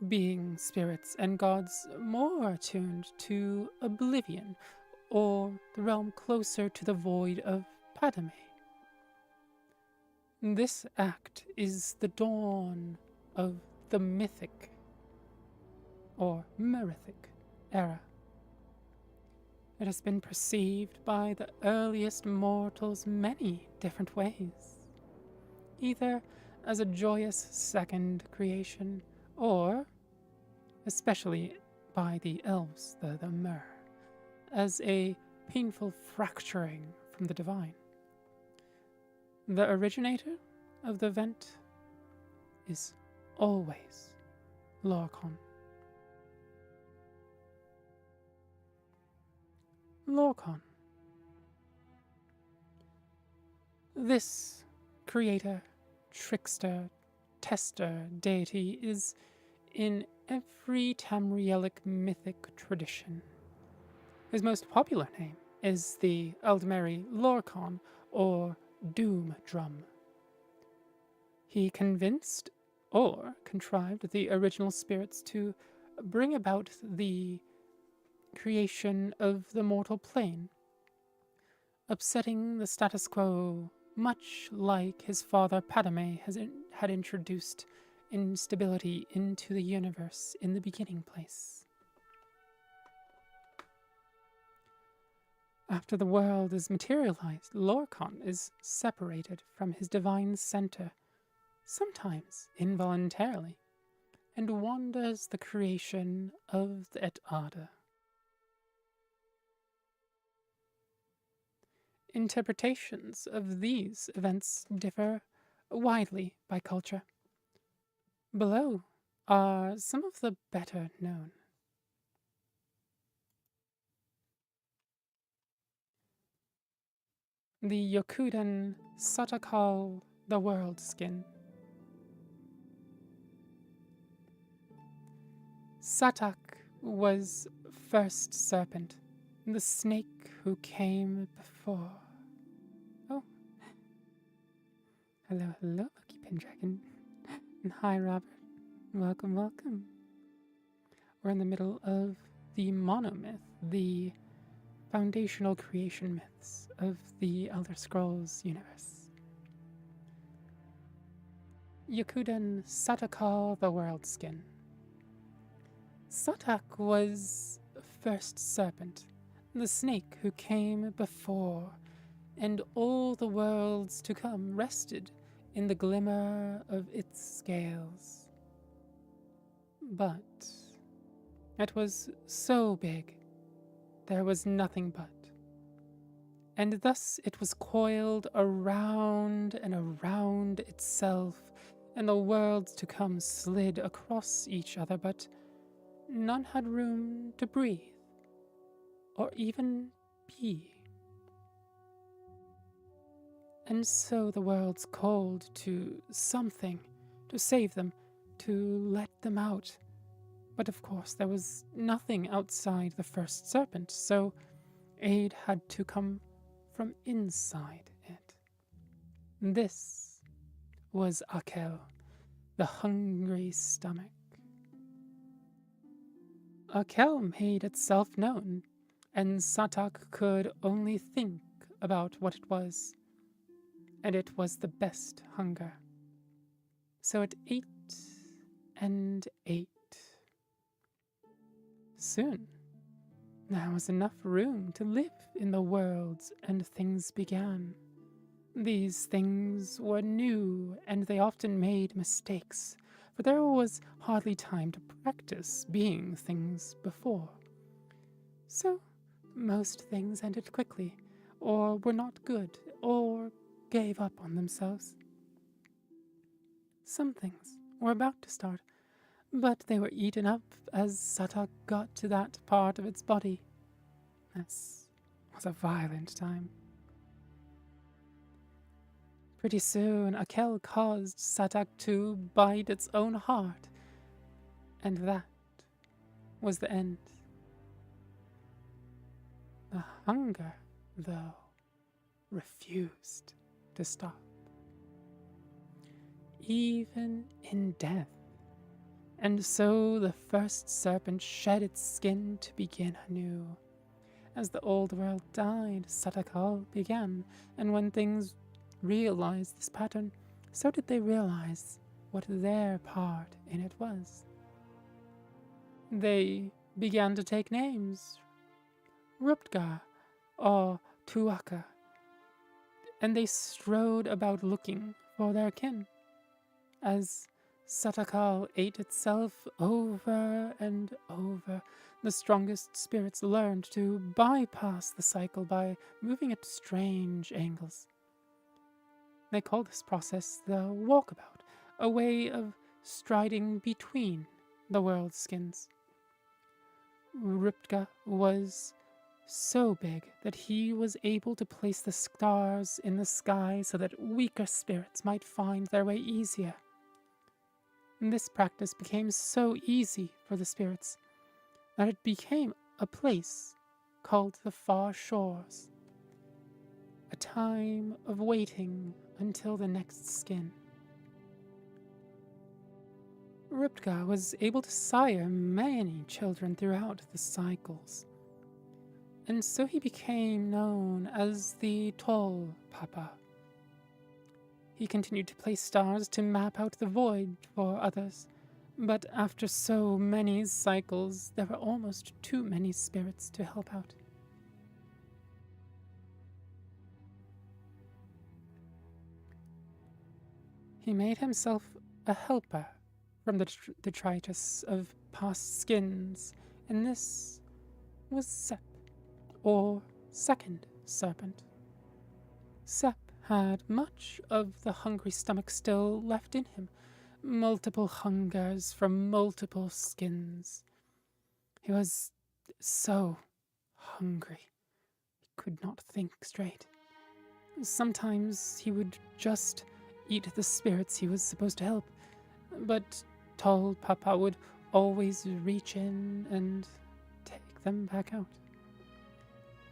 Speaker 1: being spirits and gods more attuned to oblivion, or the realm closer to the void of Padme. This act is the dawn of the mythic, or merithic, era. It has been perceived by the earliest mortals many different ways, either as a joyous second creation, or, especially by the elves, the Mer, as a painful fracturing from the divine. The originator of the event is always Lorcan. Lorcan. This creator, trickster, tester deity is in every Tamrielic mythic tradition. His most popular name is the Eldmeri Lorcan, or Doom Drum. He convinced or contrived the original spirits to bring about the creation of the mortal plane, upsetting the status quo, much like his father Padme had introduced instability into the universe in the beginning place. After the world is materialized, Lorcan is separated from his divine center, sometimes involuntarily, and wanders the creation of the EtAda. Interpretations of these events differ widely by culture. Below are some of the better known. The Yokudan Satakal the World Skin. Satak was first serpent, the snake who came before. Oh. Hello, Lucky Pendragon. And hi, Robert. Welcome, welcome. We're in the middle of the monomyth, the foundational creation myths of the Elder Scrolls universe. Yokudan Satakal the World Skin. Satak was first serpent, the snake who came before, and all the worlds to come rested in the glimmer of its scales. But it was so big, there was nothing but. And thus it was coiled around and around itself, and the worlds to come slid across each other, but none had room to breathe, or even be. And so the worlds called to something to save them, to let them out. But of course there was nothing outside the first serpent, so aid had to come from inside it. This was Akel, the hungry stomach. Akel made itself known, and Satak could only think about what it was, and it was the best hunger. So it ate and ate. Soon, there was enough room to live in the worlds, and things began. These things were new, and they often made mistakes, for there was hardly time to practice being things before. So, most things ended quickly, or were not good, or gave up on themselves. Some things were about to start, but they were eaten up as Satak got to that part of its body. This was a violent time. Pretty soon, Akel caused Satak to bite its own heart, and that was the end. The hunger, though, refused to stop. Even in death. And so the first serpent shed its skin to begin anew. As the old world died, Satakal began, and when things realized this pattern, so did they realize what their part in it was. They began to take names, Ruptgar or Tuaka, and they strode about looking for their kin. As Satakal ate itself over and over, the strongest spirits learned to bypass the cycle by moving at strange angles. They call this process the walkabout, a way of striding between the world skins. Ruptka was so big that he was able to place the stars in the sky so that weaker spirits might find their way easier. This practice became so easy for the spirits that it became a place called the Far Shores, a time of waiting until the next skin. Ruptka was able to sire many children throughout the cycles, and so he became known as the Tall Papa. He continued to place stars to map out the void for others, but after so many cycles, there were almost too many spirits to help out. He made himself a helper from the detritus of past skins, and this was Sep, or Second Serpent. Sep had much of the hungry stomach still left in him, multiple hungers from multiple skins. He was so hungry, he could not think straight. Sometimes he would just eat the spirits he was supposed to help, but Tall Papa would always reach in and take them back out.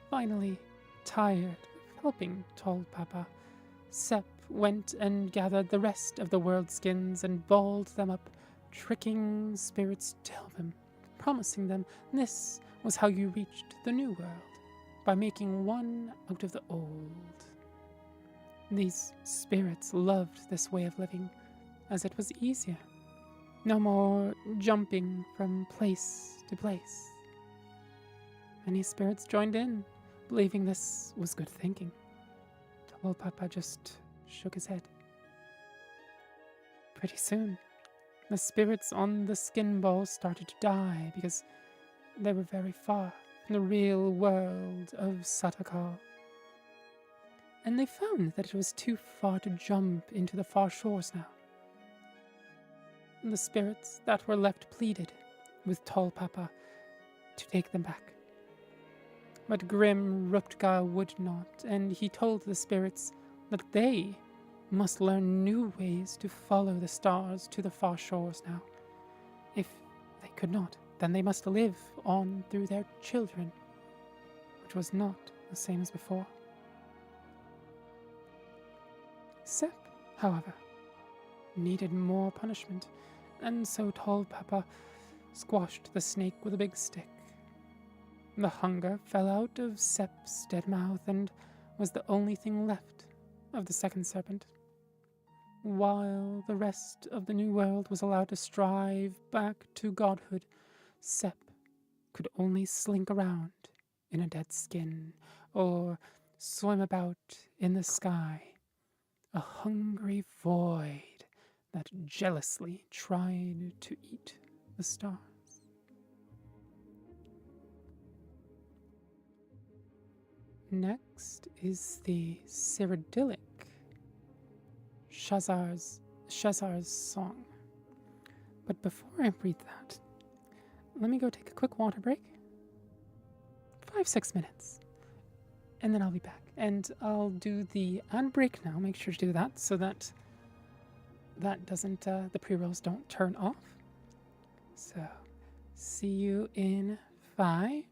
Speaker 1: Finally, tired of helping Tall Papa, Sep went and gathered the rest of the world skins and balled them up, tricking spirits to help him, promising them this was how you reached the new world, by making one out of the old. These spirits loved this way of living, as it was easier. No more jumping from place to place. Many spirits joined in, believing this was good thinking. Tall Papa just shook his head. Pretty soon, the spirits on the skin balls started to die because they were very far from the real world of Satakal. And they found that it was too far to jump into the far shores now. The spirits that were left pleaded with Tall Papa to take them back. But grim Ruptka would not, and he told the spirits that they must learn new ways to follow the stars to the far shores now. If they could not, then they must live on through their children, which was not the same as before. Sep, however, needed more punishment, and so Tall Pepper squashed the snake with a big stick. The hunger fell out of Sep's dead mouth and was the only thing left of the second serpent. While the rest of the New World was allowed to strive back to godhood, Sep could only slink around in a dead skin or swim about in the sky, a hungry void that jealously tried to eat the stars. Next is the Cyrodiilic Shazar's song. But before I read that, let me go take a quick water break. 5-6 minutes. And then I'll be back. And I'll do the ad break now. Make sure to do that so that doesn't, the pre-rolls don't turn off. So, see you in 5.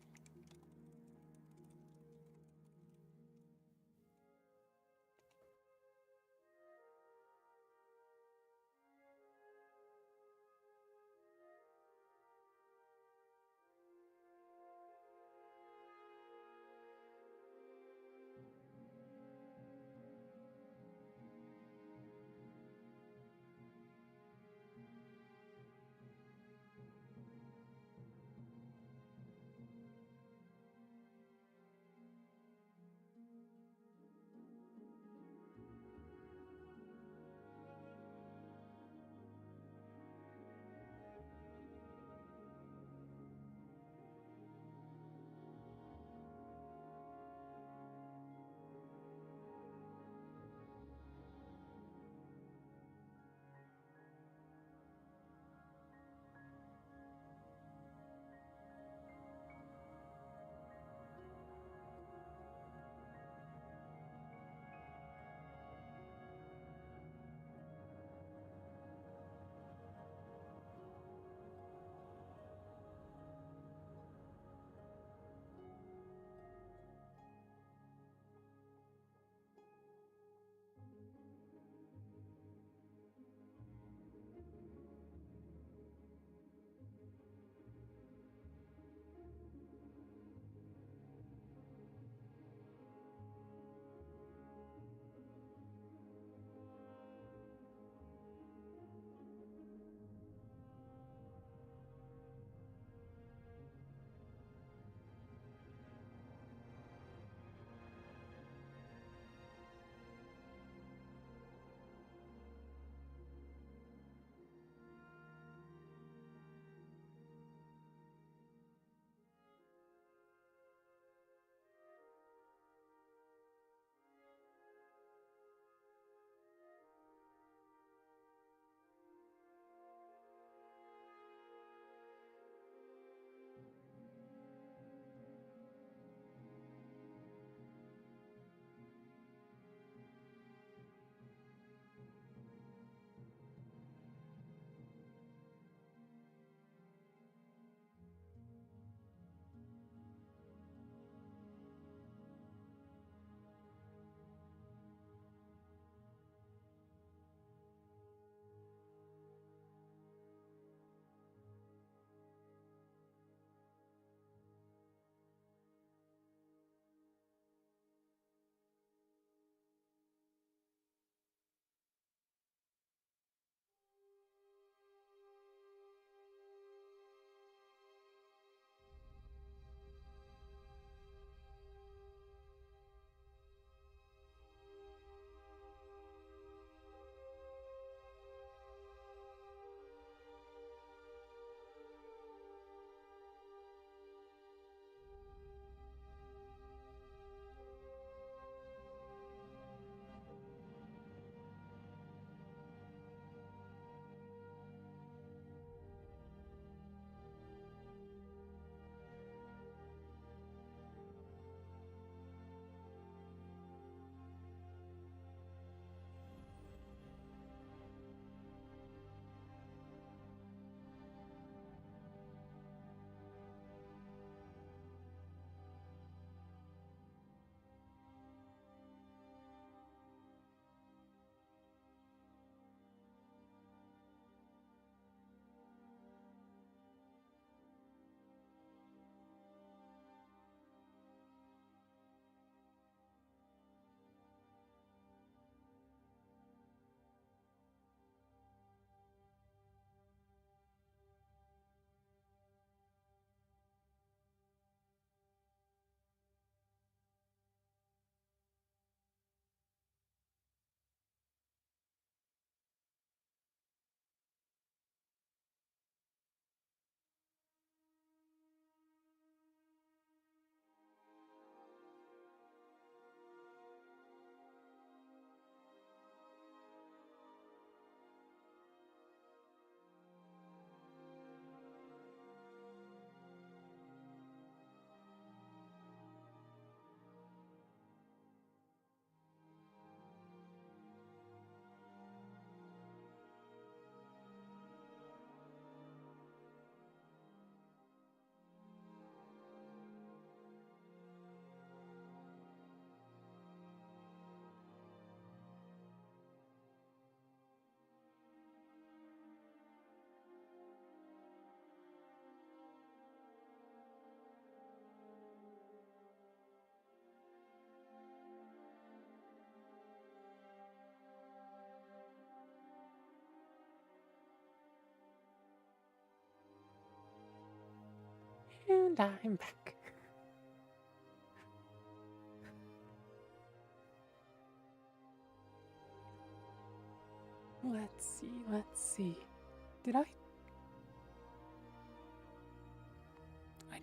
Speaker 1: And I'm back. Let's see. Did I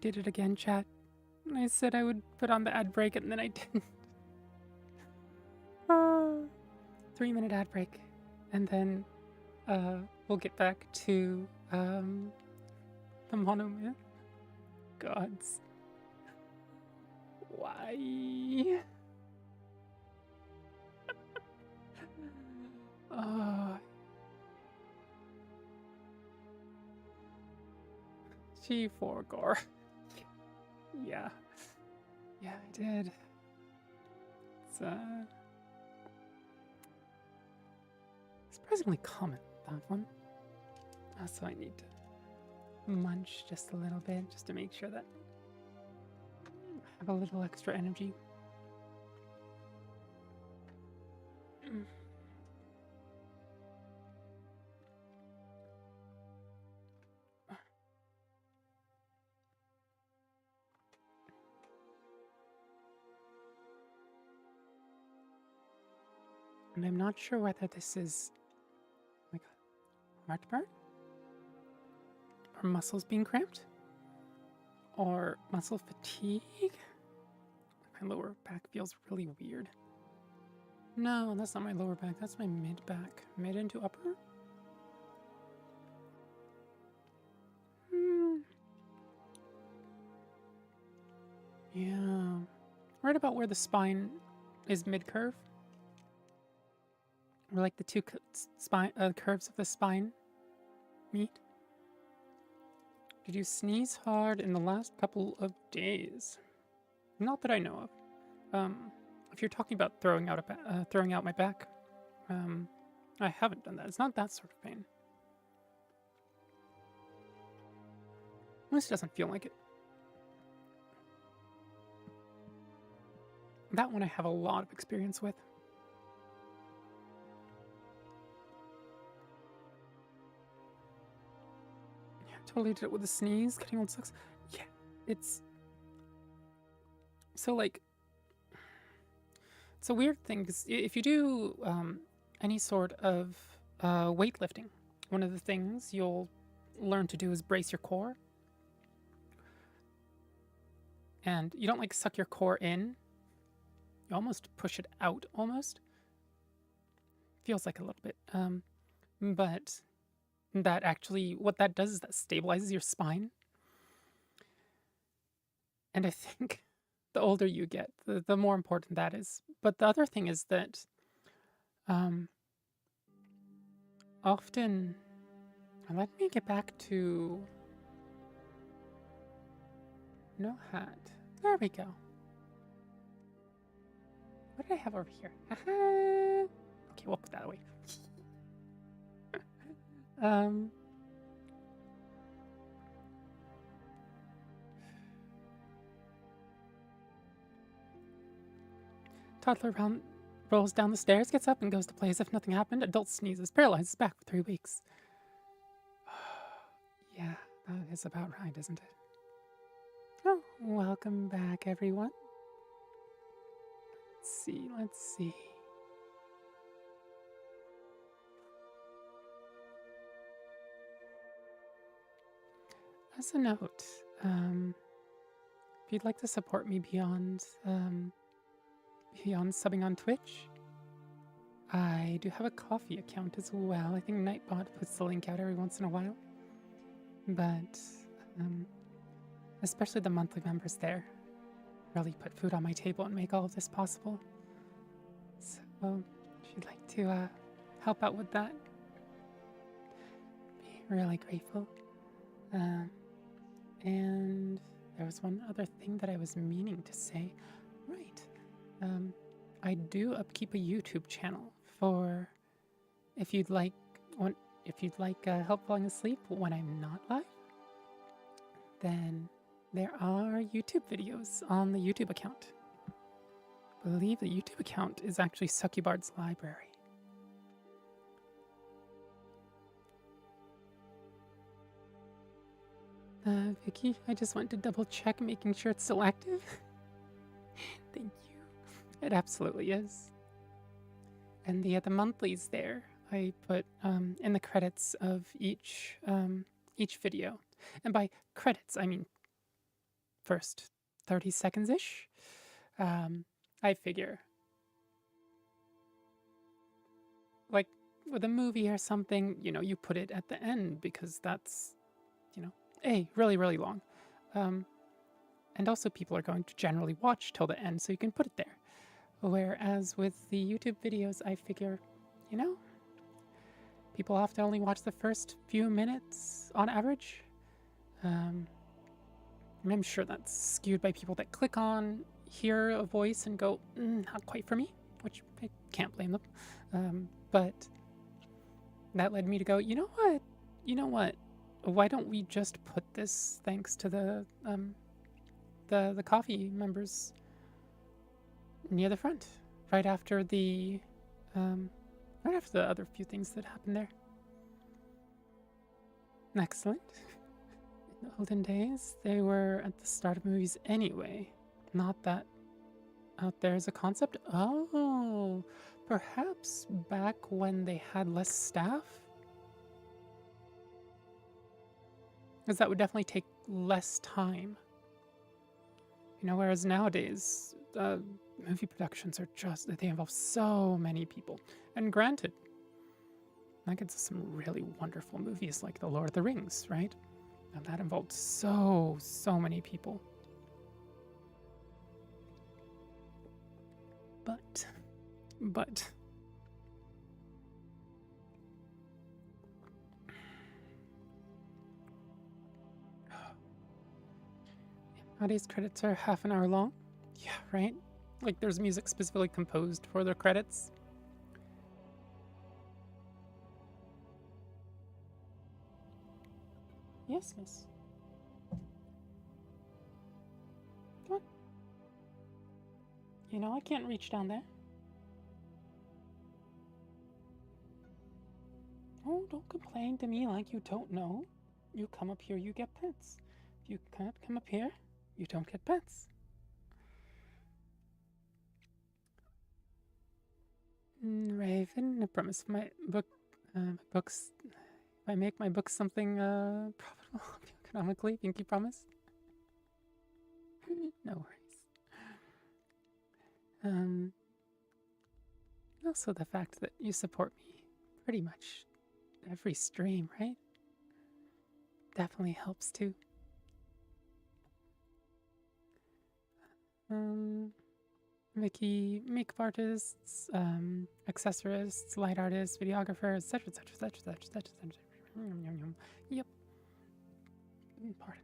Speaker 1: did it again, chat. I said I would put on the ad break and then I didn't. 3-minute ad break. And then we'll get back to the monomyth gods. Why? She forgore. Yeah. Yeah, I did. It's surprisingly common, that one. So I need to munch just a little bit just to make sure that I have a little extra energy. And I'm not sure whether this is like heartburn, or muscles being cramped, or muscle fatigue. My lower back feels really weird. No, that's not my lower back. That's my mid back. Mid into upper? Yeah. Right about where the spine is mid-curve. Or like the two curves of the spine meet. Did you sneeze hard in the last couple of days? Not that I know of. If you're talking about throwing out my back, I haven't done that. It's not that sort of pain. At least it doesn't feel like it. That one I have a lot of experience with. Yeah, totally did it with a sneeze. Getting old sucks. Yeah, it's... So, like... It's a weird thing, because if you do any sort of weightlifting, one of the things you'll learn to do is brace your core. And you don't, like, suck your core in. You almost push it out, almost. Feels like a little bit. But that actually, what that does is that stabilizes your spine. And I think the older you get, the more important that is. But the other thing is that often... Let me get back to... No hat. There we go. What did I have over here? Okay, we'll put that away. Toddler rolls down the stairs, gets up, and goes to play as if nothing happened. Adult sneezes, paralyzes back for 3 weeks. Yeah, that is about right, isn't it? Oh, welcome back, everyone. Let's see. As a note, if you'd like to support me beyond subbing on Twitch, I do have a coffee account as well. I think Nightbot puts the link out every once in a while. But, especially the monthly members there really put food on my table and make all of this possible. So, if you'd like to help out with that, be really grateful. And there was one other thing that I was meaning to say. Right. I do upkeep a YouTube channel for if you'd like help falling asleep when I'm not live. Then there are YouTube videos on the YouTube account. I believe the YouTube account is actually Succubard's Library. Vicky, I just want to double check making sure it's still active. Thank you. It absolutely is. And the monthlies there, I put in the credits of each video. And by credits, I mean first 30 seconds-ish. I figure, like with a movie or something, you put it at the end because that's, really, really long. And also people are going to generally watch till the end, so you can put it there. Whereas with the YouTube videos, I figure, people often only watch the first few minutes on average. And I'm sure that's skewed by people that click on, hear a voice, and go, not quite for me, which I can't blame them. But that led me to go, you know what? Why don't we just put this thanks to the coffee members near the front, right after the other few things that happened there. Excellent. In the olden days, they were at the start of movies anyway. Not that out there as a concept. Oh, perhaps back when they had less staff? Because that would definitely take less time. Whereas nowadays, movie productions are they involve so many people. And granted, I get some really wonderful movies like The Lord of the Rings, right? And that involved so many people. But nowadays credits are half an hour long. Yeah, right? Like there's music specifically composed for the credits. Yes. Come on. I can't reach down there. Oh, don't complain to me like you don't know. You come up here, you get pets. If you can't come up here, you don't get pets. Raven, I promise my books. If I make my books something profitable economically, pinky promise. No worries. Also the fact that you support me pretty much every stream, right? Definitely helps too. Mickey, makeup artists, accessorists, light artists, videographers, etc. Yep. Pardon.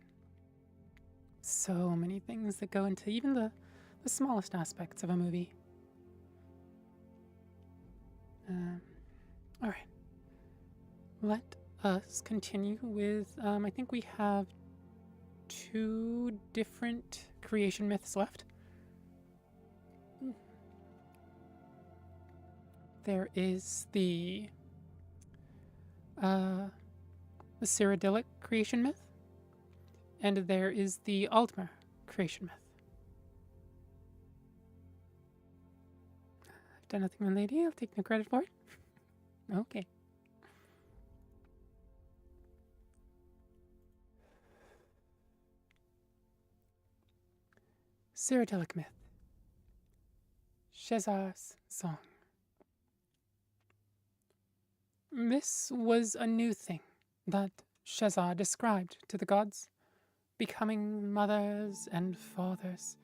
Speaker 1: So many things that go into even the smallest aspects of a movie. All right. Let us continue with, I think we have 2 different creation myths left. There is the Cyrodiilic creation myth, and there is the Altmer creation myth. I've done nothing, my lady. I'll take no credit for it. Okay. Cyrodiilic myth. Shezar's song. This was a new thing that Shezar described to the gods, becoming mothers and fathers,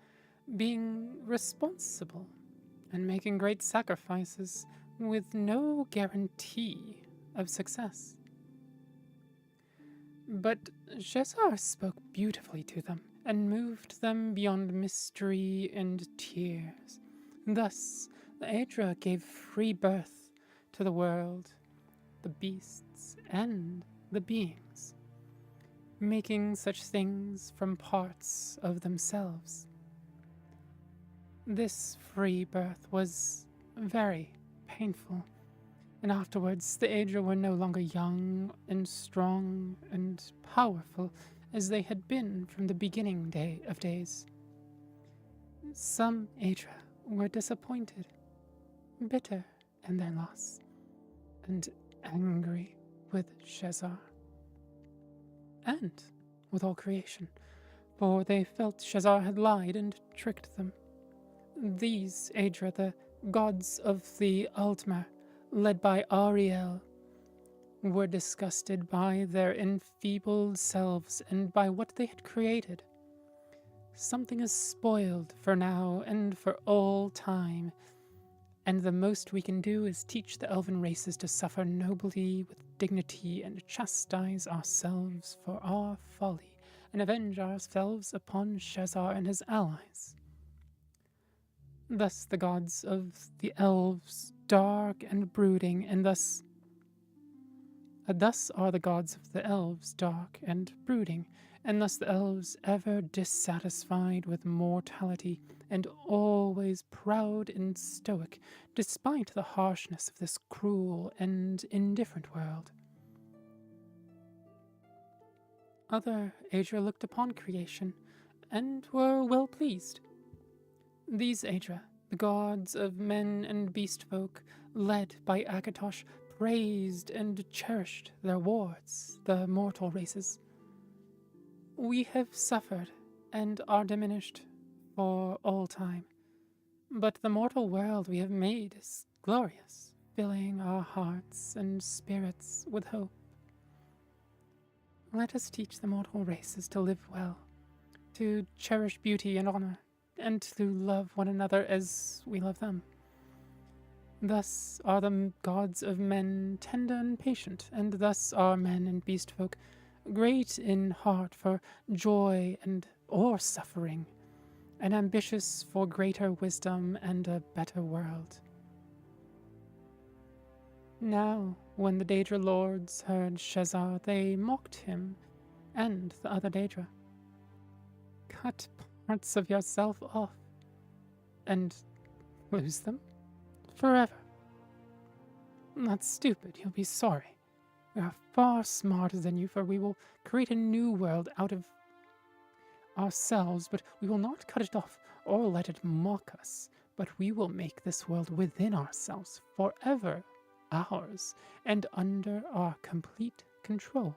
Speaker 1: being responsible, and making great sacrifices with no guarantee of success. But Shezar spoke beautifully to them, and moved them beyond mystery and tears. Thus, the Aedra gave free birth to the world, the beasts, and the beings, making such things from parts of themselves. This free birth was very painful, and afterwards the Aedra were no longer young and strong and powerful as they had been from the beginning of days. Some Aedra were disappointed, bitter in their loss, and angry with Shezar, and with all creation, for they felt Shezar had lied and tricked them. These Aedra, the gods of the Altmer, led by Ariel, were disgusted by their enfeebled selves and by what they had created. Something is spoiled for now and for all time, and the most we can do is teach the elven races to suffer nobly with dignity and chastise ourselves for our folly and avenge ourselves upon Shezar and his allies. Thus the gods of the elves, dark and brooding, and thus are the gods of the elves, dark and brooding, and thus the elves ever dissatisfied with mortality, and always proud and stoic, despite the harshness of this cruel and indifferent world. Other Aedra looked upon creation, and were well pleased. These Aedra, the gods of men and beast folk, led by Akatosh, praised and cherished their wards, the mortal races. We have suffered and are diminished for all time, but the mortal world we have made is glorious, filling our hearts and spirits with hope. Let us teach the mortal races to live well, to cherish beauty and honor, and to love one another as we love them. Thus are the gods of men tender and patient, and thus are men and beast folk great in heart for joy or suffering, and ambitious for greater wisdom and a better world. Now, when the Daedra lords heard Shezar, they mocked him and the other Daedra. Cut parts of yourself off and lose them forever. That's stupid. You'll be sorry. We are far smarter than you, for we will create a new world out of ourselves, but we will not cut it off or let it mock us, but we will make this world within ourselves forever ours and under our complete control.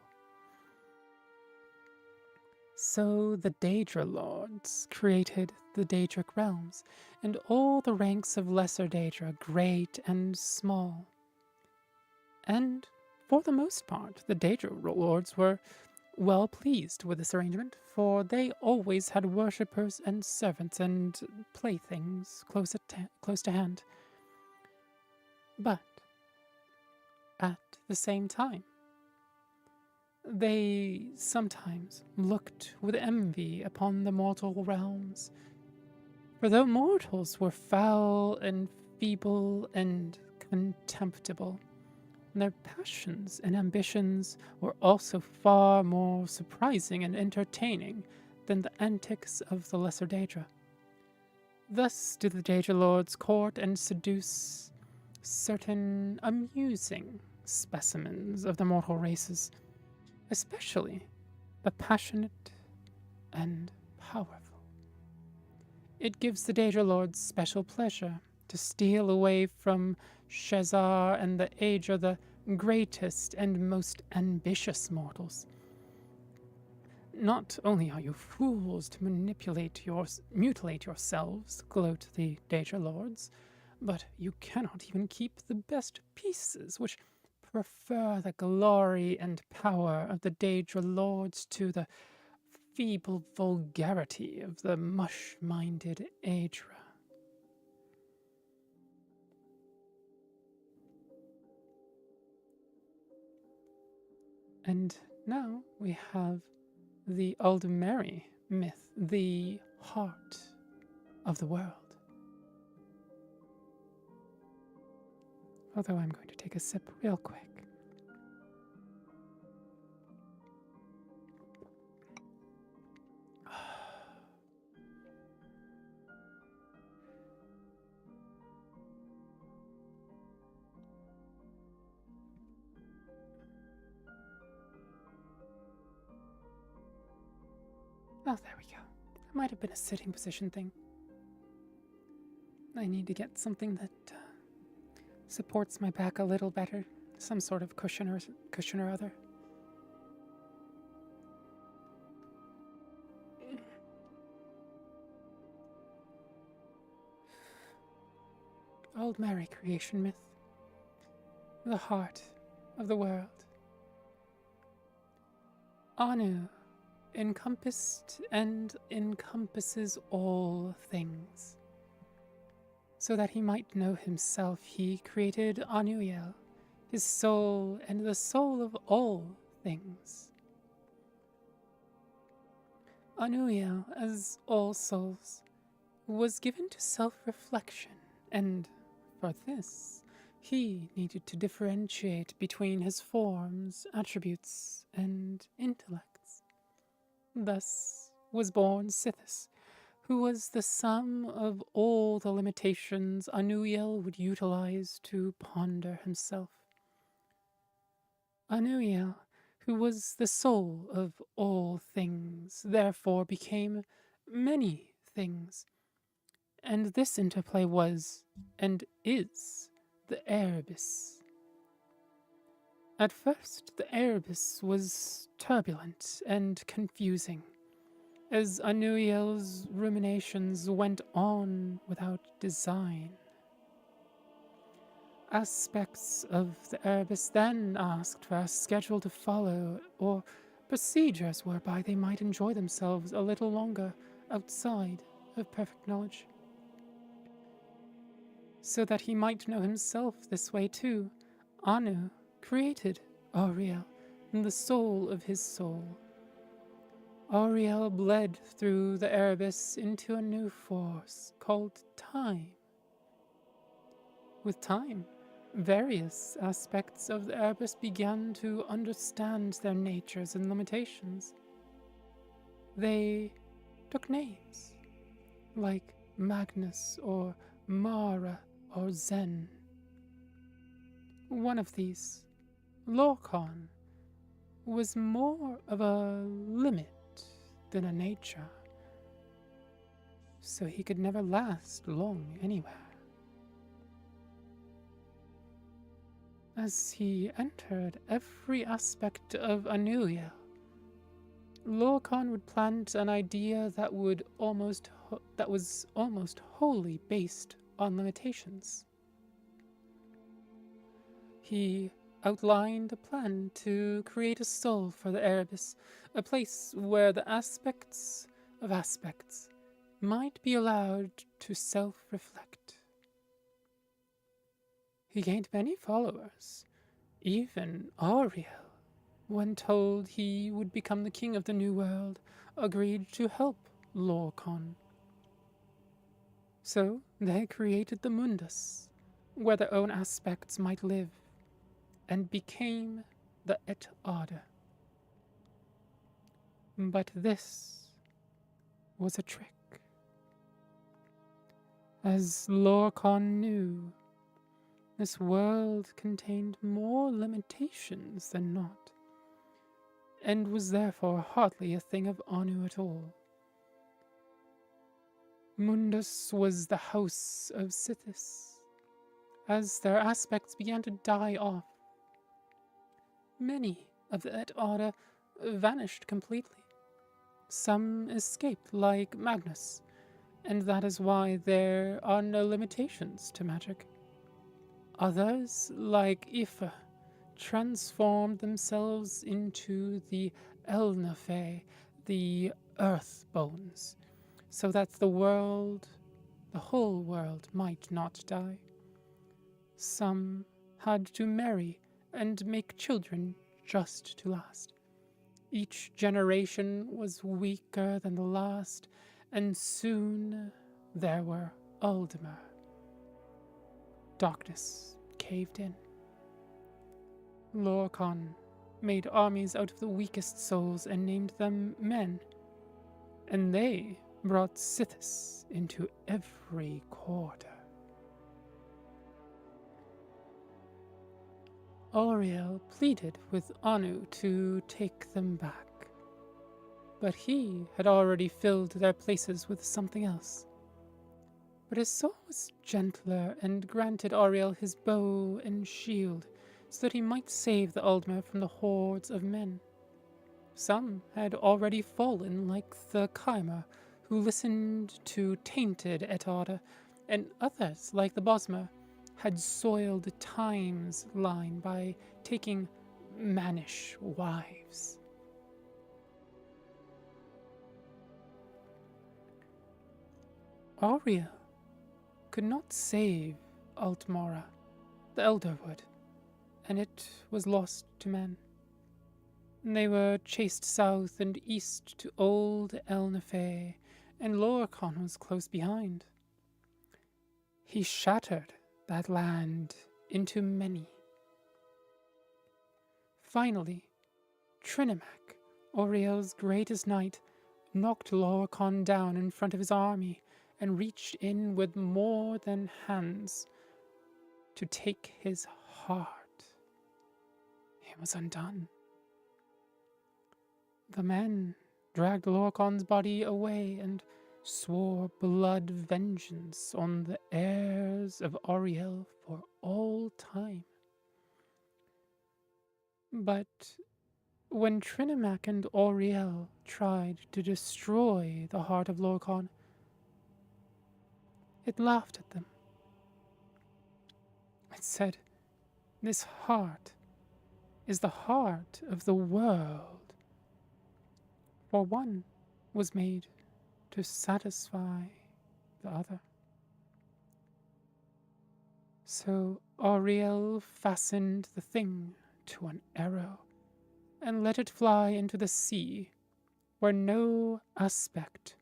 Speaker 1: So the Daedra lords created the Daedric realms, and all the ranks of lesser Daedra, great and small. And for the most part, the Daedra lords were well pleased with this arrangement, for they always had worshippers and servants and playthings close to hand. But at the same time, they sometimes looked with envy upon the mortal realms, for though mortals were foul and feeble and contemptible, their passions and ambitions were also far more surprising and entertaining than the antics of the lesser Daedra. Thus did the Daedra lords court and seduce certain amusing specimens of the mortal races, especially the passionate and powerful. It gives the Daedra lords special pleasure to steal away from Shezar and the Aedra, the greatest and most ambitious mortals. Not only are you fools to mutilate yourselves, gloat the Daedra lords, but you cannot even keep the best pieces, which prefer the glory and power of the Daedra lords to the feeble vulgarity of the mush-minded Aedra. And now we have the Aldmeri myth, the heart of the world. Although I'm going to take a sip real quick. Oh, there we go. It might have been a sitting position thing. I need to get something that supports my back a little better. Some sort of cushion or other. Old Mary creation myth. The heart of the world. Anu encompassed and encompasses all things. So that he might know himself, he created Anuiel, his soul and the soul of all things. Anuiel, as all souls, was given to self-reflection, and for this, he needed to differentiate between his forms, attributes, and intellects. Thus was born Sithis, who was the sum of all the limitations Anuiel would utilize to ponder himself. Anuiel, who was the soul of all things, therefore became many things. And this interplay was, and is, the Erebus. At first, the Erebus was turbulent and confusing, as Anuiel's ruminations went on without design. Aspects of the Erebus then asked for a schedule to follow, or procedures whereby they might enjoy themselves a little longer outside of perfect knowledge. So that he might know himself this way too, Anu created Auriel in the soul of his soul. Auriel bled through the Erebus into a new force called time. With time, various aspects of the Erebus began to understand their natures and limitations. They took names, like Magnus or Mara or Zen. One of these, Lorcan, was more of a limit than a nature, so he could never last long anywhere. As he entered every aspect of Anuiel, Lorcan would plant an idea that was almost wholly based on limitations. He outlined a plan to create a soul for the Erebus, a place where the aspects of aspects might be allowed to self-reflect. He gained many followers, even Auriel, when told he would become the king of the New World, agreed to help Lorcan. So they created the Mundus, where their own aspects might live, and became the EmoteEden. But this was a trick. As Lorcan knew, this world contained more limitations than not, and was therefore hardly a thing of Anu at all. Mundus was the house of Sithis. As their aspects began to die off, many of the EmoteEden vanished completely. Some escaped like Magnus, and that is why there are no limitations to magic. Others, like Ifa, transformed themselves into the Elnafe, the earth bones, so that the whole world might not die. Some had to marry and make children just to last. Each generation was weaker than the last, and soon there were Uldamer. Darkness caved in. Lorcan made armies out of the weakest souls and named them men, and they brought Sithis into every quarter. Auriel pleaded with Anu to take them back. but he had already filled their places with something else. But his soul was gentler and granted Auriel his bow and shield so that he might save the Aldmer from the hordes of men. Some had already fallen, like the Chimer, who listened to tainted Etard, and others, like the Bosmer, had soiled Time's line by taking mannish wives. Auriel could not save Altmora, the Elder would, and it was lost to men. They were chased south and east to old El Nefeh, and Lorcan was close behind. He shattered that land into many. Finally, Trinimac, Auriel's greatest knight, knocked Lorcan down in front of his army and reached in with more than hands to take his heart. He was undone. The men dragged Lorcan's body away and swore blood vengeance on the heirs of Auriel for all time. But when Trinimac and Auriel tried to destroy the heart of Lorcan, it laughed at them. It said, "This heart is the heart of the world, for one was made to satisfy the other." So Auriel fastened the thing to an arrow and let it fly into the sea, where no aspect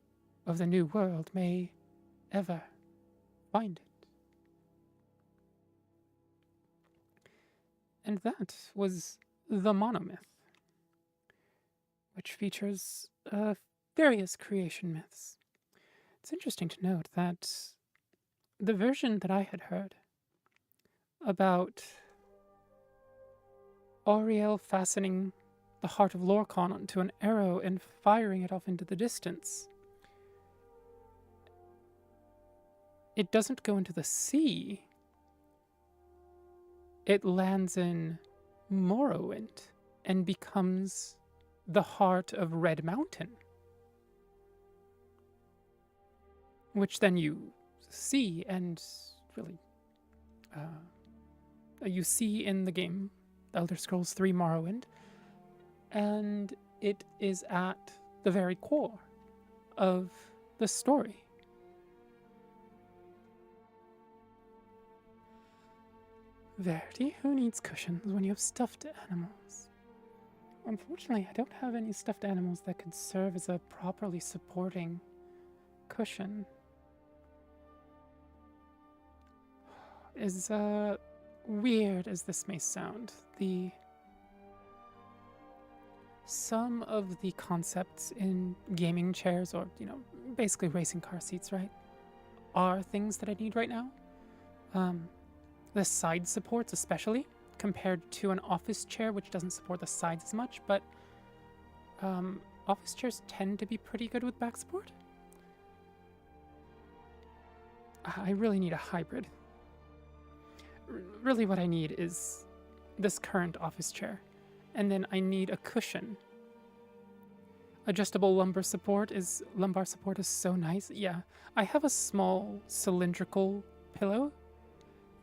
Speaker 1: of the new world may ever find it. And that was the monomyth, which features various creation myths. It's interesting to note that the version that I had heard about Auriel fastening the heart of Lorcan onto an arrow and firing it off into the distance, it doesn't go into the sea. It lands in Morrowind and becomes the heart of Red Mountain, which then you see and really you see in the game Elder Scrolls 3 Morrowind, and it is at the very core of the story. Verity, who needs cushions when you have stuffed animals? Unfortunately, I don't have any stuffed animals that could serve as a properly supporting cushion. As weird as this may sound, some of the concepts in gaming chairs, or, basically racing car seats, right, are things that I need right now. The side supports especially, compared to an office chair, which doesn't support the sides as much, but office chairs tend to be pretty good with back support. I really need a hybrid. Really what I need is this current office chair, and then I need a cushion. Adjustable lumbar support is so nice. Yeah, I have a small cylindrical pillow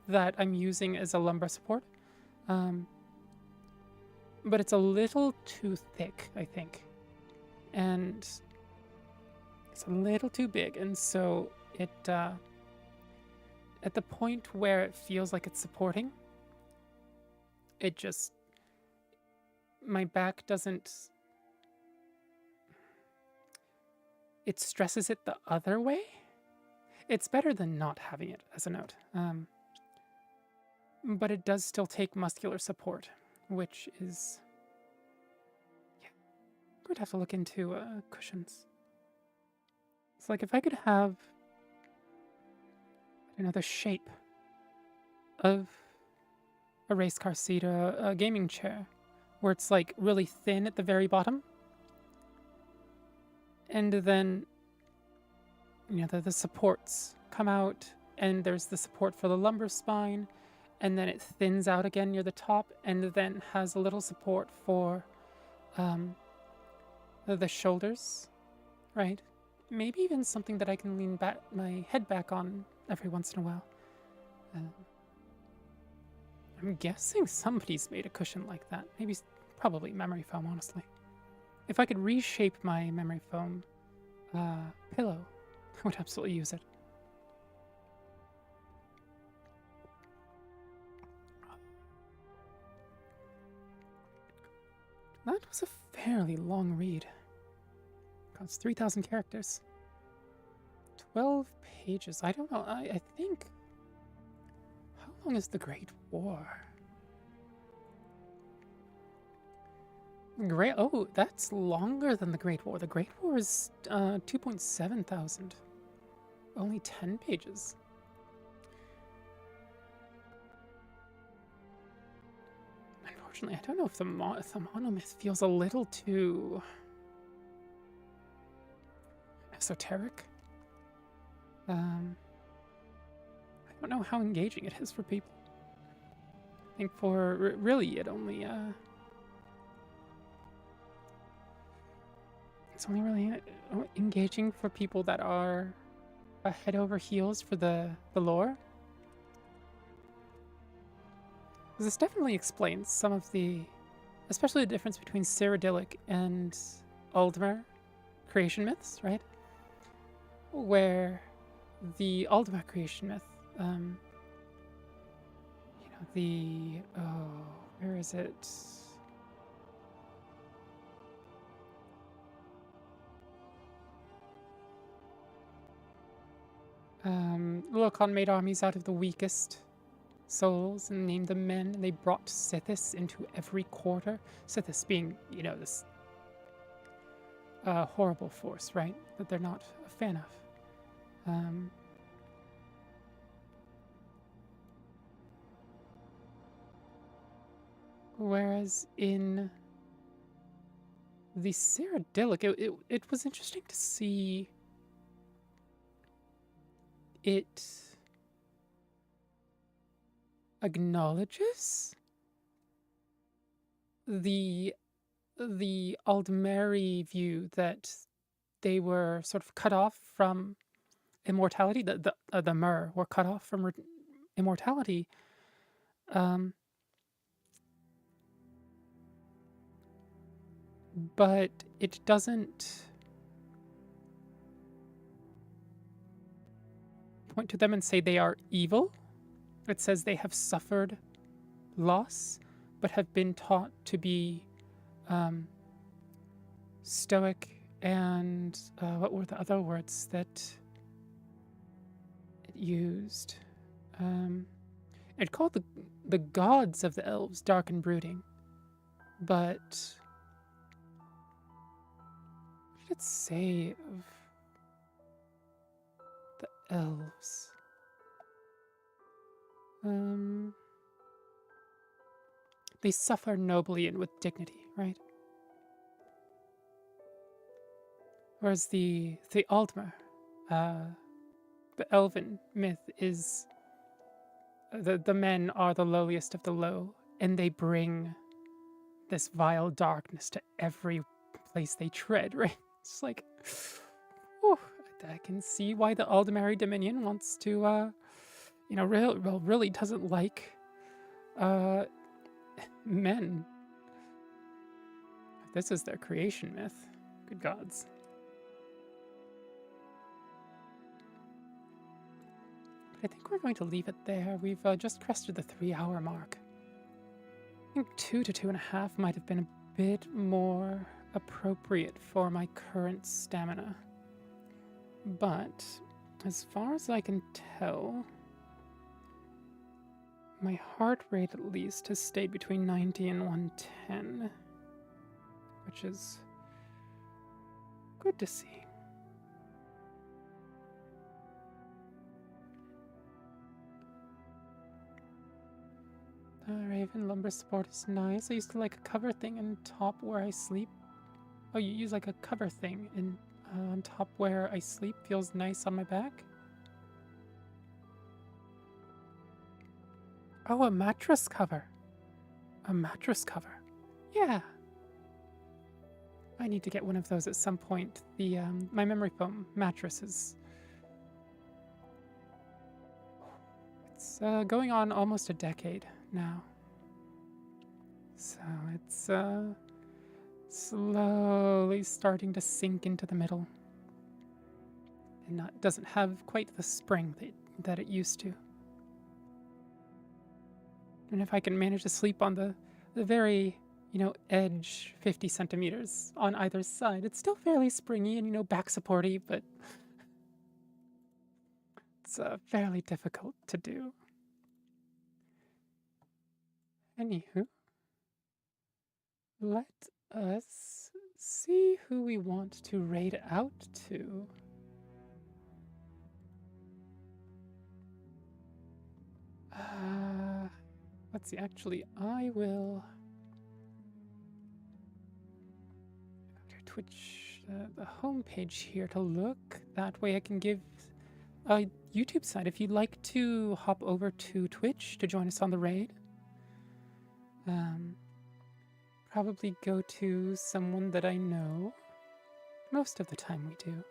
Speaker 1: that I'm using as a lumbar support, but it's a little too thick, I think, and it's a little too big, and so it at the point where it feels like it's supporting, my back doesn't, it stresses it the other way. It's better than not having it, as a note. But it does still take muscular support, which is, yeah, I'm going to have to look into cushions. It's like if I could have, the shape of a race car seat or a gaming chair, where it's like really thin at the very bottom, And then, you know, the supports come out, and there's the support for the lumbar spine, and then it thins out again near the top, and then has a little support for the shoulders, right? Maybe even something that I can lean back my head back on every once in a while. I'm guessing somebody's made a cushion like that. Maybe, probably memory foam, honestly. If I could reshape my memory foam pillow, I would absolutely use it. That was a fairly long read. It's 3,000 characters. 12 pages. I don't know. I think... How long is the Great War? Oh, that's longer than the Great War. The Great War is 2.7 thousand. Only 10 pages. Unfortunately, I don't know if the monomyth feels a little too esoteric. I don't know how engaging it is for people. I think for really it only it's only really engaging for people that are head over heels for the lore. Because this definitely explains some of the, especially the difference between Cyrodiilic and Aldmer creation myths, right? Where the Aldmer creation myth, you know, where is it? Lorcan made armies out of the weakest souls and named them men, and they brought Sithis into every quarter. Sithis being, you know, this horrible force, right? That they're not a fan of. Whereas in the Cyrodiilic, it was interesting to see it acknowledges the Aldmeri view that they were sort of cut off from immortality. The Mer were cut off from immortality. But it doesn't point to them and say they are evil. It says they have suffered loss, but have been taught to be stoic and what were the other words that it used? It called the gods of the elves dark and brooding, but what did it say of the elves? They suffer nobly and with dignity, right? Whereas the Aldmer, the elven myth is the men are the lowliest of the low, and they bring this vile darkness to every place they tread, right? It's like, whew, I can see why the Aldmeri Dominion wants to, you know, really doesn't like men. If this is their creation myth, good gods. I think we're going to leave it there. We've just crested the 3-hour mark. I think 2 to 2.5 might have been a bit more appropriate for my current stamina. But as far as I can tell, my heart rate at least has stayed between 90 and 110, which is good to see. Raven lumber support is nice. I used to like a cover thing on top where I sleep. Oh, you use like a cover thing in on top where I sleep feels nice on my back. Oh, a mattress cover. A mattress cover. Yeah. I need to get one of those at some point. The my memory foam mattress is it's going on almost a decade now. So it's slowly starting to sink into the middle. And doesn't have quite the spring that it used to. And if I can manage to sleep on the very, edge 50 centimeters on either side, it's still fairly springy and, back supporty, but it's fairly difficult to do. Anywho, let us see who we want to raid out to. Let's see, actually, I will go to Twitch, the homepage here to look. That way I can give a YouTube side if you'd like to hop over to Twitch to join us on the raid. Probably go to someone that I know. Most of the time we do.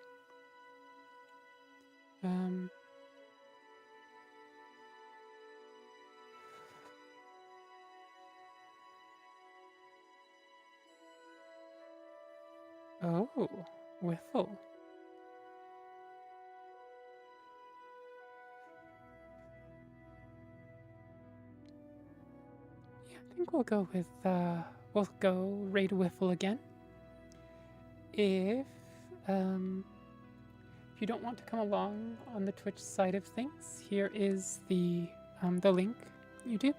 Speaker 1: Oh, Whiffle. Yeah, I think we'll go with, we'll go raid Whiffle again. If you don't want to come along on the Twitch side of things, here is the link you do.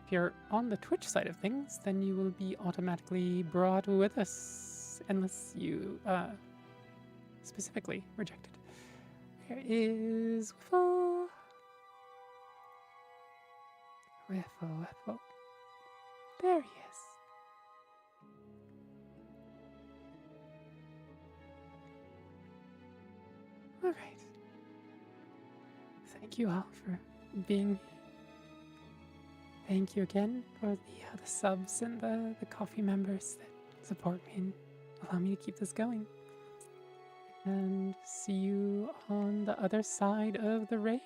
Speaker 1: If you're on the Twitch side of things, then you will be automatically brought with us, unless you specifically rejected. There is Whiffle. Whiffle. There he is. All right. Thank you all for being here. Thank you again for the subs and the coffee members that support me and allow me to keep this going. And see you on the other side of the raid.